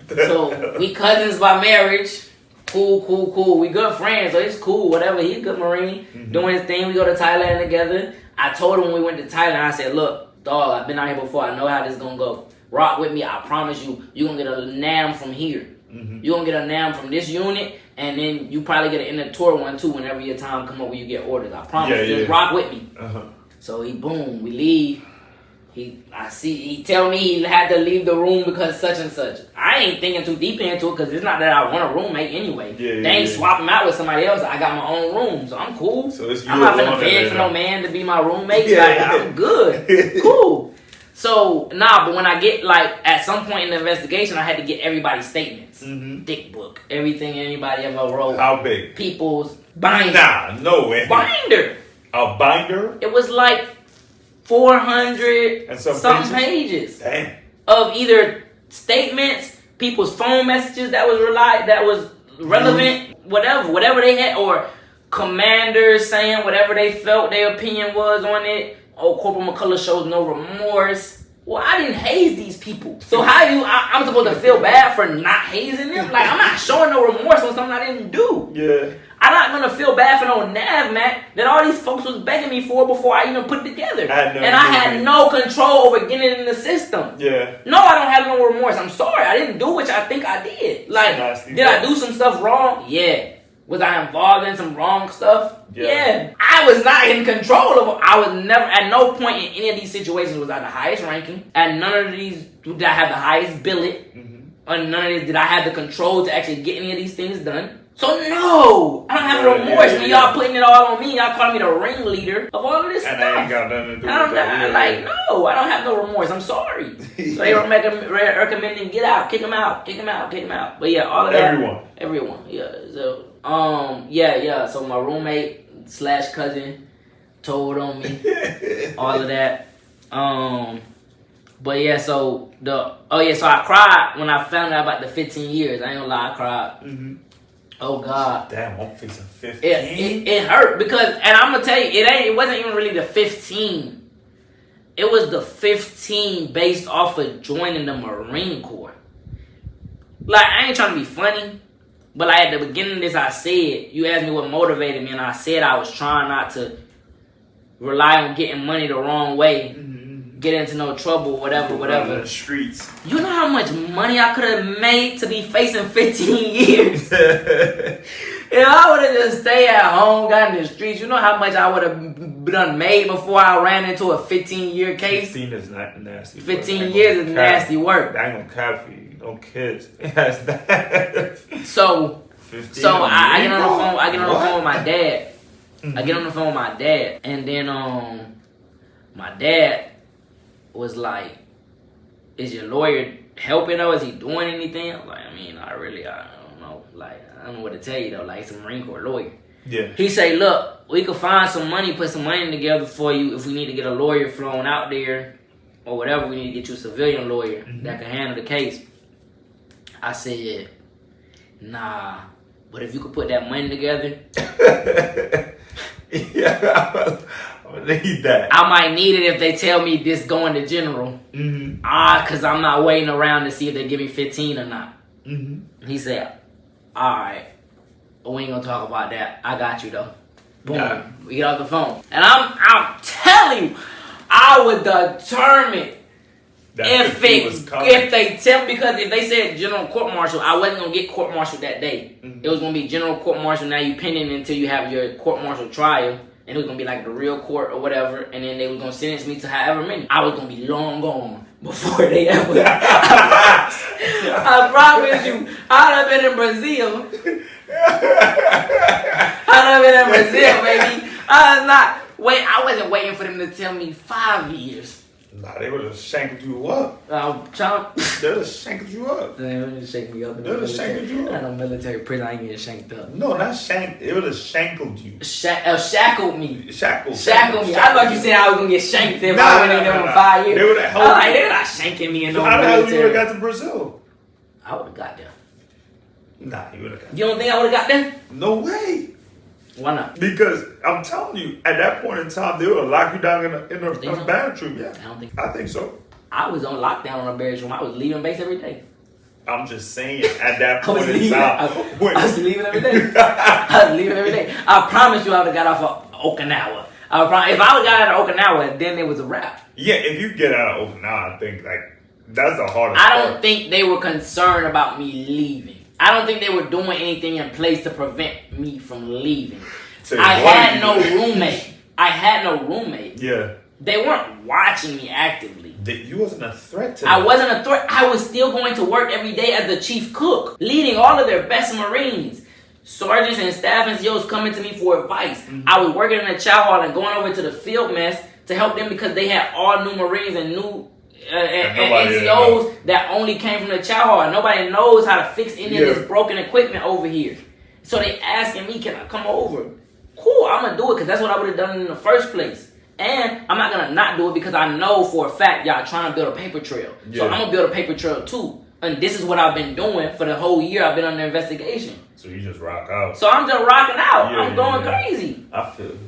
So we cousins by marriage. Cool. We good friends, so it's cool. Whatever. He's a good Marine. Doing his thing. We go to Thailand together. I told him when we went to Thailand, I said, look, dog, I've been out here before. I know how this is going to go. Rock with me. I promise you, you're going to get a NAM from here. You're going to get a NAM from this unit, and then you probably get an inner tour one, too, whenever your time come up where you get orders. I promise you. Just rock with me. So we leave. He tell me he had to leave the room because such and such. I ain't thinking too deep into it because it's not that I want a roommate anyway. They ain't swap him out with somebody else. I got my own room, so I'm cool. So it's I'm not finna beg for no man to be my roommate. I'm good. Cool. So, but when I get, at some point in the investigation, I had to get everybody's statements. Dick book. Everything anybody ever wrote. How big? People's binder. Nah, no way. Binder. A binder? It was 400 and something pages. Damn. Of either statements, people's phone messages that was relevant, whatever they had, or commanders saying whatever they felt their opinion was on it. Oh, Corporal McCullough shows no remorse. Well, I didn't haze these people. So I'm supposed to feel bad for not hazing them? I'm not showing no remorse on something I didn't do. Yeah. I'm not going to feel bad for no NAVMAC that all these folks was begging me for before I even put it together. I had no control over getting it in the system. Yeah. No, I don't have no remorse. I'm sorry. I didn't do what I think I did. Did I do some stuff wrong? Yeah. Was I involved in some wrong stuff? Yeah. I was not in control of it. I was never, at no point in any of these situations was I the highest ranking. At none of these did I have the highest billet. And none of these did I have the control to actually get any of these things done. So no, I don't have no remorse when y'all putting it all on me. Y'all calling me the ringleader of all of this stuff. And I ain't got nothing to do with that. No, I don't have no remorse. I'm sorry. So they recommending get out, kick him out. But yeah, all of that. Everyone. Yeah. So So my roommate / cousin told on me all of that. But yeah, so I cried when I found out about the 15 years. I ain't gonna lie, I cried. Oh God! Damn, I'm facing 15. It hurt because, and I'm gonna tell you, it wasn't even really the 15. It was the 15 based off of joining the Marine Corps. like, I ain't trying to be funny, but like at the beginning of this, I said, you asked me what motivated me, and I said I was trying not to rely on getting money the wrong way, get into no trouble, whatever. The streets. You know how much money I could have made to be facing 15 years? If I would have just stayed at home, got in the streets, you know how much I would have done made before I ran into a 15-year case? 15 is not nasty. 15 years is nasty work. I ain't gonna cap for you. No kids. Yes, that. So I get on the phone. I get on the phone with my dad. I get on the phone with my dad, and then my dad was like, "Is your lawyer helping us? Is he doing anything?" I'm like, I don't know. Like, I don't know what to tell you though. Like, it's a Marine Corps lawyer. Yeah. He say, "Look, we could find some money, put some money together for you if we need to get a lawyer flown out there, or whatever. We need to get you a civilian lawyer that can handle the case." I said, "Nah, but if you could put that money together." Yeah, I need that. I might need it if they tell me this going to general. Cause I'm not waiting around to see if they give me 15 or not. He said, "Alright, we ain't gonna talk about that. I got you though." Boom. Yeah. We get off the phone. And I'm telling you, I was determined. If they tell me, because if they said general court martial, I wasn't gonna get court martial that day. It was gonna be general court martial. Now you pending until you have your court martial trial, and it was gonna be like the real court or whatever. And then they was gonna sentence me to however many. I was gonna be long gone before they ever. I promise you, I'd have been in Brazil. Baby. I wasn't waiting for them to tell me 5 years. Nah, they would have shanked you up. They They would have shanked you up. would just shake me up. They would have shanked you I up. know military prison, I ain't getting shanked up. No, not shanked. They would have shankled you. Shackled me. Shackled Me. I thought you said I was gonna get shanked if I went in there for 5 years. They would have held you. They're not shanking me in So no how the hell you military. would have got to Brazil? I would have got there. Nah, you would have got. You don't think I would have got there? No way. Why not? Because I'm telling you, at that point in time, they would have locked you down in a barracks room. Yeah, I think so. I was on lockdown on a barracks room. I was leaving base every day. I'm just saying, at that point in time, I was leaving every day. I promise you, I would have got off of Okinawa. If I would have got out of Okinawa, then it was a wrap. Yeah, if you get out of Okinawa, I think that's the hardest. I don't think they were concerned about me leaving. I don't think they were doing anything in place to prevent me from leaving. I had no roommate. Yeah. They weren't watching me actively. You wasn't a threat to them. I wasn't a threat. I was still going to work every day as the chief cook, leading all of their best Marines. Sergeants and staff and COs coming to me for advice. I was working in the chow hall and going over to the field mess to help them because they had all new Marines and new and NCOs that only came from the chow hall. And nobody knows how to fix any of this broken equipment over here. So they asking me, can I come over? Cool, I'm going to do it because that's what I would have done in the first place. And I'm not going to not do it because I know for a fact y'all trying to build a paper trail. So I'm going to build a paper trail too. And this is what I've been doing for the whole year I've been under investigation. So you just rock out. So I'm just rocking out. I'm going crazy. I feel you.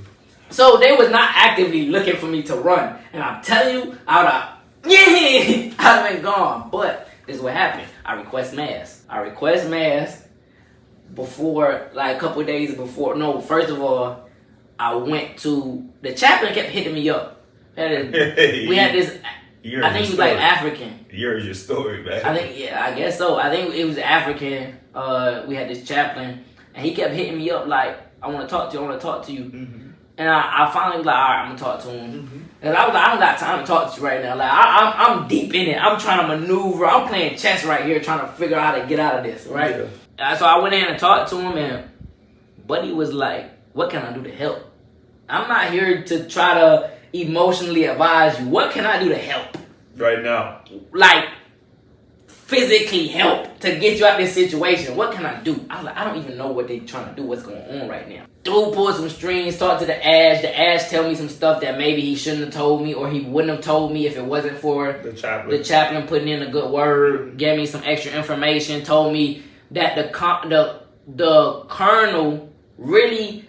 So they was not actively looking for me to run. And I'm telling you, I'd have been gone. But this is what happened. I request mass before, like a couple days before. No, first of all, I went to, the chaplain kept hitting me up. We had this, I think he was like African. Here's your story, man. I guess so. I think it was African. We had this chaplain, and he kept hitting me up like, I want to talk to you. And I finally was like, all right, I'm going to talk to him. And I was like, I don't got time to talk to you right now. Like, I'm deep in it. I'm trying to maneuver. I'm playing chess right here, trying to figure out how to get out of this, right? Yeah. So I went in and talked to him, and Buddy was like, what can I do to help? I'm not here to try to emotionally advise you. What can I do to help? Right now. Like, physically help to get you out of this situation. What can I do? I was like, I don't even know what they're trying to do, what's going on right now. Dude pulled some strings, talked to the Ash. The Ash tell me some stuff that maybe he shouldn't have told me or he wouldn't have told me if it wasn't for the chaplain putting in a good word, gave me some extra information, told me that the colonel really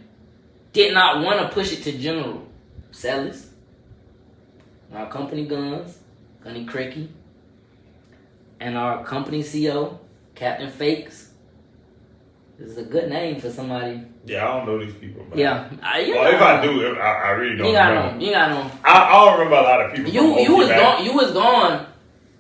did not want to push it to general. Sellers, our company guns, Gunny Cricky, and our company CO, Captain Fakes. This is a good name for somebody. Yeah, I don't know these people. Man. Yeah, Well, if I do, I really don't. You got no. You got no. I don't remember a lot of people. You was gone. You was gone.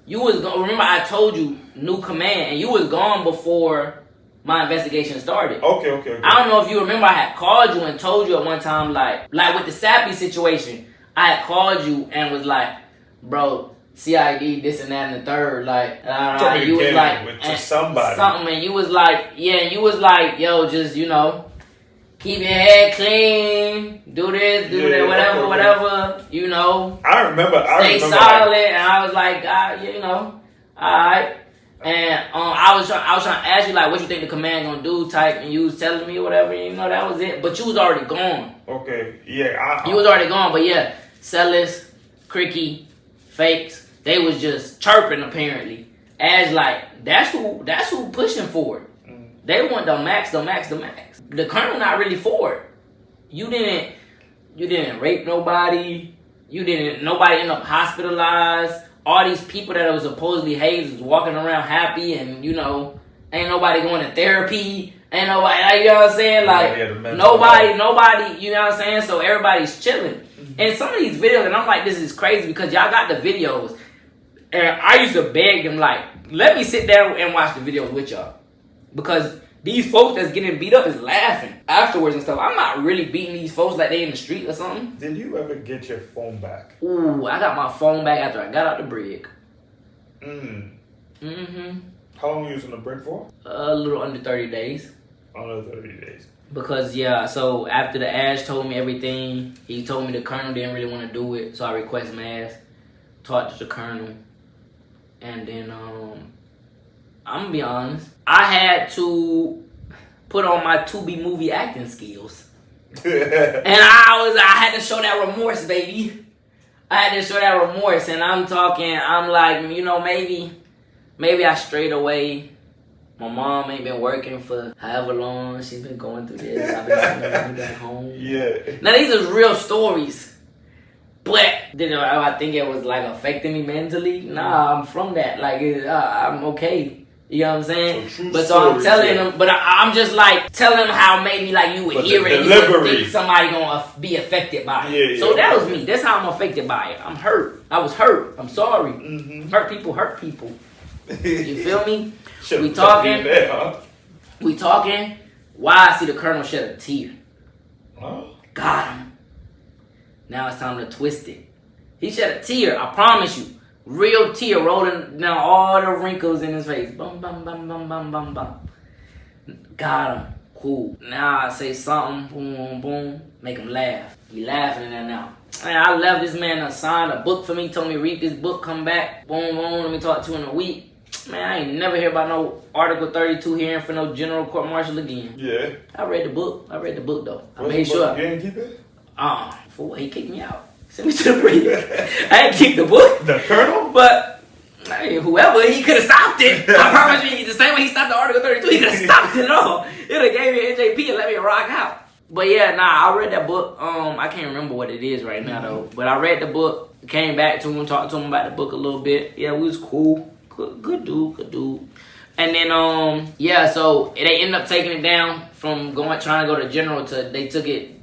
You was gone. Remember, I told you new command, and you was gone before my investigation started. Okay. I don't know if you remember. I had called you and told you at one time, like with the Sappy situation. I had called you and was like, bro, CID, this and that and the third. Like, you was like, to somebody. Something, and you was like, yo, just, keep your head clean, do this, do that, whatever, I remember. Stay solid, and I was like, alright. And I was trying to ask you, like, what you think the command gonna do type, and you was telling me whatever, that was it. But you was already gone. Okay, yeah. You was already gone, but yeah, Celis, Cricky, Fakes, they was just chirping apparently. As like, that's who pushing for it. They want the max. The colonel not really for it. You didn't rape nobody. Nobody end up hospitalized. All these people that was supposedly hazed was walking around happy, and ain't nobody going to therapy. Ain't nobody, like, you know what I'm saying? Like, nobody, you know what I'm saying? So everybody's chilling. Mm-hmm. And some of these videos, and I'm like, this is crazy because y'all got the videos. And I used to beg them, like, let me sit down and watch the videos with y'all. Because these folks that's getting beat up is laughing afterwards and stuff. I'm not really beating these folks like they in the street or something. Did you ever get your phone back? Ooh, I got my phone back after I got out the brig. Mm-hmm. How long were you using the brig for? A little under 30 days. Under 30 days. Because, so after the Ash told me everything, he told me the colonel didn't really want to do it, so I requested my ass, talked to the colonel, and then, I'm going to be honest, I had to put on my to-be movie acting skills. And I had to show that remorse, baby. I had to show that remorse, and I'm like, maybe I strayed away. My mom ain't been working for however long. She's been going through this. I've been sending her back home. Yeah. Now, these are real stories. But, I think it was, like, affecting me mentally. Nah, I'm from that. Like, I'm okay. You know what I'm saying? So I'm telling them, but I'm just, like, telling them how maybe, like, you would hear it and you would think somebody gonna be affected by it. So that was me. That's how I'm affected by it. I'm hurt. I was hurt. I'm sorry. Mm-hmm. Hurt people. You feel me? We talking. Why I see the colonel shed a tear. Huh? Got him. Now it's time to twist it. He shed a tear. I promise you. Real tear rolling down all the wrinkles in his face. Bum, bum, bum, bum, bum, bum, bum. Got him. Cool. Now I say something. Boom, boom, boom. Make him laugh. He laughing in there now. Man, I left this man to sign a book for me. Told me read this book. Come back. Boom, boom. Let me talk to you in a week. Man, I ain't never hear about no Article 32 hearing for no general court martial again. Yeah. I read the book though. I What's made sure. You didn't keep it? For what? He kicked me out. Send me to the bridge. I ain't kicked the book. The colonel? But whoever, he could have stopped it. I promise you, the same way he stopped the Article 32, he could have stopped it all. It would have gave me an NJP and let me rock out. But yeah, I read that book. I can't remember what it is right now though. But I read the book, came back to him, talked to him about the book a little bit. Yeah, we was cool. Good dude. And then so they ended up taking it down from trying to go to general to they took it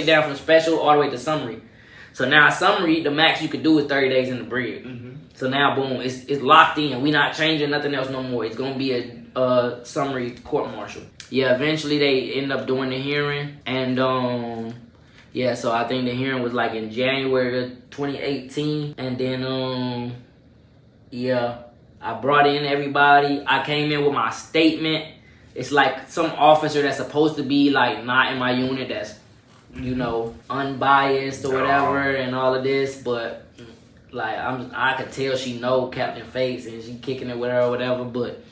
down from special all the way to summary. So now summary, the max you could do is 30 days in the brig. Mm-hmm. So now boom, it's locked in. We not changing nothing else no more. It's gonna be a summary court martial. Yeah, eventually they end up doing the hearing, and so I think the hearing was like in January of 2018, and then I brought in everybody. I came in with my statement. It's like some officer that's supposed to be like not in my unit that's, unbiased or whatever and all of this, but like I could tell she know Captain Fakes and she kicking it with her or whatever, but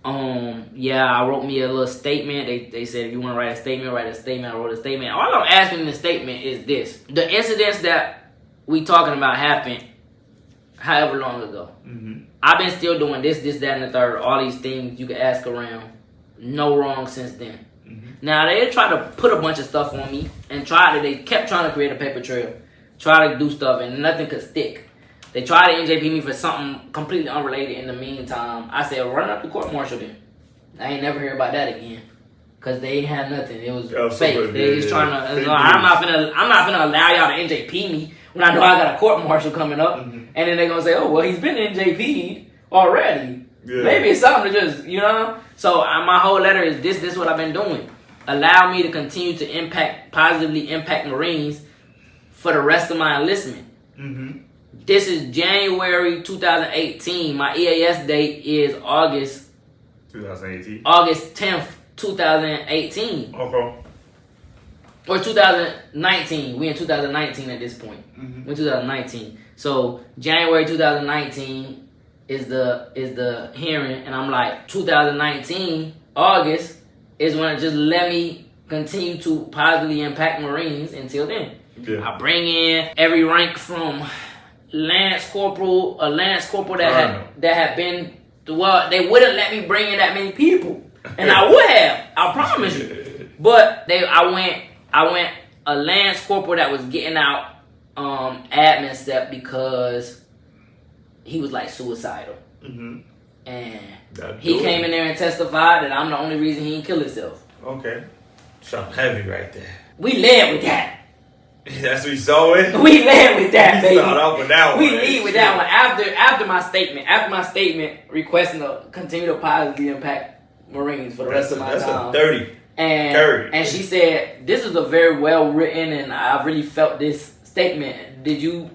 I wrote me a little statement. They said if you want to write a statement, write a statement. I wrote a statement. All I'm asking in the statement is this. The incidents that we talking about happened however long ago. Mm-hmm. I've been still doing this, that, and the third. All these things you can ask around. No wrong since then. Mm-hmm. Now, they tried to put a bunch of stuff on me and they kept trying to create a paper trail. Try to do stuff and nothing could stick. They tried to NJP me for something completely unrelated in the meantime. I said, run up the court martial then. I ain't never hear about that again. Cause they ain't had nothing. It was fake. They just trying to. I'm not finna allow y'all to NJP me when I know I got a court martial coming up, and then they gonna say, "Oh, well, he's been NJP'd already. Yeah. Maybe it's something to just, you know." So my whole letter is this. This is what I've been doing. Allow me to continue to positively impact Marines for the rest of my enlistment. This is January 2018. My EAS date is August 2018. August 10th. 2018. Okay. Or 2019. We in 2019 at this point. We're 2019. So January 2019 is the hearing, and I'm like 2019 August is when it just let me continue to positively impact Marines until then. Yeah. I bring in every rank from Lance Corporal that had been they wouldn't let me bring in that many people. And I would have, I promise you. But I went a Lance Corporal that was getting out admin step because he was like suicidal. And he came in there and testified that I'm the only reason he didn't kill himself. Okay. Something heavy right there. We led with that. That's what you saw it? We led with that, baby. Start off with that one. We lead with that one. After my statement requesting to continue to positively impact Marines for the rest of my time. That's a 30. And she said, this is a very well written, and I really felt this statement. Did you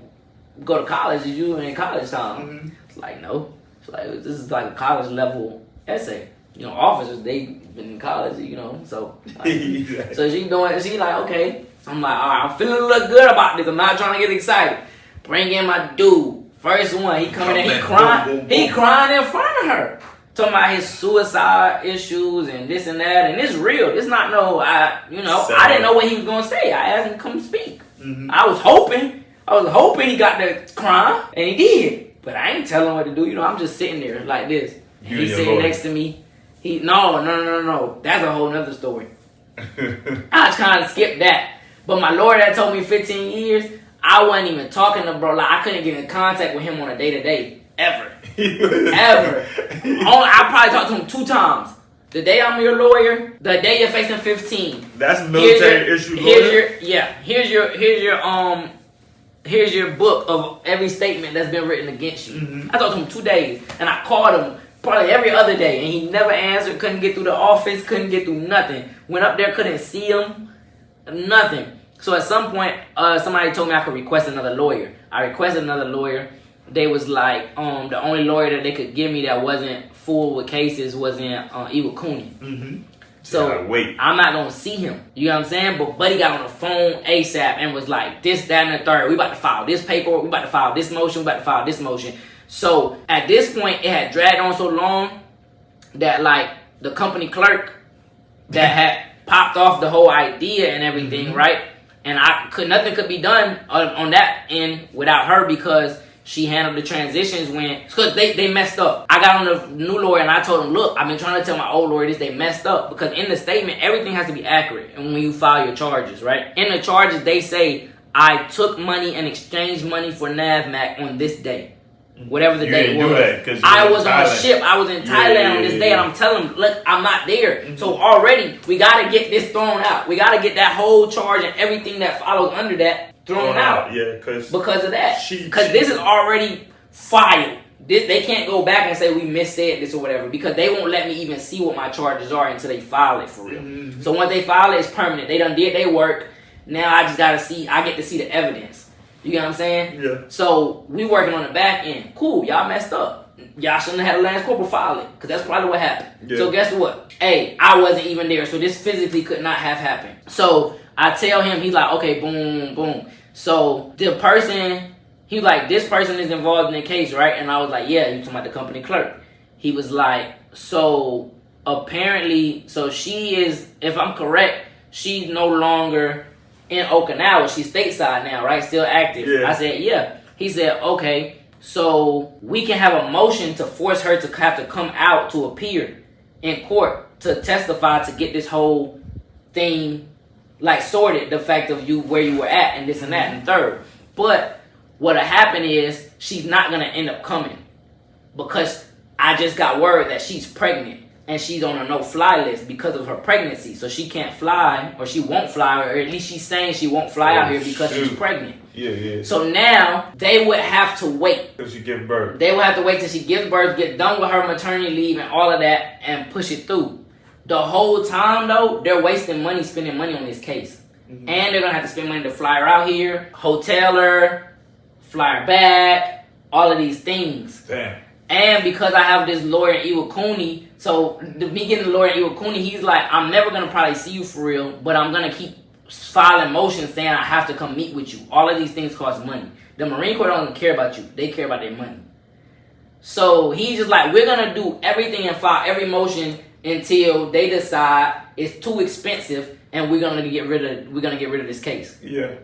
go to college? Did you in college time? It's like, no. It's like, this is like a college level essay. You know, officers, they've been in college, you know, so. Like, so she like, okay. So I'm like, all right, I'm feeling a little good about this. I'm not trying to get excited. Bring in my dude. First one, he coming in, he crying. He crying in front of her. Talking about his suicide issues and this and that, and it's real. It's not I didn't know what he was gonna say. I asked him to come speak. I was hoping he got the crime, and he did. But I ain't telling him what to do. You know, I'm just sitting there like this. And he's sitting next to me. No. That's a whole nother story. I just kind of skipped that. But my lawyer that told me 15 years, I wasn't even talking to bro. Like, I couldn't get in contact with him on a day-to-day. Ever. I probably talked to him 2 times. The day I'm your lawyer, the day you're facing 15. That's military issue lawyer? Here's your book of every statement that's been written against you. I talked to him 2 days, and I called him probably every other day, and he never answered, couldn't get through the office, couldn't get through nothing. Went up there, couldn't see him, nothing. So at some point, somebody told me I could request another lawyer. I requested another lawyer. They was like, the only lawyer that they could give me that wasn't full with cases was in Iwo Cooney. So I'm not gonna see him. You know what I'm saying? But Buddy got on the phone ASAP and was like, this, that, and the third. We about to file this paperwork. We about to file this motion. We about to file this motion. So at this point, it had dragged on so long that like the company clerk that had popped off the whole idea and everything, right? And nothing could be done on that end without her because she handled the transitions because they messed up. I got on the new lawyer and I told him, look, I've been trying to tell my old lawyer this, they messed up. Because in the statement, everything has to be accurate. And when you file your charges, right? In the charges, they say, I took money and exchanged money for NAVMAC on this day. Whatever the day was. I was on a ship. I was in Thailand on this day, and I'm telling them, look, I'm not there. So already, we got to get this thrown out. We got to get that whole charge and everything that follows under that thrown out. Yeah, because of that. Because this is already filed. They can't go back and say we missaid this or whatever because they won't let me even see what my charges are until they file it for real. So once they file it, it's permanent. They done did their work. Now I just got to see. I get to see the evidence. You get what I'm saying? Yeah. So we working on the back end. Cool. Y'all messed up. Y'all shouldn't have had a Lance Corporal file it because that's probably what happened. Yeah. So guess what? Hey, I wasn't even there, so this physically could not have happened. So I tell him, he's like, okay, boom, boom. So the person, he like, this person is involved in the case, right? And I was like, yeah, you talking about the company clerk. He was like, so apparently, so she is, if I'm correct, she's no longer in Okinawa. She's stateside now, right? Still active. Yeah. I said, yeah. He said, okay, so we can have a motion to force her to have to come out to appear in court to testify to get this whole thing like sorted, the fact of you where you were at and this and that and third. But what'll happen is she's not gonna end up coming because I just got word that she's pregnant and she's on a no-fly list because of her pregnancy. So she can't fly, or she won't fly, or at least she's saying she won't fly out here because she's pregnant. Yeah. So now they would have to wait. Till she give birth. They would have to wait till she gives birth, get done with her maternity leave and all of that, and push it through. The whole time, though, they're wasting money, spending money on this case. Mm-hmm. And they're going to have to spend money to fly her out here, hotel her, fly her back, all of these things. Damn. And because I have this lawyer in Iwakuni, so me getting the lawyer in Iwakuni, he's like, I'm never going to probably see you for real, but I'm going to keep filing motions saying I have to come meet with you. All of these things cost money. The Marine Corps don't care about you. They care about their money. So he's just like, we're going to do everything and file every motion until they decide it's too expensive and we're gonna get rid of this case. Yeah.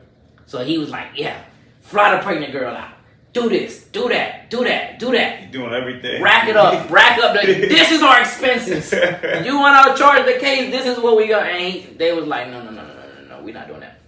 So he was like, yeah, fly the pregnant girl out. Do this, do that, do that, do that. You're doing everything. Rack it up. This is our expenses. You want to charge the case, this is what we got. And they was like, no, we're not doing that.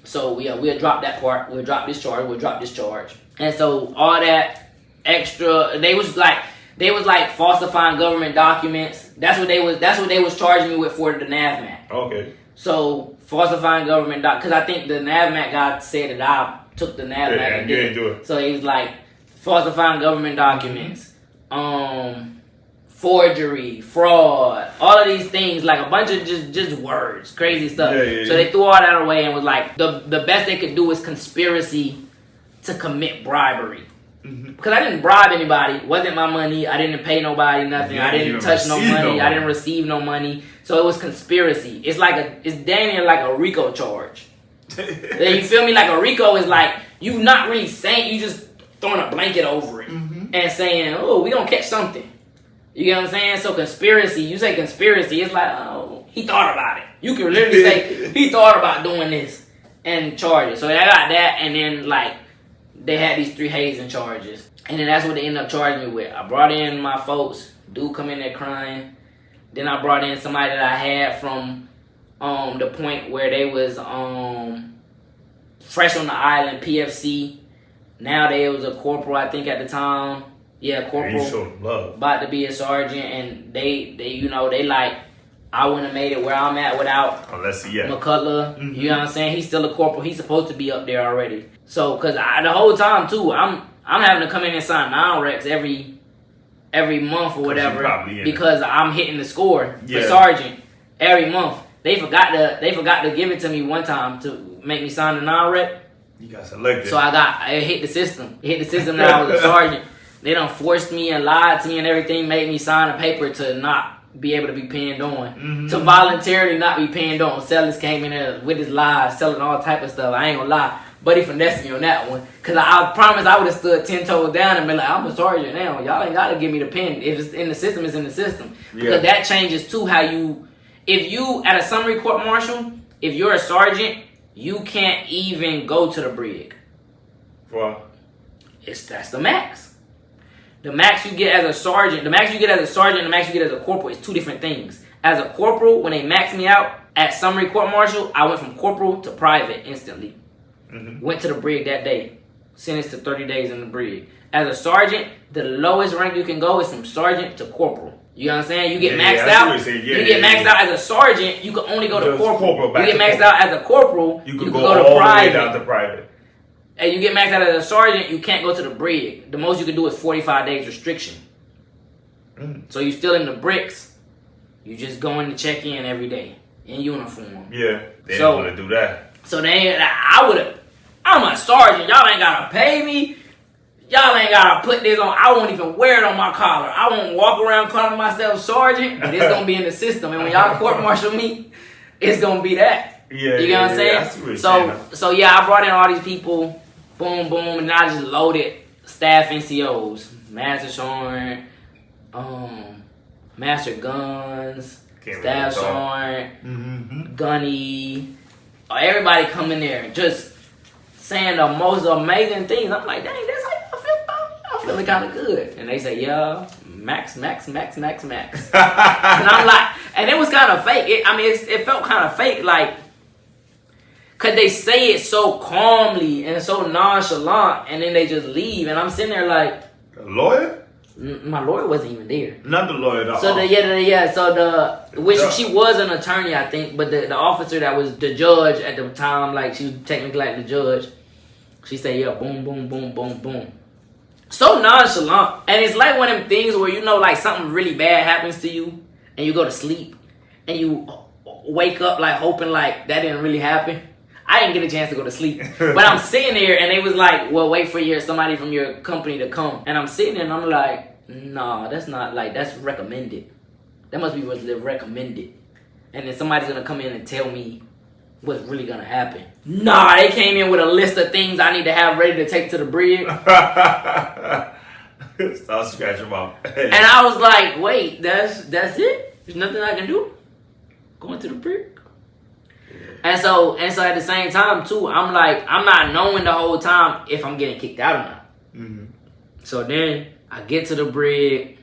So we'll drop that part. We'll drop this charge. And so all that extra, they was like falsifying government documents. That's what they was charging me with for the NAVMAT. Okay. So falsifying government because I think the NAVMAT guy said that I took the NAVMAT and you didn't do it. So he's like falsifying government documents, forgery, fraud, all of these things, like a bunch of just words, crazy stuff. Yeah. So they threw all that away and was like, the best they could do was conspiracy to commit bribery. Because I didn't bribe anybody. It wasn't my money. I didn't pay nobody nothing. I didn't touch no money. I didn't receive no money. So it was conspiracy. It's damn near like a RICO charge. You feel me? Like a RICO is like, you not really saying, you just throwing a blanket over it and saying, oh, we gonna catch something. You get what I'm saying? So conspiracy, you say conspiracy, it's like, oh, he thought about it. You can literally say, he thought about doing this and charge it. So I got that, and then like, they had these 3 hazing charges. And then that's what they ended up charging me with. I brought in my folks. Dude come in there crying. Then I brought in somebody that I had from the point where they was fresh on the island, PFC. Now they was a corporal, I think, at the time. Yeah, corporal. You showed love. About to be a sergeant. And they like, I wouldn't have made it where I'm at without McCullough. You know what I'm saying? He's still a corporal. He's supposed to be up there already. So, cause the whole time too, I'm having to come in and sign non-recs every month or whatever because I'm hitting the score for sergeant every month. They forgot to give it to me one time to make me sign the non-rec. You got selected. So it hit the system. It hit the system that I was a sergeant. They done forced me and lied to me and everything, made me sign a paper to not be able to be pinned on, to voluntarily not be pinned on. Sellers came in there with his lies, selling all type of stuff. I ain't gonna lie. But he finessed me on that one. Because I promise I would have stood 10 toes down and been like, I'm a sergeant now. Y'all ain't got to give me the pin. If it's in the system, it's in the system. Because that changes too how you... If you, at a summary court martial, if you're a sergeant, you can't even go to the brig. Why? That's the max. The max you get as a sergeant, the max you get as a sergeant, and the max you get as a corporal is 2 different things. As a corporal, when they maxed me out at summary court martial, I went from corporal to private instantly. Went to the brig that day. Sentenced to 30 days in the brig. As a sergeant, the lowest rank you can go is from sergeant to corporal. You know what I'm saying? You get maxed out. You get maxed out as a sergeant, you can only go to corporal. You get maxed out as a corporal, you can go to private. Down to private. And you get maxed out as a sergeant, you can't go to the brig. The most you can do is 45 days restriction. So you still in the bricks. You just going to check in every day in uniform. Yeah, they don't want to do that. So I'm a sergeant. Y'all ain't gotta pay me. Y'all ain't gotta put this on. I won't even wear it on my collar. I won't walk around calling myself sergeant, but it's gonna be in the system. And when y'all court martial me, it's gonna be that. Yeah, you know what I'm saying? So I brought in all these people. Boom, boom, and I just loaded staff NCOs, Master Sergeant, Master Guns, Staff Sergeant, Gunny. Everybody come in there just saying the most amazing things. I'm like, dang, that's how y'all feel. Y'all feeling kind of good. And they say, yeah, max. And I'm like, and it was kind of fake. It felt kind of fake. Like, Cause they say it so calmly and so nonchalant, and then they just leave, and I'm sitting there like, A lawyer? my lawyer wasn't even there. Not the lawyer. The So she was an attorney, I think, but the officer that was the judge at the time, like she was technically like the judge. She said, yeah, boom, boom, boom, boom, boom. So nonchalant, and it's like one of them things where like something really bad happens to you, and you go to sleep, and you wake up like hoping like that didn't really happen. I didn't get a chance to go to sleep. But I'm sitting there and they was like, well, wait for somebody from your company to come. And I'm sitting there and I'm like, nah, that's not like, that's recommended. That must be what's recommended. And then somebody's going to come in and tell me what's really going to happen. Nah, they came in with a list of things I need to have ready to take to the brig. Stop scratching my head. And I was like, wait, that's it? There's nothing I can do? Going to the brig? And so at the same time too, I'm like, I'm not knowing the whole time if I'm getting kicked out or not. Mm-hmm. So then I get to the brig,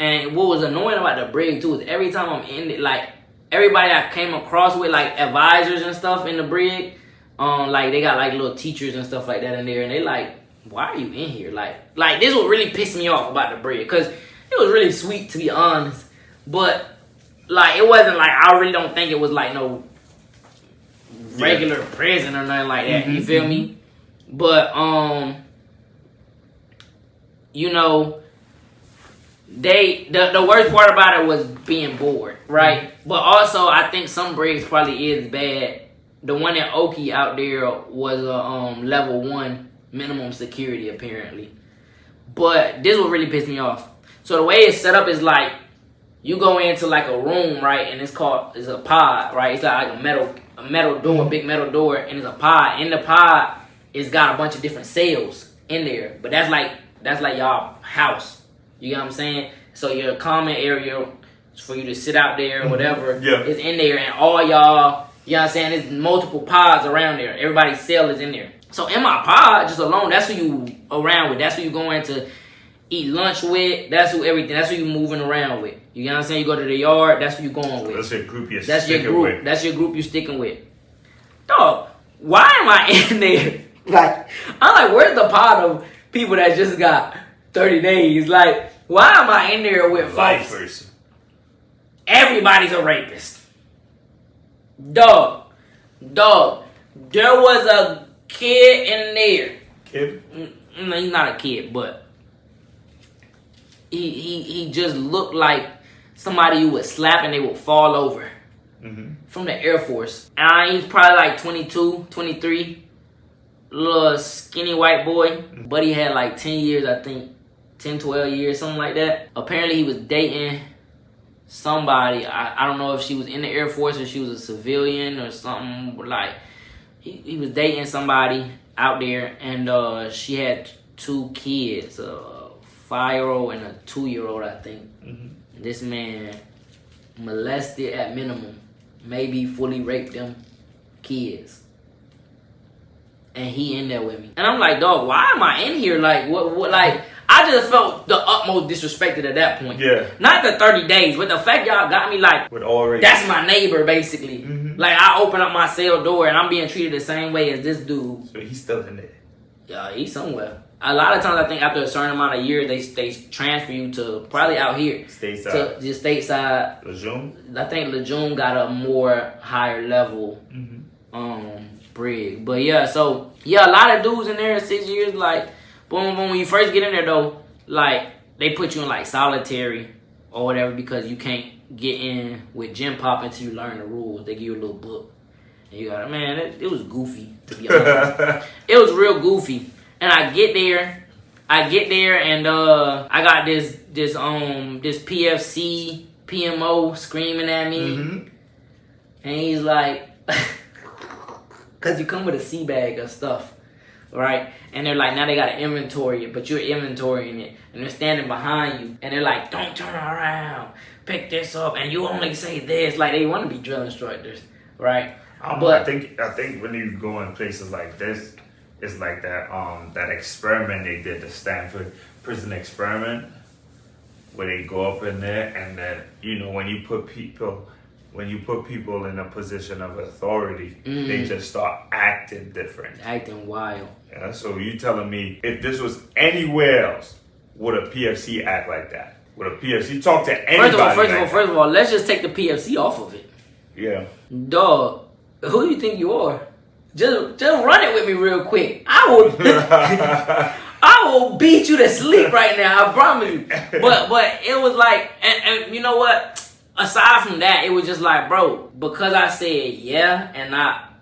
and what was annoying about the brig too is every time I'm in it, like everybody I came across with, like advisors and stuff in the brig, like they got like little teachers and stuff like that in there, and they like, why are you in here? Like this would really piss me off about the brig, because it was really sweet to be honest, but like it wasn't like, I really don't think it was like no regular prison or nothing like that. Mm-hmm. You feel me? But you know, the worst part about it was being bored, right? Mm-hmm. But also I think some brigs probably is bad. The one in Oki out there was a level 1 minimum security apparently. But this would really piss me off. So the way it's set up is like, you go into like a room, right? And it's a pod, right? It's like a metal door, big metal door, and it's a pod. In the pod, it's got a bunch of different cells in there. But that's like y'all house. You get what I'm saying? So your common area for you to sit out there or whatever is in there, and all y'all, you know what I'm saying? There's multiple pods around there. Everybody's cell is in there. So in my pod, just alone, that's who you around with. That's who you going to eat lunch with. That's who you moving around with. You know what I'm saying? You go to the yard, that's who you going with. That's your group you're That's your sticking group. with. That's your group you sticking with. Dog, why am I in there? Like, I'm like, where's the pod of people that just got 30 days? Like, why am I in there with folks? Lifers. Everybody's a rapist. Dog, there was a kid in there. Kid? No, he's not a kid, but he just looked like somebody you would slap and they would fall over. Mm-hmm. From the Air Force. And he's probably like 22, 23. Little skinny white boy. But he had like 10 years, I think. 10, 12 years, something like that. Apparently he was dating somebody. I don't know if she was in the Air Force or she was a civilian or something. Like, he was dating somebody out there, and she had 2 kids. A 5-year-old and a 2-year-old, I think. Mm-hmm. This man molested at minimum, maybe fully raped them kids. And he in there with me. And I'm like, dog, why am I in here? Like, what like, I just felt the utmost disrespected at that point. Yeah. Not the 30 days, but the fact y'all got me like, with already. That's my neighbor, basically. Mm-hmm. Like, I open up my cell door and I'm being treated the same way as this dude. So he's still in there. Yeah, he's somewhere. A lot of times, I think after a certain amount of years, they transfer you to probably out here. Stateside. To just stateside. Lejeune? I think Lejeune got a more higher level brig. But yeah, so, yeah, a lot of dudes in there 6 years, like, boom, boom. When you first get in there, though, like, they put you in, like, solitary or whatever because you can't get in with gym pop until you learn the rules. They give you a little book. And you got, man, it was goofy, to be honest. It was real goofy. And I get there and I got this PFC PMO screaming at me. Mm-hmm. And he's like, because you come with a sea bag of stuff, right? And they're like, now they got to inventory it, but you're inventorying it. And they're standing behind you. And they're like, don't turn around. Pick this up. And you only say this. Like, they want to be drill instructors, right? But I think when you go in places like this, it's like that experiment they did, the Stanford prison experiment, where they go up in there and then, you know, when you put people when you put people in a position of authority, they just start acting different. Acting wild. Yeah, so you telling me if this was anywhere else, would a PFC act like that? Would a PFC talk to anybody? First of all, let's just take the PFC off of it. Yeah. Dog, who do you think you are? Just run it with me real quick. I will beat you to sleep right now. I promise you. But it was like, and you know what? Aside from that, it was just like, bro, because I said yeah and not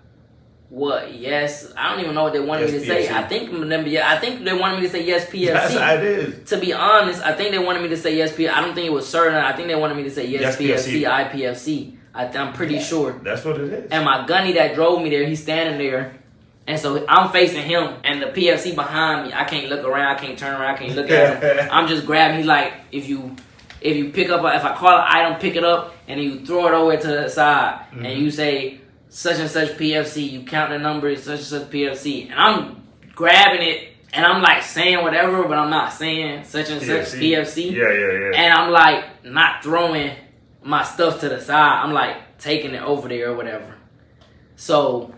what yes. I don't even know what they wanted me to say. I think they wanted me to say yes PFC. That's how it is. To be honest, I think they wanted me to say yes PFC. I don't think it was certain. I think they wanted me to say yes PFC, IPFC. I'm pretty sure. That's what it is. And my gunny that drove me there, he's standing there. And so I'm facing him and the PFC behind me. I can't look around, I can't turn around, I can't look at him. I'm just grabbing. He's like, if you pick up, if I call an item, pick it up, and then you throw it over to the side, and you say such and such PFC, you count the numbers, such and such PFC. And I'm grabbing it, and I'm like saying whatever, but I'm not saying such and such PFC. Yeah. And I'm like not throwing my stuff to the side. I'm like taking it over there or whatever. So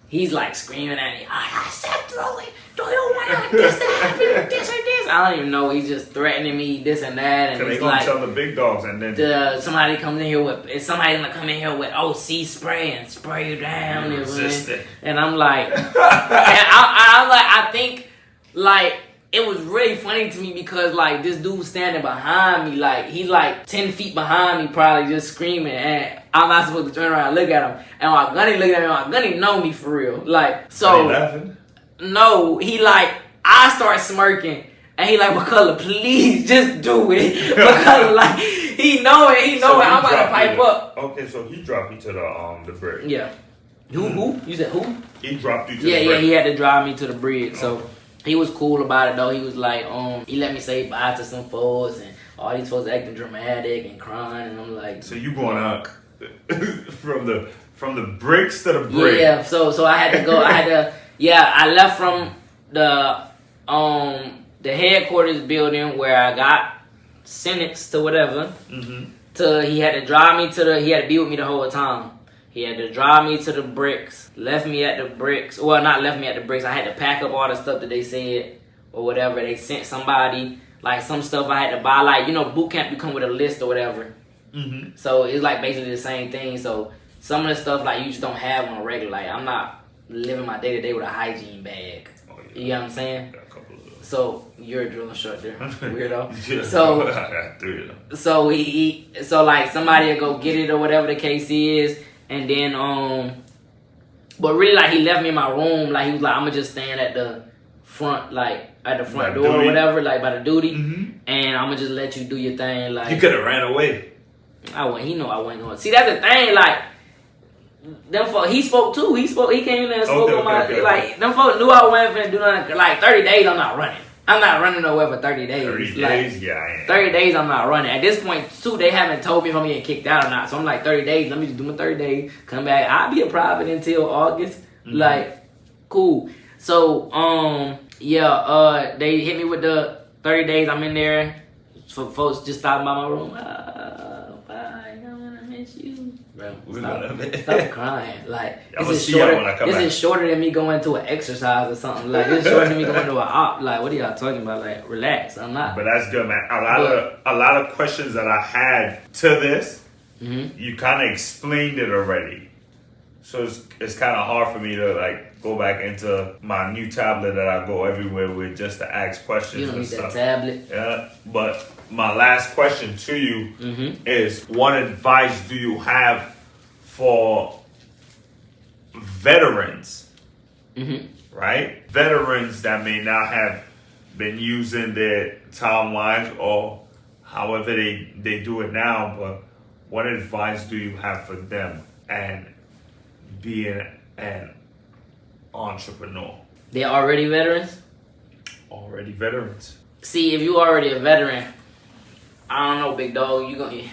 he's like screaming at me, I said throw it. Do you want this to happen? This or this? I don't even know. He's just threatening me, this and that. And they gonna tell the big dogs, and then somebody comes in here with somebody gonna come in here with OC spray and spray you down. And I'm like, I think like it was really funny to me because like this dude standing behind me, like he's like 10 feet behind me, probably just screaming, and I'm not supposed to turn around and look at him. And my gunny look at me, my gunny know me for real. Like so. Are you laughing? No, he like I start smirking, and he like, McCullough, please just do it. McCullough like he know it. I'm about to pipe up. Okay, so he dropped you to the bridge. Yeah. Who? You said who? He dropped you to the bridge. Yeah, he had to drive me to the bridge. So he was cool about it though. He was like, he let me say bye to some folks, and all these folks acting dramatic and crying, and I'm like, so you going out from the bricks to the bridge? Yeah. So I had to go. I left from the headquarters building where I got sentenced to whatever. To he had to drive me he had to be with me the whole time. He had to drive me to the bricks, left me at the bricks. Well, not left me at the bricks. I had to pack up all the stuff that they said or whatever. They sent somebody, like some stuff I had to buy. Like, boot camp, you come with a list or whatever. So it's like basically the same thing. So some of the stuff like you just don't have on a regular. Like I'm not living my day to day with a hygiene bag. Oh, yeah. You know what I'm saying? Got a couple of those. So you're a drill instructor, weirdo. Yeah. So I got 3 of them. So like somebody will go get it or whatever the case is, and then but really like he left me in my room. Like he was like, I'm gonna just stand at the front, like at the front door or whatever, like by the duty, and I'm gonna just let you do your thing. Like you could have ran away. He know I wasn't going. See, that's the thing. Like them folks, he spoke too. He came in there and spoke on my like. Them folks knew I wasn't finna do nothing. Like 30 days, I'm not running. I'm not running nowhere for 30 days. 30 like, days, yeah, I am. 30 days, I'm not running. At this point, too, they haven't told me if I'm getting kicked out or not. So I'm like, 30 days. Let me just do my 30 days. Come back. I'll be a private until August. Like, cool. So, they hit me with the 30 days. I'm in there. So folks just stopping by my room. Bye. I'm gonna miss you. Bro, stop crying. Like, this is shorter than me going to an exercise or something. Like, this is shorter than me going to an op. Like, what are y'all talking about? Like, relax. I'm not. But that's good, man. A lot of questions that I had to this, you kind of explained it already. So it's kind of hard for me to like go back into my new tablet that I go everywhere with just to ask questions. You don't need that tablet. Yeah, but my last question to you is: what advice do you have for veterans? Right, veterans that may not have been using their timelines or however they do it now, but what advice do you have for them and being an entrepreneur? They're already veterans? Already veterans. See, if you already a veteran, I don't know, big dog, it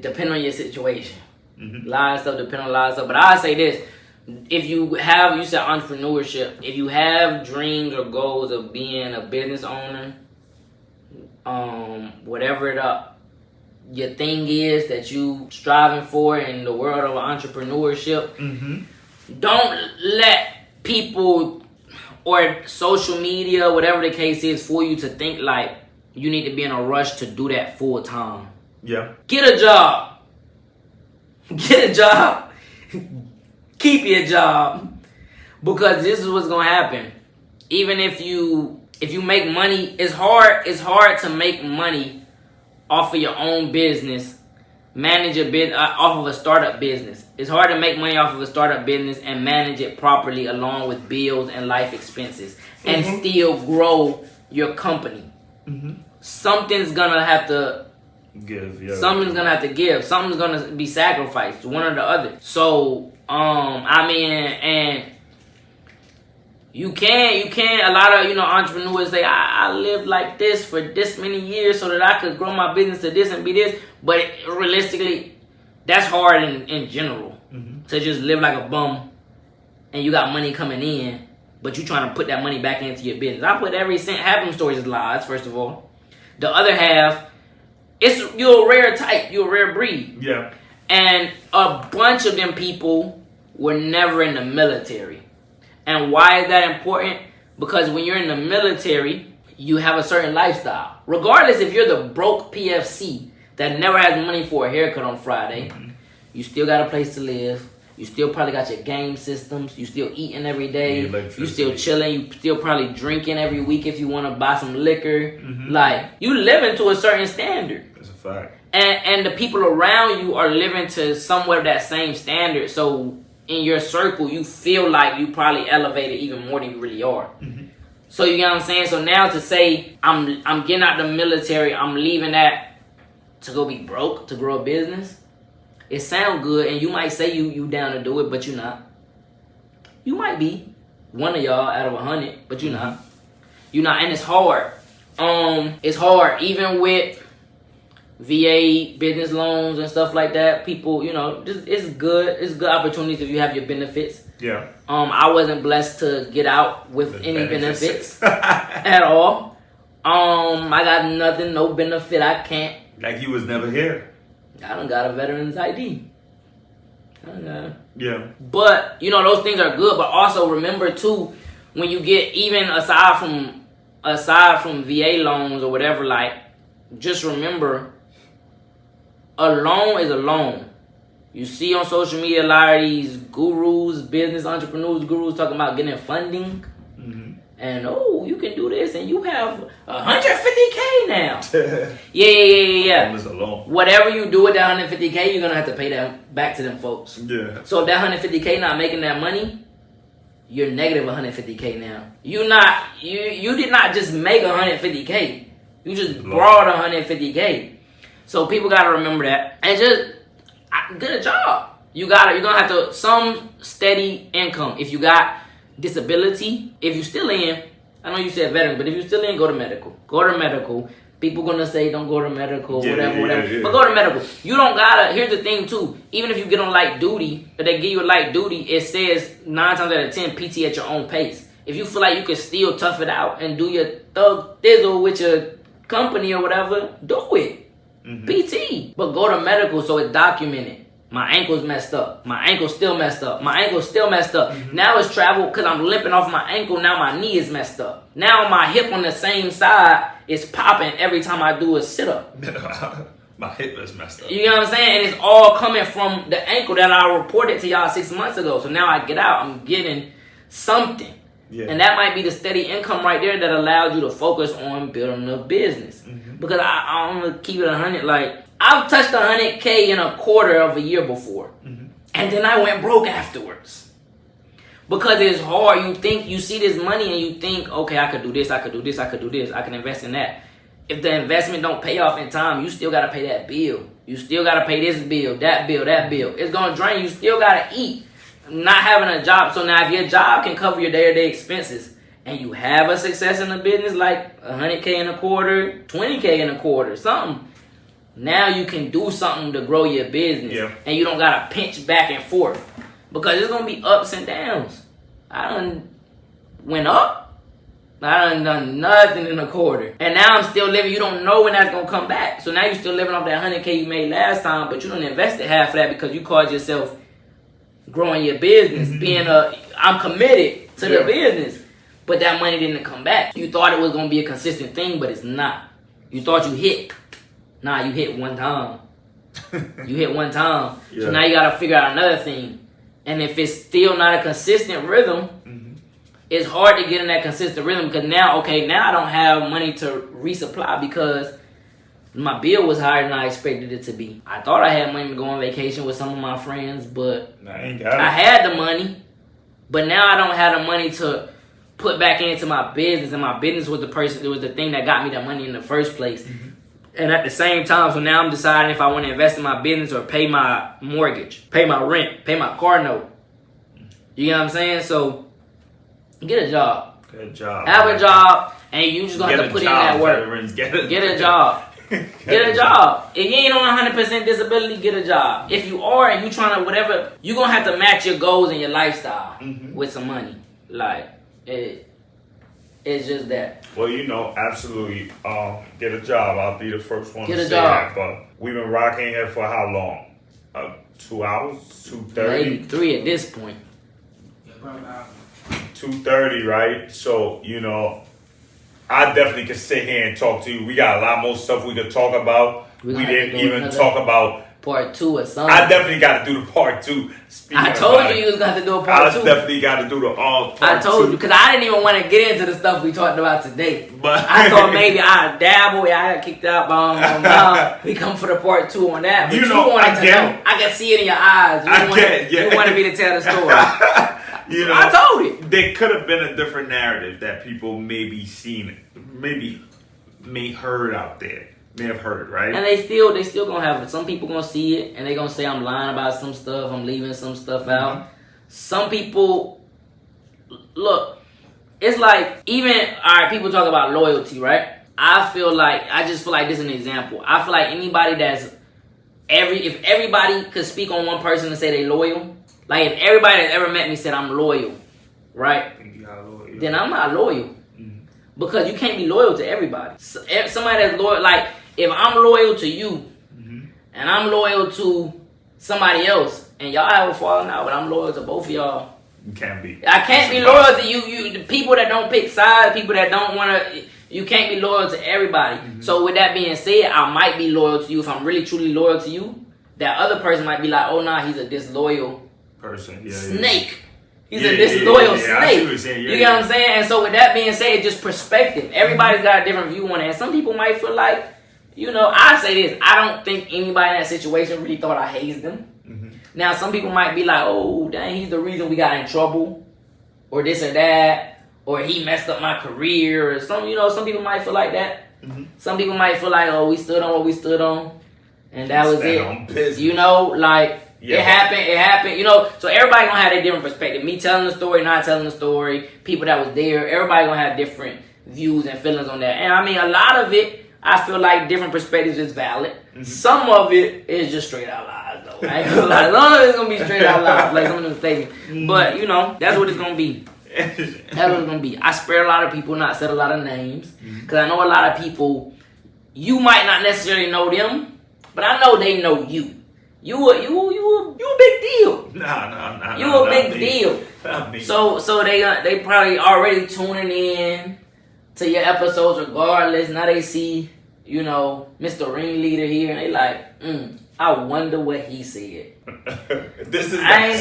depends on your situation. A lot of stuff depends on a lot of stuff. But I say this, if you said entrepreneurship, if you have dreams or goals of being a business owner, whatever your thing is that you striving for in the world of entrepreneurship. Don't let people or social media, whatever the case is, for you to think like you need to be in a rush to do that full time. Yeah. Get a job. Get a job. Keep your job. Because this is what's gonna happen. Even if you make money, it's hard to make money off of your own business. Manage a business off of a startup business. It's hard to make money off of a startup business and manage it properly along with bills and life expenses and still grow your company. Something's gonna have to give. Yeah. Something's gonna have to give. Something's gonna be sacrificed. One or the other. So, I mean, and you can. A lot of entrepreneurs say, I lived like this for this many years so that I could grow my business to this and be this. But realistically, that's hard in general to just live like a bum and you got money coming in, but you trying to put that money back into your business. I put every cent. Half of them stories is lies. First of all, the other half, you're a rare type. You're a rare breed. Yeah. And a bunch of them people were never in the military. And why is that important? Because when you're in the military, you have a certain lifestyle. Regardless if you're the broke PFC that never has money for a haircut on Friday, you still got a place to live. You still probably got your game systems. You still eating every day. You still chilling. You still probably drinking every week if you want to buy some liquor. Like, you living to a certain standard. That's a fact. And the people around you are living to somewhat of that same standard. So in your circle, you feel like you probably elevated even more than you really are. So you get what I'm saying? So now to say, I'm getting out the military, I'm leaving that to go be broke, to grow a business, it sounds good, and you might say you down to do it, but you're not. You might be one of y'all out of 100, but you're not. You're not, and it's hard. It's hard, even with VA business loans and stuff like that. People, it's good. It's good opportunities if you have your benefits. Yeah. I wasn't blessed to get out with any benefits at all. I got nothing, no benefit. I can't. Like you was never here. I done got a veteran's ID. Yeah. But, those things are good. But also remember, too, when you get, even aside from VA loans or whatever, like, just remember, a loan is a loan. You see on social media a lot of these gurus, business entrepreneurs, gurus talking about getting funding. And, you can do this, and you have $150K now. Yeah. Almost alone. Whatever you do with that $150K, you're going to have to pay that back to them folks. Yeah. So if that $150K not making that money, you're negative $150K now. You did not just make $150K. You just brought $150K. So people got to remember that. And just get a job. You're going to have to, some steady income. If you got disability, if you still in, I know you said veteran, but if you still in, go to medical. Go to medical. People gonna say don't go to medical, whatever. But go to medical. You don't gotta, here's the thing too, even if you get on light duty, if they give you a light duty, it says 9 times out of 10 PT at your own pace. If you feel like you can still tough it out and do your thug thizzle with your company or whatever, do it. PT. But go to medical so it's documented. My ankle's messed up. My ankle's still messed up. My ankle's still messed up. Now it's travel because I'm limping off my ankle. Now my knee is messed up. Now my hip on the same side is popping every time I do a sit-up. My hip is messed up. You know what I'm saying? And it's all coming from the ankle that I reported to y'all 6 months ago. So now I get out, I'm getting something. Yeah. And that might be the steady income right there that allows you to focus on building a business. Because I'm going to keep it 100, like, I've touched 100K in a quarter of a year before. And then I went broke afterwards. Because it's hard. You see this money and you think, okay, I could do this, I could do this, I could do this, I can invest in that. If the investment don't pay off in time, you still got to pay that bill. You still got to pay this bill, that bill, that bill. It's going to drain you. Still got to eat. Not having a job. So now if your job can cover your day-to-day expenses and you have a success in the business, like 100K in a quarter, 20K in a quarter, something, now you can do something to grow your business. Yeah. And you don't got to pinch back and forth. Because it's going to be ups and downs. I done went up I done nothing in a quarter. And now I'm still living. You don't know when that's going to come back. So now you're still living off that 100K you made last time, but you don't invested half of that because you called yourself growing your business, I'm committed to the business. But that money didn't come back. You thought it was going to be a consistent thing, but it's not. You thought you hit. Nah, you hit one time. You hit one time. Yeah. So now you got to figure out another thing. And if it's still not a consistent rhythm, it's hard to get in that consistent rhythm because now I don't have money to resupply because my bill was higher than I expected it to be. I thought I had money to go on vacation with some of my friends, but I had the money. But now I don't have the money to put back into my business, and my business was the thing that got me that money in the first place. And at the same time, so now I'm deciding if I want to invest in my business or pay my mortgage, pay my rent, pay my car note. You know what I'm saying? So get a job. Good job. Have a job, and you just gonna have to put in that work. Get a job. Get a job. If you ain't on 100% disability, get a job. If you are and you trying to whatever, you gonna have to match your goals and your lifestyle with some money. Like it's just that. Well, absolutely. Get a job. I'll be the first one to say that. But we've been rocking here for how long? 2 hours? 2:30? Maybe 3 at this point. 2:30, right? So, I definitely could sit here and talk to you. We got a lot more stuff we could talk about. We didn't even talk about part 2 or something. I definitely got to do the part 2. I told you was going to do a part 2. I definitely got to do the part 2. I told you, because I didn't even want to get into the stuff we talked about today. But I thought maybe I'd dabble. I got kicked out by my mom. We come for the part 2 on that. But you wanted to know. I can see it in your eyes. You wanted me to tell the story. I told it. There could have been a different narrative that people maybe may heard out there. May have heard, right? And they still gonna have it. Some people gonna see it and they gonna say I'm lying about some stuff, I'm leaving some stuff out. Some people, look, it's like people talk about loyalty, right? I just feel like this is an example. I feel like anybody if everybody could speak on one person and say they loyal, like if everybody that's ever met me said I'm loyal, right? Then I'm not loyal. Because you can't be loyal to everybody. Somebody that's loyal, like if I'm loyal to you and I'm loyal to somebody else and y'all have a falling out, but I'm loyal to both of y'all. You can't be. I can't be loyal to you. The people that don't pick sides, people that don't want to, you can't be loyal to everybody. So with that being said, I might be loyal to you if I'm really truly loyal to you. That other person might be like, oh nah, he's a disloyal person. Snake. He's a disloyal snake. You get what I'm saying? And so with that being said, it's just perspective. Everybody's got a different view on it. And some people might feel like, I say this, I don't think anybody in that situation really thought I hazed them. Now some people might be like, oh, dang, he's the reason we got in trouble. Or this or that. Or he messed up my career. Or some people might feel like that. Some people might feel like, oh, we stood on what we stood on. And that was it. It happened, so everybody gonna have their different perspective. Me telling the story, not telling the story, people that was there, everybody gonna have different views and feelings on that. And I mean, a lot of it, I feel like different perspectives is valid. Some of it is just straight out lies, though. I ain't gonna lie. Some of it's gonna be straight out lies, like some of them statements. But, that's what it's gonna be. That's what it's gonna be. I spared a lot of people, not said a lot of names, because I know a lot of people, you might not necessarily know them, but I know they know you. You a big deal. Nah. You a big deal. So they probably already tuning in to your episodes regardless. Now they see, Mr. Ringleader here, and they like, I wonder what he said.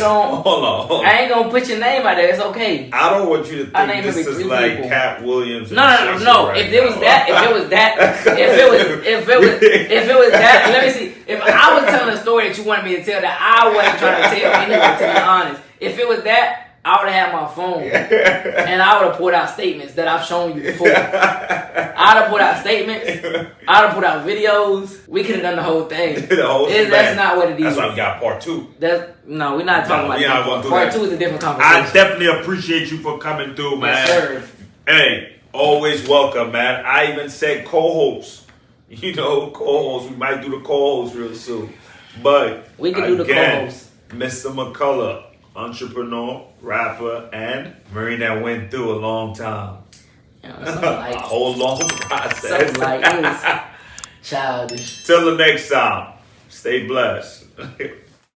Hold on. I ain't gonna put your name out there. It's okay. I don't want you to think this is like Cat Williams. No. Right if it was that, let me see. If I was telling a story that you wanted me to tell that I wasn't trying to tell anyway, to be honest. If it was that, I would have had my phone and I would have put out statements that I've shown you before. I'd have put out statements. I'd have put out videos. We could have done the whole thing. That's not what it is. That's why we got part 2. No, we're not talking about that. Part 2 is a different conversation. I definitely appreciate you for coming through, man. Yes, sir. Hey, always welcome, man. I even said co-host. Co-host. We might do the co-host real soon. But we can do the co-host. Mr. McCullough, entrepreneur, rapper, and Marine that went through a long time. You know, something like a whole long process. something like this. Childish. Till the next time, stay blessed.